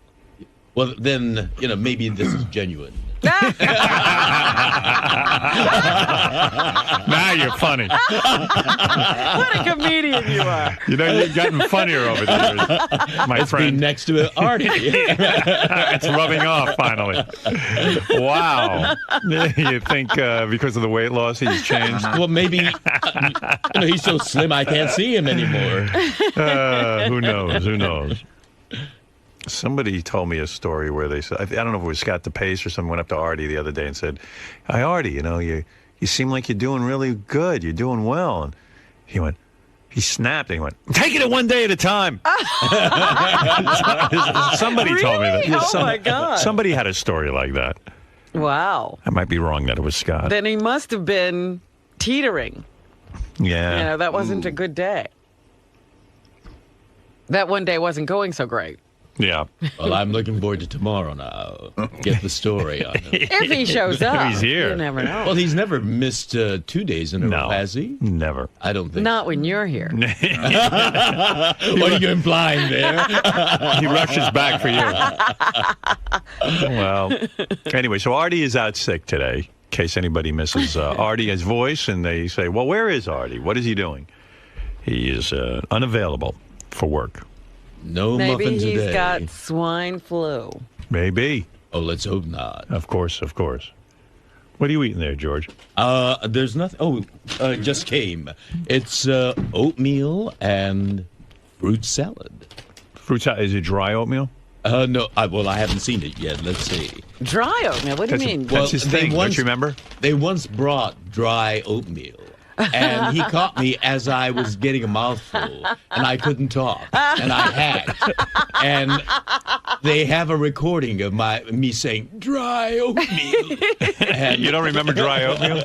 Well, then, maybe this is genuine. Now you're funny. What a comedian you are. You've gotten funnier over the years, my friend. Next to Artie. It's rubbing off, finally. Wow. You think because of the weight loss he's changed? Well, maybe he's so slim I can't see him anymore. Who knows? Somebody told me a story where they said, I don't know if it was Scott DePace or someone went up to Artie the other day and said, "Hi, Artie, you seem like you're doing really good. You're doing well." And he snapped and he went, "Taking it one day at a time." Somebody told me that. Oh, my God. Somebody had a story like that. Wow. I might be wrong that it was Scott. Then he must have been teetering. Yeah. That wasn't a good day. That one day wasn't going so great. Yeah. Well, I'm looking forward to tomorrow now. Get the story on him. If he shows up. If he's here. You never know. Well, he's never missed 2 days in a row, has he? Never. I don't think Not when you're here. What are you implying there? He rushes back for you. Well, anyway, so Artie is out sick today, in case anybody misses Artie's voice, and they say, well, where is Artie? What is he doing? He is unavailable for work. No Maybe muffin he's today. got swine flu. Maybe. Oh, let's hope not. Of course. What are you eating there, George? There's nothing. Oh, it just came. It's oatmeal and fruit salad. Fruit salad? Is it dry oatmeal? No. I haven't seen it yet. Let's see. Dry oatmeal? What do you mean? That's his thing. Don't you remember? They once brought dry oatmeal. And he caught me as I was getting a mouthful, and I couldn't talk, and I hacked. And they have a recording of me saying "dry oatmeal." And you don't remember dry oatmeal?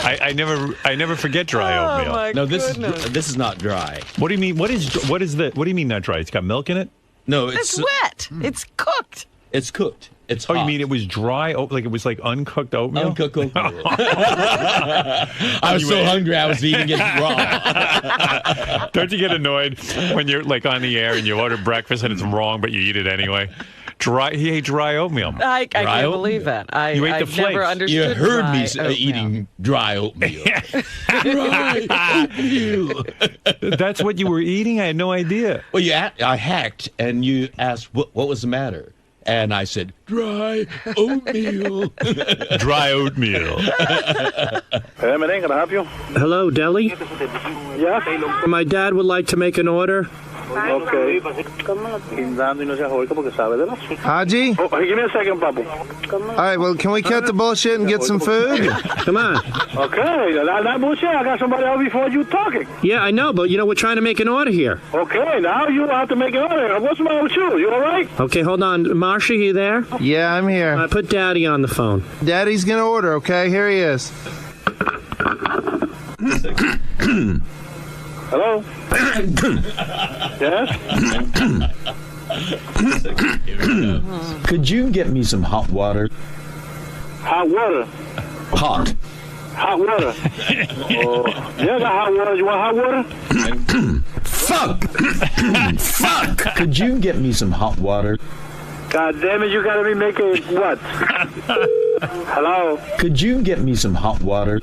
I never forget dry oatmeal. My no, goodness. this is not dry. What do you mean? What do you mean not dry? It's got milk in it? No, It's wet. It's cooked. It's cooked. It's Oh, hot. you mean it was dry? Like it was like uncooked oatmeal? Uncooked oatmeal. I was so hungry I was eating it raw. Don't you get annoyed when you're like on the air and you order breakfast and it's wrong, but you eat it anyway? He ate dry oatmeal. I can't believe that. You ate the I've flakes. never understood You heard dry me oatmeal. eating dry oatmeal. Dry oatmeal. That's what you were eating? I had no idea. Well, I hacked, and you asked what was the matter. And I said, dry oatmeal. Dry oatmeal. Hey, M&A, can I help you? Hello, Deli? Yeah? My dad would like to make an order. Okay. Haji? Oh, hey, give me a second, Papu. All right, well, can we cut the bullshit and get some food? Come on. Okay, that bullshit. I got somebody else before you talking. Yeah, I know, but, we're trying to make an order here. Okay, now you have to make an order. What's the matter with you? You all right? Okay, hold on. Marsha, you there? Yeah, I'm here. Put Daddy on the phone. Daddy's gonna order, okay? Here he is. Hello? Yes? Could you get me some hot water? Hot water? Hot. Hot water? Yeah, I got hot water. You want hot water? Fuck! Fuck! Could you get me some hot water? God damn it, you gotta be making what? Hello? Could you get me some hot water?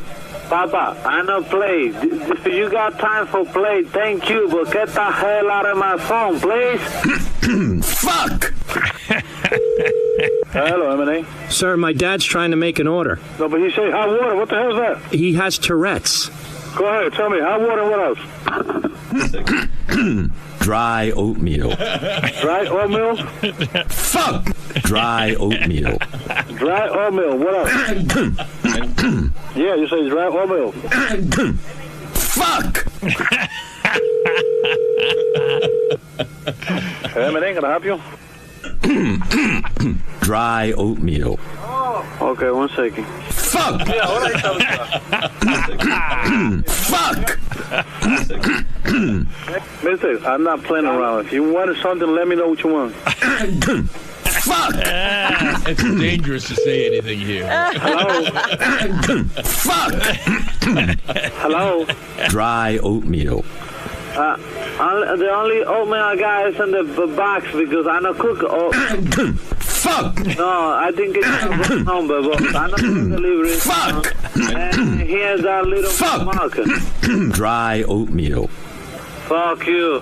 Papa, I know play. If you got time for play, thank you, but get the hell out of my phone, please. Fuck! Hello, M&A. Sir, my dad's trying to make an order. No, but he said hot water. What the hell is that? He has Tourette's. Go ahead, tell me. Hot water, what else? Dry oatmeal. Dry oatmeal? Fuck! Dry oatmeal. Dry oatmeal, what else? Yeah, you say dry oatmeal. Fuck! M&A, can I help you? Dry oatmeal. Okay, 1 second. Fuck! Yeah, all right, Fuck! Mister, I'm not playing around. If you want something, let me know what you want. Fuck! It's dangerous to say anything here. Hello? Fuck! Hello? Dry oatmeal. The only oatmeal I got is in the box because I don't cook Fuck! No, I think it's a wrong number, but I know the delivery. Fuck! And here's that little marker. Dry oatmeal. Fuck you.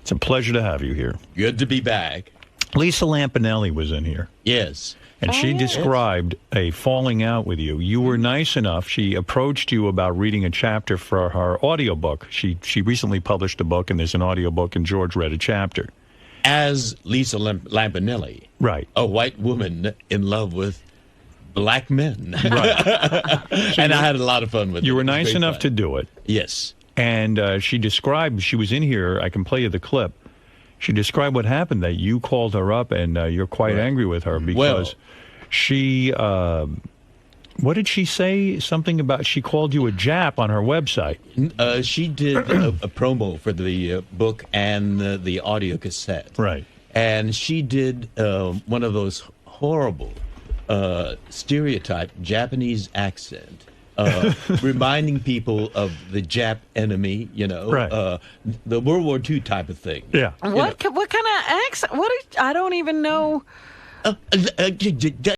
It's a pleasure to have you here. Good to be back. Lisa Lampanelli was in here. Yes. And she described a falling out with you. You were nice enough. She approached you about reading a chapter for her audiobook. She recently published a book, and there's an audiobook, and George read a chapter. As Lisa Lampanelli. Right. A white woman in love with black men. Right. And I had a lot of fun with it. You were nice enough to do it. Yes. And she described, she was in here, I can play you the clip. She described what happened, that you called her up and you're quite angry with her because she, what did she say? Something about, she called you a Jap on her website. She did a promo for the book and the audio cassette. Right. And she did one of those horrible stereotype Japanese accent. Reminding people of the Jap enemy, you know, right. The World War II type of thing. Yeah. What kind of accent? I don't even know.